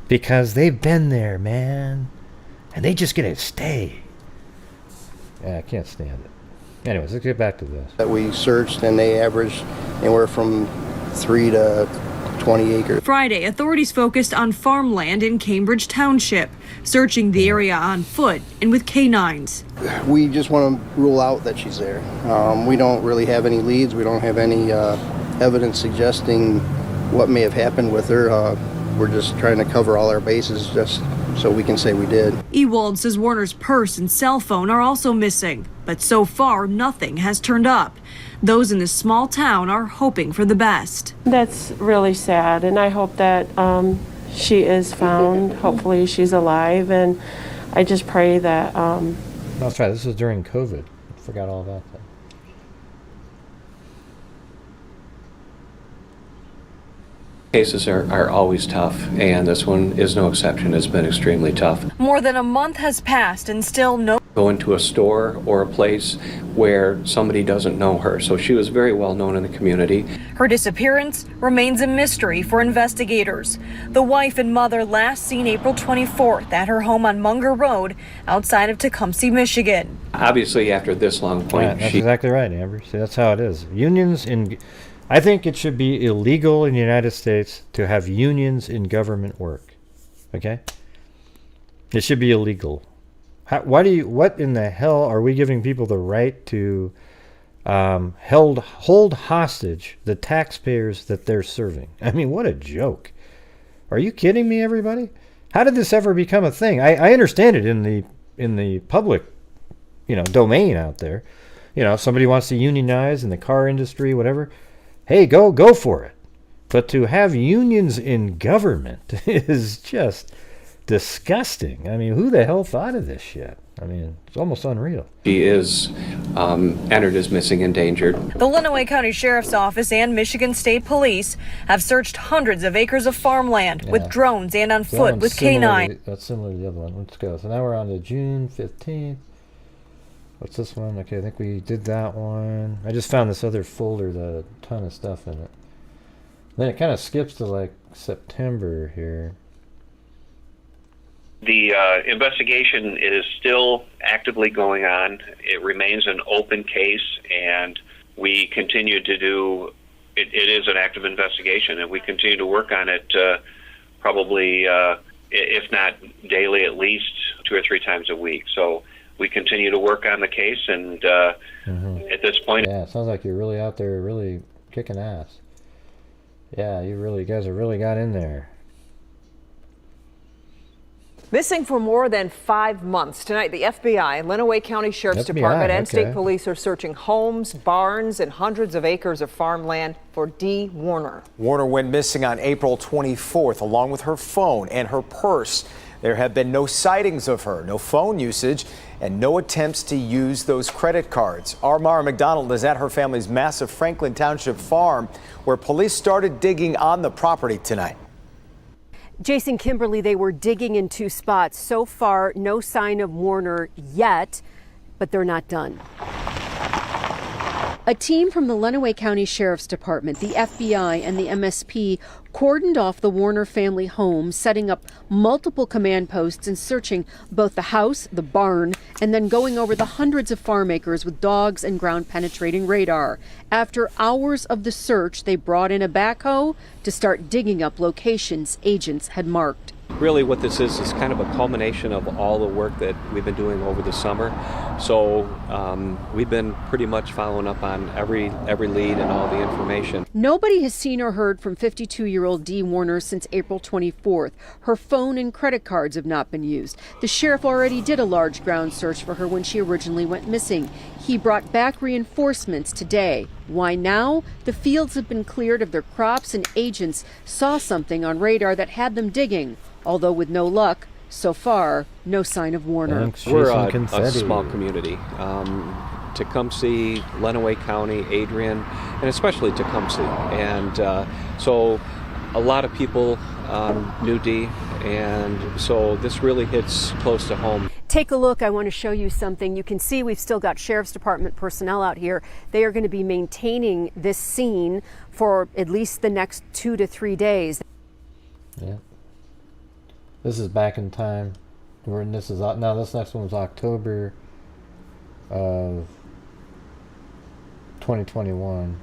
because they've been there, man. And they just get to stay. Yeah, I can't stand it. Anyways, let's get back to this. That we searched, and they averaged anywhere from 3 to 20 acres. Friday, authorities focused on farmland in Cambridge Township, searching the area on foot and with canines. We just want to rule out that she's there. We don't really have any leads. We don't have any evidence suggesting what may have happened with her. We're just trying to cover all our bases just so we can say we did. Ewald says Warner's purse and cell phone are also missing, but so far nothing has turned up. Those in this small town are hoping for the best. That's really sad, and I hope that she is found. Hopefully she's alive, and I just pray that... That's right, this was during COVID. I forgot all about that. Cases are always tough, and this one is no exception. It's been extremely tough. More than a month has passed and still no... Go into a store or a place where somebody doesn't know her. So she was very well known in the community. Her disappearance remains a mystery for investigators. The wife and mother last seen April 24th at her home on Munger Road outside of Tecumseh, Michigan. Obviously, after this long point, that's exactly right, Amber. See, that's how it is. Unions in... I think it should be illegal in the United States to have unions in government work. Okay? It should be illegal. What in the hell are we giving people the right to hold hostage the taxpayers that they're serving? I mean, what a joke. Are you kidding me, everybody? How did this ever become a thing? I understand it in the public, domain out there. If somebody wants to unionize in the car industry, whatever, hey, go for it. But to have unions in government is just disgusting. I mean, who the hell thought of this shit? I mean, it's almost unreal. She is entered as missing endangered. The Lenawee County Sheriff's Office and Michigan State Police have searched hundreds of acres of farmland with drones and on foot with Canine. That's similar to the other one. Let's go. So now we're on to June 15th. What's this one? Okay, I think we did that one. I just found this other folder that had a ton of stuff in it. Then it kind of skips to like September here. The investigation is still actively going on. It remains an open case, and we continue to do it. It is an active investigation, and we continue to work on it probably, if not daily, at least 2 or 3 times a week. So we continue to work on the case, and at this point... Yeah, it sounds like you're really out there really kicking ass. Yeah, you guys have really got in there. Missing for more than 5 months. Tonight, the FBI, Lenawee County Sheriff's Department, and state police are searching homes, barns, and hundreds of acres of farmland for Dee Warner. Warner went missing on April 24th, along with her phone and her purse. There have been no sightings of her, no phone usage, and no attempts to use those credit cards. Our Mara McDonald is at her family's massive Franklin Township farm, where police started digging on the property tonight. Jason, Kimberly, they were digging in 2 spots. So far, no sign of Warner yet, but they're not done. A team from the Lenawee County Sheriff's Department, the FBI, and the MSP cordoned off the Warner family home, setting up multiple command posts and searching both the house, the barn, and then going over the hundreds of farm acres with dogs and ground-penetrating radar. After hours of the search, they brought in a backhoe to start digging up locations agents had marked. Really what this is kind of a culmination of all the work that we've been doing over the summer. So we've been pretty much following up on every lead and all the information. Nobody has seen or heard from 52-year-old Dee Warner since April 24th. Her phone and credit cards have not been used. The sheriff already did a large ground search for her when she originally went missing. He brought back reinforcements today. Why now? The fields have been cleared of their crops and agents saw something on radar that had them digging. Although with no luck, so far, no sign of Warner. We're a small community. Tecumseh, Lenawee County, Adrian, and especially Tecumseh. And so a lot of people knew Dee, and so this really hits close to home. Take a look. I want to show you something. You can see we've still got Sheriff's Department personnel out here. They are going to be maintaining this scene for at least the next 2 to 3 days. Yeah. This is back in time. This next one was October of 2021.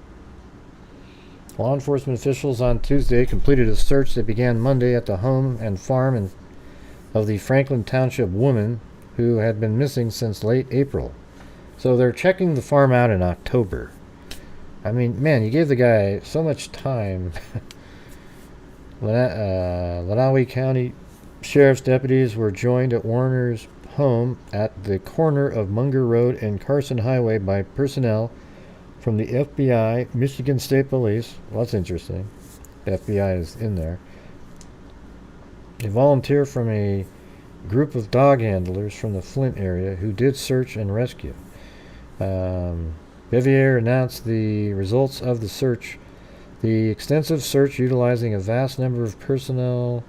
Law enforcement officials on Tuesday completed a search that began Monday at the home and farm of the Franklin Township woman who had been missing since late April. So they're checking the farm out in October. I mean, man, you gave the guy so much time. Lenawee County Sheriff's deputies were joined at Warner's home at the corner of Munger Road and Carson Highway by personnel from the FBI, Michigan State Police. Well, that's interesting. The FBI is in there. A volunteer from a group of dog handlers from the Flint area who did search and rescue. Bevier announced the results of the search. The extensive search utilizing a vast number of personnel,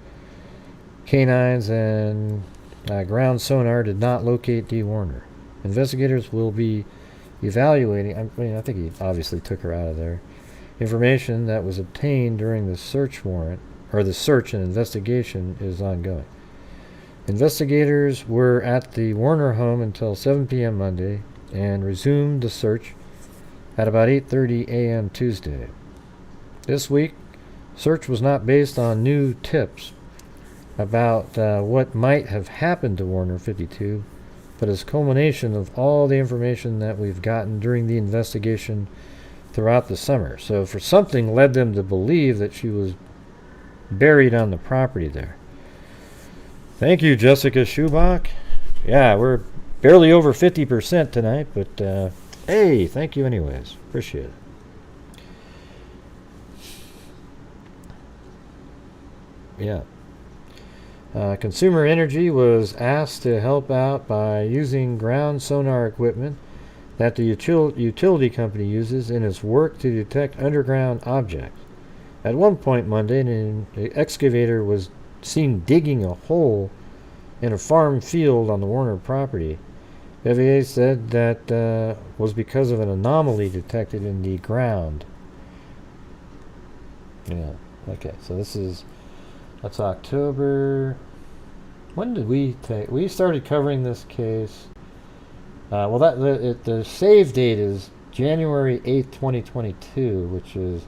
canines, and ground sonar did not locate Dee Warner. Investigators will be evaluating, I think he obviously took her out of there, information that was obtained during the search warrant, or the search and investigation is ongoing. Investigators were at the Warner home until 7 p.m. Monday and resumed the search at about 8:30 a.m. Tuesday. This week, search was not based on new tips about what might have happened to Warner 52, but as culmination of all the information that we've gotten during the investigation throughout the summer. So for something led them to believe that she was buried on the property there. Thank you, Jessica Schubach. Yeah, we're barely over 50% tonight, but hey, thank you anyways. Appreciate it. Yeah. Consumer Energy was asked to help out by using ground sonar equipment that the utility company uses in its work to detect underground objects. At one point Monday, an excavator was seen digging a hole in a farm field on the Warner property. FAA said that was because of an anomaly detected in the ground. Yeah, okay, so that's October. When did we started covering this case? Well, the save date is January 8th, 2022, which is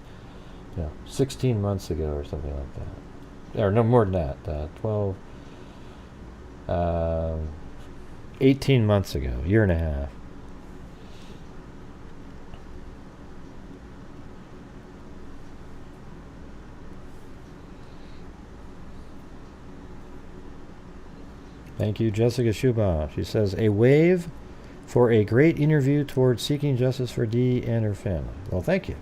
16 months ago or something like that. Or no, more than that. 18 months ago, year and a half. Thank you, Jessica Schubaugh. She says, a wave for a great interview towards seeking justice for Dee and her family. Well, thank you.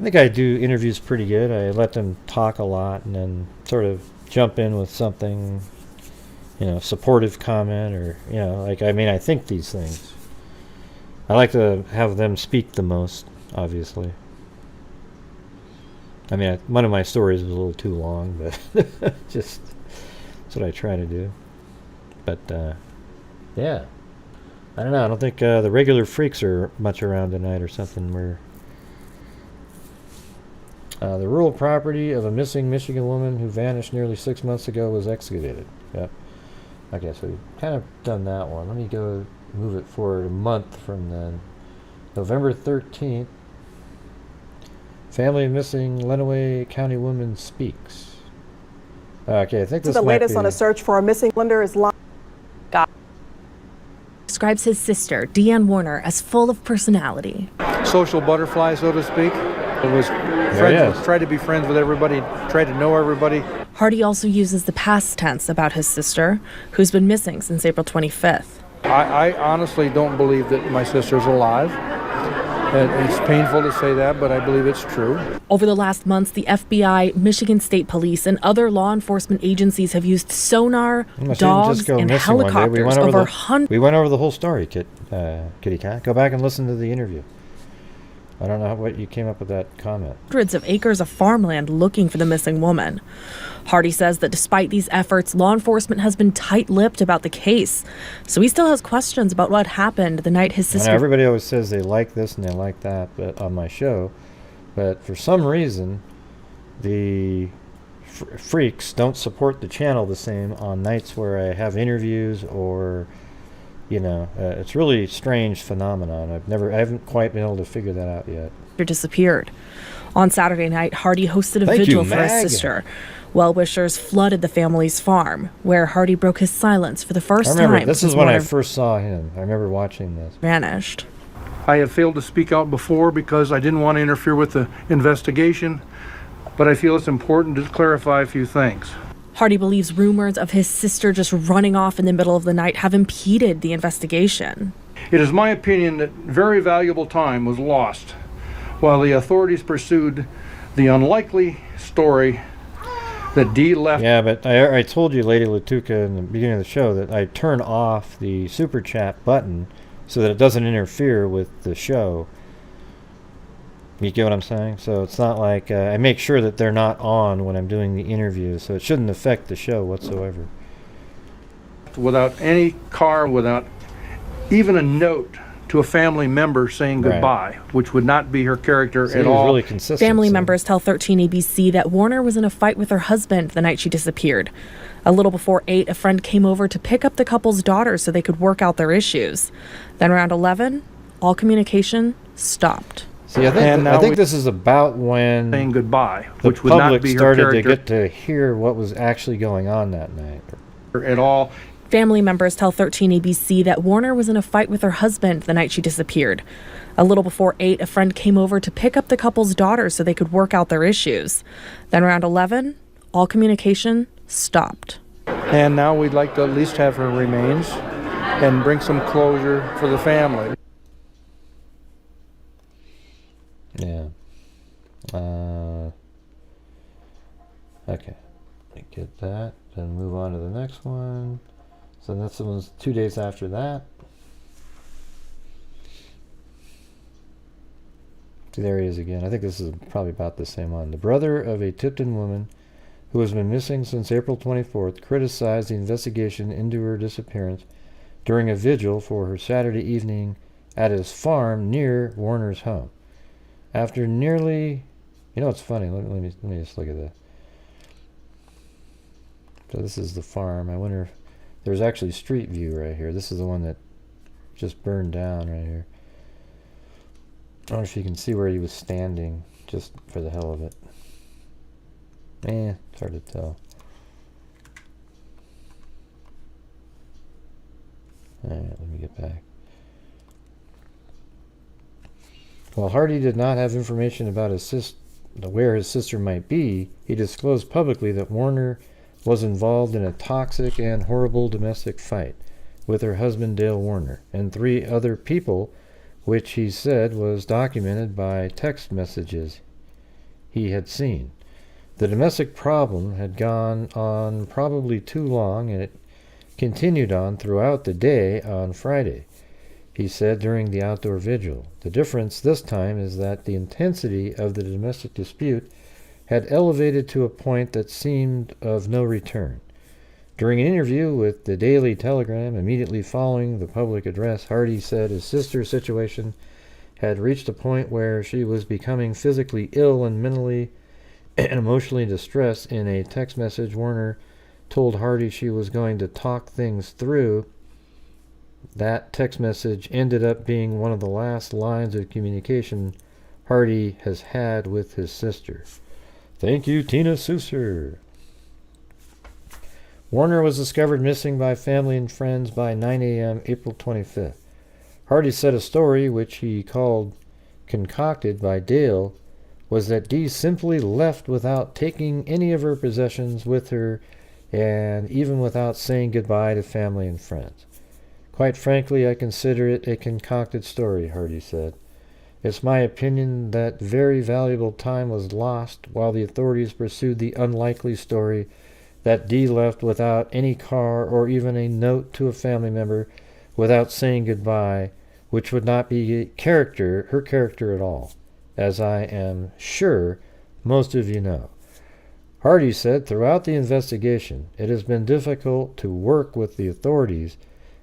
I think I do interviews pretty good. I let them talk a lot and then sort of jump in with something, supportive comment or, I think these things. I like to have them speak the most, obviously. One of my stories was a little too long, but just... what I try to do. But yeah, I don't know, I don't think the regular freaks are much around tonight or something. Where the rural property of a missing Michigan woman who vanished nearly 6 months ago was excavated. Yep. Okay, so we've kind of done that one. Let me go move it forward a month from then. November 13th, family of missing Lenawee County woman speaks. Okay, I think this the latest on a search for a missing lender is live. Describes his sister, Deanne Warner, as full of personality. Social butterfly, so to speak. It was tried to be friends with everybody, tried to know everybody. Hardy also uses the past tense about his sister, who's been missing since April 25th. I honestly don't believe that my sister's alive. It's painful to say that, but I believe it's true. Over the last months, the FBI, Michigan State Police, and other law enforcement agencies have used sonar, dogs, and helicopters over hundreds. We went over the whole story, Kitty Cat. Go back and listen to the interview. I don't know what you came up with that comment. Hundreds of acres of farmland looking for the missing woman. Hardy says that despite these efforts, law enforcement has been tight-lipped about the case. So he still has questions about what happened the night his sister... Everybody always says they like this and they like that on my show. But for some reason, the freaks don't support the channel the same on nights where I have interviews or... it's really strange phenomenon. I haven't quite been able to figure that out yet. Disappeared. On Saturday night, Hardy hosted a vigil for his sister. Well-wishers flooded the family's farm, where Hardy broke his silence for the first time. This is when I first saw him. I remember watching this. Vanished. I had failed to speak out before because I didn't want to interfere with the investigation, but I feel it's important to clarify a few things. Hardy believes rumors of his sister just running off in the middle of the night have impeded the investigation. It is my opinion that very valuable time was lost while the authorities pursued the unlikely story that Dee left. Yeah, but I told you, Lady Latuka, in the beginning of the show that I turn off the super chat button so that it doesn't interfere with the show. You get what I'm saying? So it's not like I make sure that they're not on when I'm doing the interview, so it shouldn't affect the show whatsoever. Without any car, without even a note to a family member saying goodbye, which would not be her character at all. Really consistent. Family members tell 13 ABC that Warner was in a fight with her husband the night she disappeared. A little before 8, a friend came over to pick up the couple's daughter so they could work out their issues. Then around 11, all communication stopped. See, I think this is about when saying goodbye, the which would not be her started to character get to hear what was actually going on that night. At all. Family members tell 13 ABC that Warner was in a fight with her husband the night she disappeared. A little before 8, a friend came over to pick up the couple's daughter so they could work out their issues. Then around 11, all communication stopped. And now we'd like to at least have her remains and bring some closure for the family. Yeah. Okay. Get that, then move on to the next one. So that's the one's 2 days after that. See, there he is again. I think this is probably about the same one. The brother of a Tipton woman who has been missing since April 24th criticized the investigation into her disappearance during a vigil for her Saturday evening at his farm near Warner's home. After nearly, it's funny. Let me just look at this. So this is the farm. I wonder if there's actually street view right here. This is the one that just burned down right here. I don't know if you can see where he was standing, just for the hell of it. It's hard to tell. Alright, let me get back. While Hardy did not have information about where his sister might be, he disclosed publicly that Warner was involved in a toxic and horrible domestic fight with her husband Dale Warner and 3 other people, which he said was documented by text messages he had seen. The domestic problem had gone on probably too long, and it continued on throughout the day on Friday, he said during the outdoor vigil. The difference this time is that the intensity of the domestic dispute had elevated to a point that seemed of no return. During an interview with the Daily Telegram immediately following the public address, Hardy said his sister's situation had reached a point where she was becoming physically ill and mentally and emotionally distressed. In a text message, Warner told Hardy she was going to talk things through. That text message ended up being one of the last lines of communication Hardy has had with his sister. Thank you, Tina Susser. Warner was discovered missing by family and friends by 9 a.m. April 25th. Hardy said a story, which he called concocted by Dale, was that Dee simply left without taking any of her possessions with her and even without saying goodbye to family and friends. Quite frankly, I consider it a concocted story, Hardy said. It's my opinion that very valuable time was lost while the authorities pursued the unlikely story that Dee left without any car or even a note to a family member, without saying goodbye, which would not be her character at all, as I am sure most of you know. Hardy said throughout the investigation it has been difficult to work with the authorities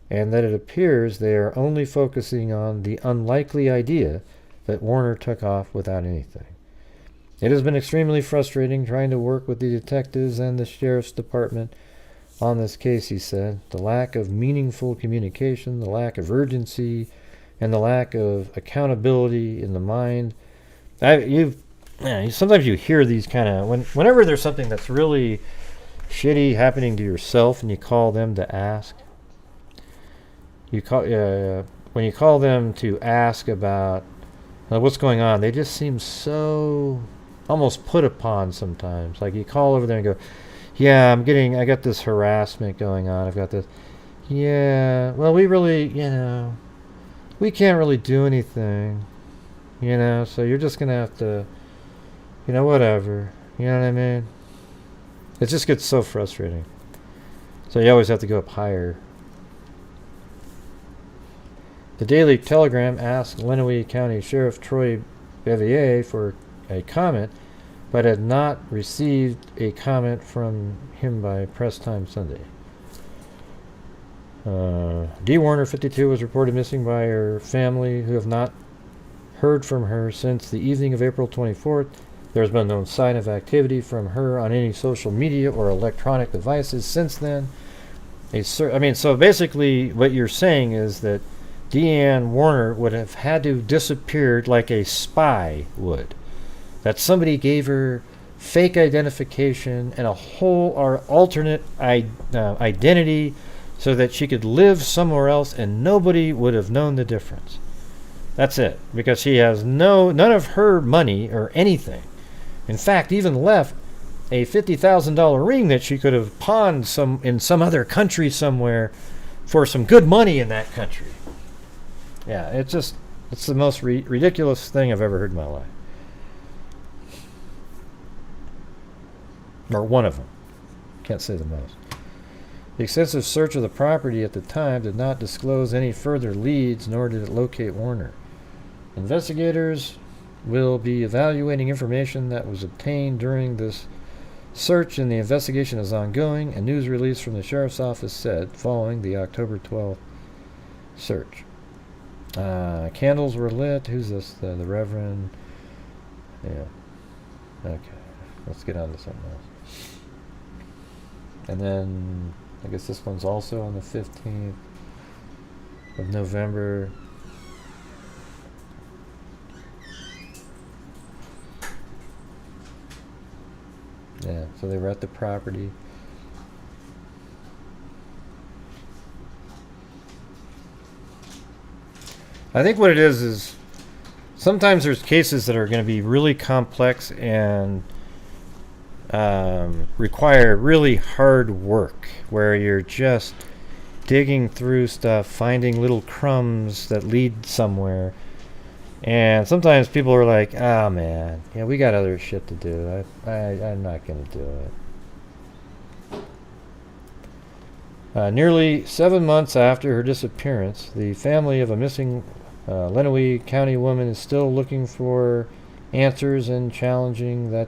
and that it appears they are only focusing on the unlikely idea that Warner took off without anything. It has been extremely frustrating trying to work with the detectives and the sheriff's department on this case, he said. The lack of meaningful communication, the lack of urgency, and the lack of accountability in the mind. Sometimes you hear these kind of, whenever there's something that's really shitty happening to yourself and you call them to ask, when you call them to ask about what's going on, they just seem so almost put upon sometimes. Like you call over there and go, yeah, I got this harassment going on. I've got this. Yeah, well, we really, we can't really do anything, so you're just going to have to, whatever. You know what I mean? It just gets so frustrating. So you always have to go up higher. The Daily Telegram asked Lenawee County Sheriff Troy Bevier for a comment, but had not received a comment from him by press time Sunday. Dee Warner, 52, was reported missing by her family, who have not heard from her since the evening of April 24th. There has been no sign of activity from her on any social media or electronic devices since then. So basically what you're saying is that Deanne Warner would have had to have disappeared like a spy would. That somebody gave her fake identification and a whole or alternate identity so that she could live somewhere else and nobody would have known the difference. That's it. Because she has none of her money or anything. In fact, even left a $50,000 ring that she could have pawned in some other country somewhere for some good money in that country. Yeah, it's the most ridiculous thing I've ever heard in my life. Or one of them. Can't say the most. The extensive search of the property at the time did not disclose any further leads, nor did it locate Warner. Investigators will be evaluating information that was obtained during this search, and the investigation is ongoing, a news release from the sheriff's office said following the October 12th search. Candles were lit. Who's this? The Reverend? Yeah. Okay. Let's get on to something else. And then, I guess this one's also on the 15th of November. Yeah, so they were at the property. I think what it is sometimes there's cases that are going to be really complex and require really hard work, where you're just digging through stuff, finding little crumbs that lead somewhere. And sometimes people are like, "Ah, man, yeah, we got other shit to do. I'm not going to do it." Nearly 7 months after her disappearance, the family of a missing Lenawee County woman is still looking for answers and challenging that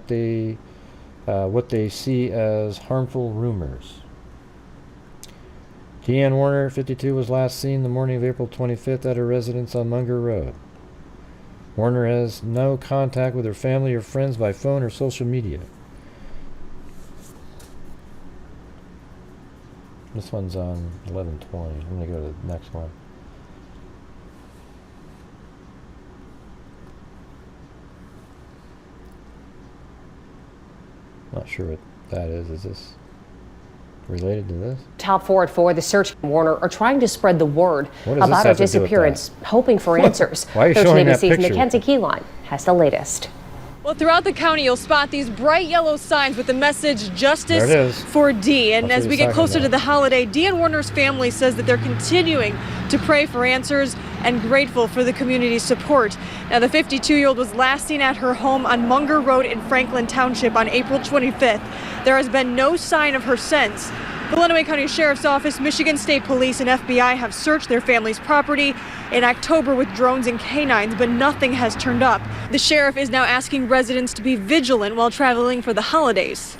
what they see as harmful rumors. Deanne Warner, 52, was last seen the morning of April 25th at her residence on Munger Road. Warner has no contact with her family or friends by phone or social media. This one's on 11/20. I'm going to go to the next one. Not sure what that is. Is this related to this? Top 4 at 4, the search for Warner are trying to spread the word What does this about her have to do with disappearance, hoping for answers. Why are you 13 showing that ABC's picture? Mackenzie Keyline has the latest. Well, throughout the county, you'll spot these bright yellow signs with the message "Justice There it is. for Dee." And That's as what we he's get closer talking to the holiday, Deanne Warner's family says that they're continuing to pray for answers and grateful for the community's support. Now, the 52-year-old was last seen at her home on Munger Road in Franklin Township on April 25th. There has been no sign of her since. The Lenawee County Sheriff's Office, Michigan State Police, and FBI have searched their family's property in October with drones and canines, but nothing has turned up. The sheriff is now asking residents to be vigilant while traveling for the holidays.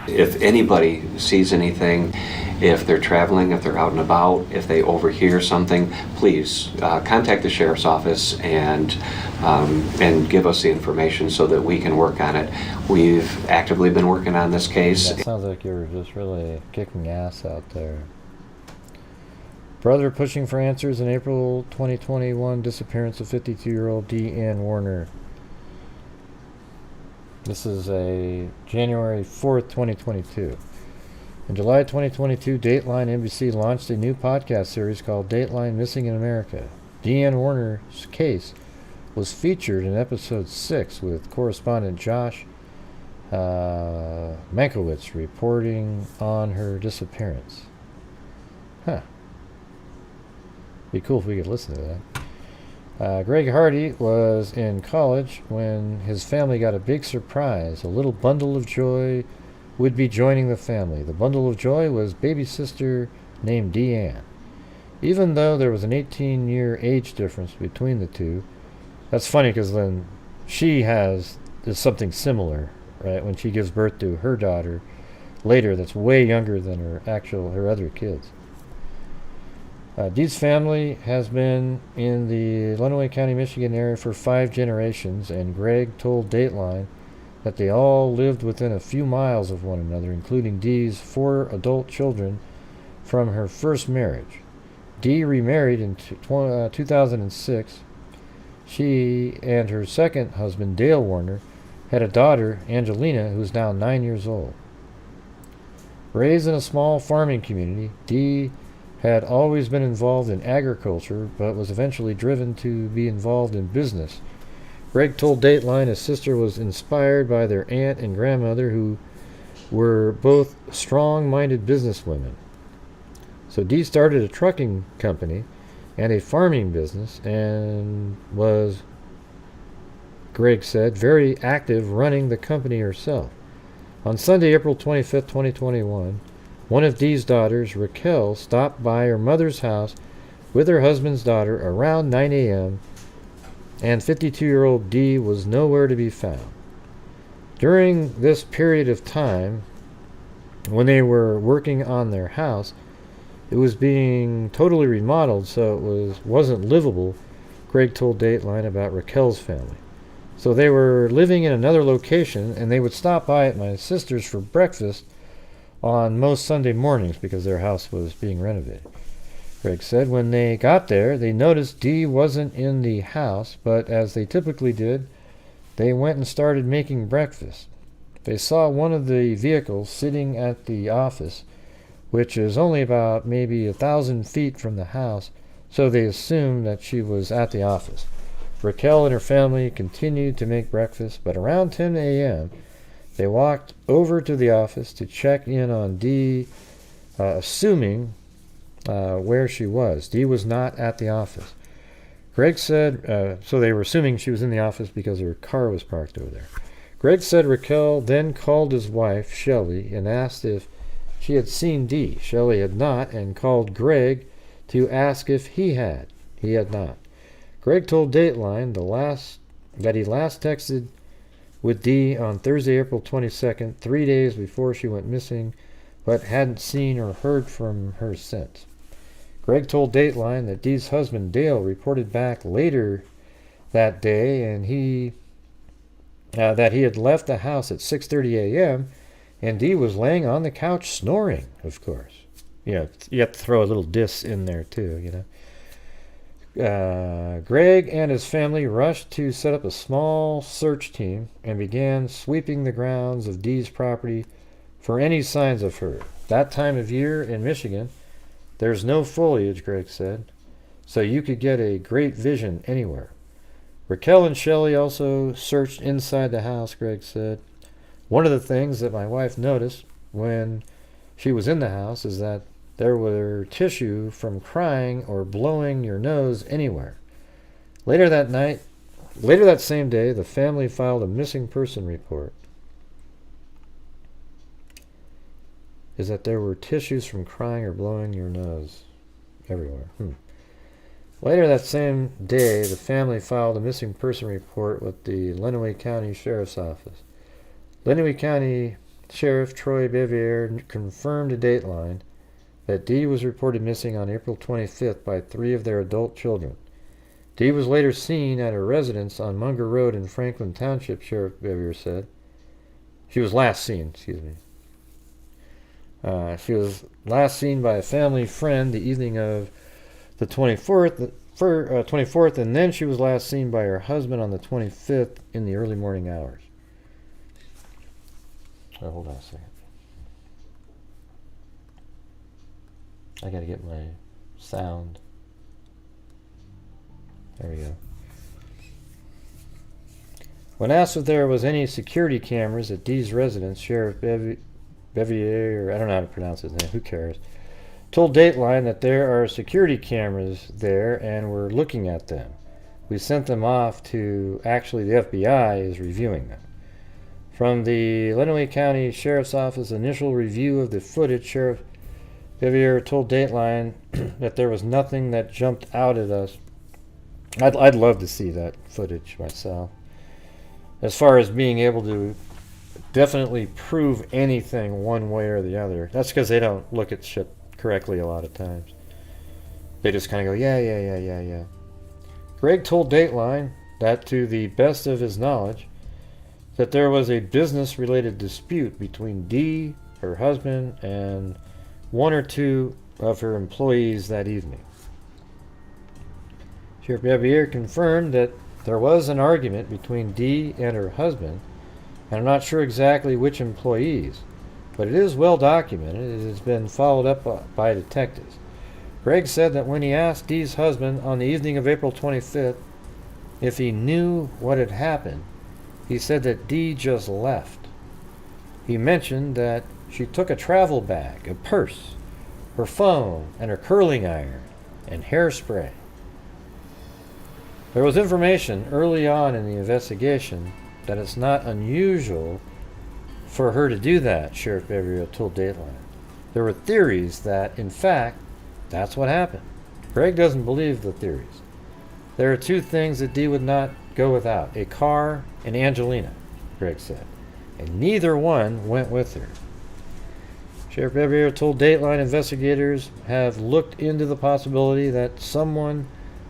If anybody sees anything, if they're traveling, if they're out and about, if they overhear something, please contact the sheriff's office and give us the information so that we can work on it. We've actively been working on this case. That sounds like you're just really kicking ass out there. Brother pushing for answers in April 2021 disappearance of 52-year-old Deanne Warner. This is a January 4th, 2022. In July 2022, Dateline NBC launched a new podcast series called Dateline Missing in America. Deanne Warner's case was featured in episode 6 with correspondent Josh Mankiewicz reporting on her disappearance. Huh. Be cool if we could listen to that. Gregg Hardy was in college when his family got a big surprise. A little bundle of joy would be joining the family. The bundle of joy was baby sister named Deanne. Even though there was an 18-year age difference between the two, that's funny because then there's something similar, right? When she gives birth to her daughter later, that's way younger than her other kids. Dee's family has been in the Lenawee County, Michigan area for 5 generations, and Gregg told Dateline that they all lived within a few miles of one another, including Dee's 4 adult children from her first marriage. Dee remarried in 2006. She and her second husband, Dale Warner, had a daughter, Angelina, who is now 9 years old. Raised in a small farming community, Dee had always been involved in agriculture, but was eventually driven to be involved in business. Gregg told Dateline his sister was inspired by their aunt and grandmother, who were both strong-minded businesswomen. So Dee started a trucking company and a farming business and was, Gregg said, very active running the company herself. On Sunday, April 25th, 2021, one of Dee's daughters, Raquel, stopped by her mother's house with her husband's daughter around 9 a.m., and 52-year-old Dee was nowhere to be found. During this period of time, when they were working on their house, it was being totally remodeled, so it wasn't livable, Gregg told Dateline about Raquel's family. So they were living in another location, and they would stop by at my sister's for breakfast on most Sunday mornings because their house was being renovated. Gregg said when they got there, they noticed Dee wasn't in the house, but as they typically did, they went and started making breakfast. They saw one of the vehicles sitting at the office, which is only about maybe 1,000 feet from the house, so they assumed that she was at the office. Raquel and her family continued to make breakfast, but around 10 a.m., they walked over to the office to check in on Dee, assuming where she was. Dee was not at the office. Gregg said, so they were assuming she was in the office because her car was parked over there. Gregg said Raquel then called his wife, Shelley, and asked if she had seen Dee. Shelley had not, and called Gregg to ask if he had. He had not. Gregg told Dateline that he last texted with Dee on Thursday, April 22nd, 3 days before she went missing, but hadn't seen or heard from her since. Gregg told Dateline that Dee's husband, Dale, reported back later that day and that he had left the house at 6:30 a.m., and Dee was laying on the couch snoring, of course. You have to throw a little diss in there, too, Gregg and his family rushed to set up a small search team and began sweeping the grounds of Dee's property for any signs of her. That time of year in Michigan, there's no foliage, Gregg said, so you could get a great vision anywhere. Raquel and Shelley also searched inside the house, Gregg said. One of the things that my wife noticed when she was in the house is that there were tissue from crying or blowing your nose anywhere. Later that same day, the family filed a missing person report. Is that there were tissues from crying or blowing your nose everywhere. Later that same day, the family filed a missing person report with the Lenawee County Sheriff's Office. Lenawee County Sheriff Troy Bevier confirmed to Dateline that Dee was reported missing on April 25th by 3 of their adult children. Dee was later seen at her residence on Munger Road in Franklin Township, Sheriff Bevier said. She was last seen, She was last seen by a family friend the evening of the 24th, and then she was last seen by her husband on the 25th in the early morning hours. Oh, hold on a second. I gotta get my sound. There we go. When asked if there was any security cameras at Dee's residence, Sheriff Bevier, or I don't know how to pronounce his name, who cares, told Dateline that there are security cameras there and we're looking at them. We sent them off to, actually the FBI is reviewing them. From the Lenawee County Sheriff's Office initial review of the footage, Sheriff Bevier told Dateline that there was nothing that jumped out at us. I'd love to see that footage myself. As far as being able to definitely prove anything one way or the other. That's because they don't look at shit correctly a lot of times. They just kind of go, yeah. Gregg told Dateline that to the best of his knowledge, that there was a business-related dispute between Dee, her husband, and 1 or 2 of her employees that evening. Sheriff Bevier confirmed that there was an argument between Dee and her husband, and I'm not sure exactly which employees, but it is well documented. It has been followed up by detectives. Gregg said that when he asked Dee's husband on the evening of April 25th if he knew what had happened, he said that Dee just left. He mentioned that she took a travel bag, a purse, her phone, and her curling iron, and hairspray. There was information early on in the investigation that it's not unusual for her to do that, Sheriff Bevere told Dateline. There were theories that, in fact, that's what happened. Gregg doesn't believe the theories. There are two things that Dee would not go without: a car and Angelina, Gregg said. And neither one went with her. Sheriff Bevere told Dateline investigators have looked into the possibility that someone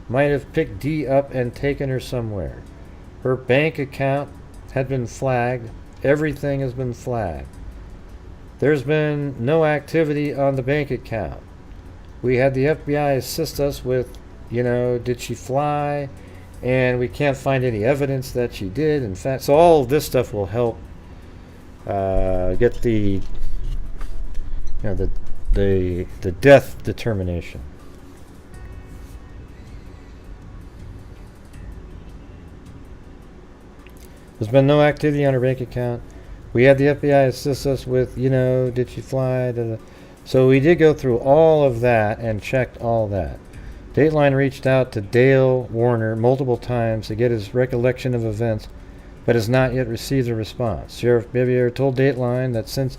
might have picked Dee up and taken her somewhere. Her bank account had been flagged. Everything has been flagged. There's been no activity on the bank account. We had the FBI assist us with, did she fly? And we can't find any evidence that she did. In fact, so all of this stuff will help get the death determination. There's been no activity on her bank account. We had the FBI assist us with, did she fly? So we did go through all of that and checked all that. Dateline reached out to Dale Warner multiple times to get his recollection of events, but has not yet received a response. Sheriff Bevere told Dateline that since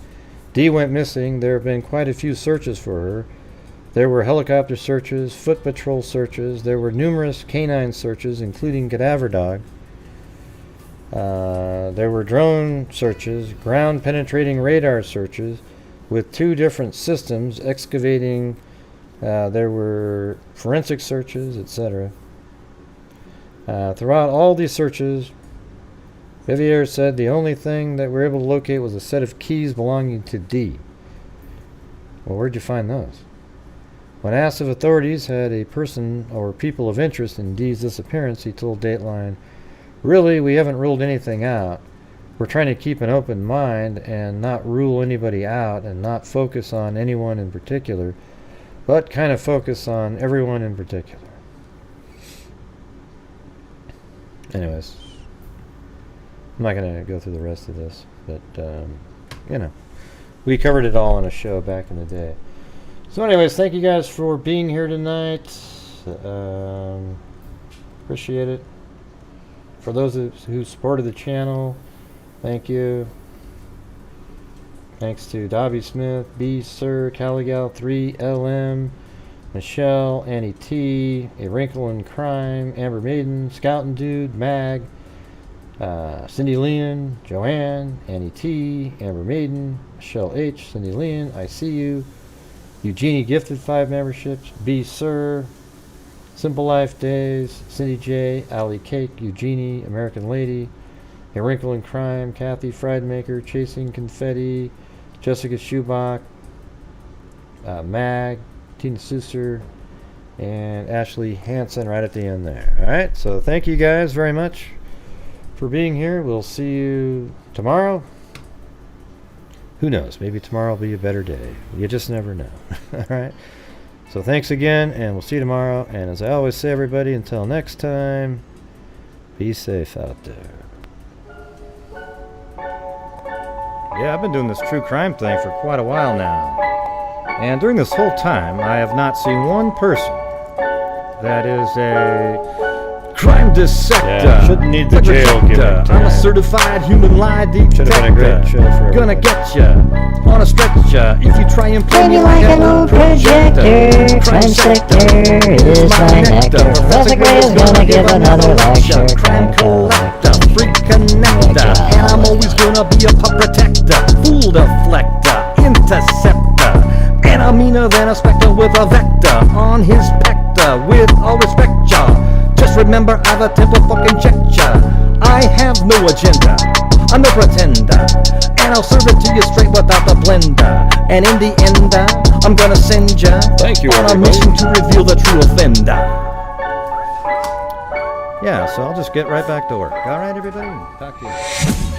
Dee went missing, there have been quite a few searches for her. There were helicopter searches, foot patrol searches, there were numerous canine searches, including cadaver dog. There were drone searches, ground-penetrating radar searches with 2 different systems excavating. There were forensic searches, etc. Throughout all these searches, Bevere said the only thing that we were able to locate was a set of keys belonging to Dee. Well, where'd you find those? When asked if authorities had a person or people of interest in Dee's disappearance, he told Dateline, "Really, we haven't ruled anything out. We're trying to keep an open mind and not rule anybody out and not focus on anyone in particular, but kind of focus on everyone in particular." Anyways, I'm not going to go through the rest of this, but, we covered it all on a show back in the day. So anyways, thank you guys for being here tonight. Appreciate it. For those who supported the channel, thank you. Thanks to Dobby Smith, B. Sir, Caligal 3, LM, Michelle, Annie T, A Wrinkle in Crime, Amber Maiden, Scoutin' Dude, Mag, Cindy Leon, Joanne, Annie T, Amber Maiden, Michelle H, Cindy Leon, I See You, Eugenie gifted 5 memberships, B. Sir, Simple Life Days, Cindy J, Allie Cake, Eugenie, American Lady, A Wrinkle in Crime, Kathy Friedmaker, Chasing Confetti, Jessica Schubach, Mag, Tina Susser, and Ashley Hansen right at the end there. Alright, so thank you guys very much for being here. We'll see you tomorrow. Who knows? Maybe tomorrow will be a better day. You just never know. Alright? So thanks again, and we'll see you tomorrow. And as I always say, everybody, until next time, be safe out there. Yeah, I've been doing this true crime thing for quite a while now. And during this whole time, I have not seen one person that is a crime dissector. Yeah, shouldn't need the jail gimmick. I'm a certified human lie detector. Should have been a great show for everybody. Gonna get ya on a stretcher if you try and play me like an old projector. Crime sector is my nectar. Professor Gray is gonna give another lecture. Crime collector, freak connector, and I'm always gonna be a pup protector. Fool deflector, interceptor, and I'm meaner than a spectre with a vector on his pector. With all respect, y'all, just remember I've a temper fucking check ya. I have no agenda, I'm no pretender, and I'll serve it to you straight without the blender. And in the end, I'm gonna send ya on a mission to reveal the true offender. Yeah, so I'll just get right back to work. All right, everybody? Talk to you.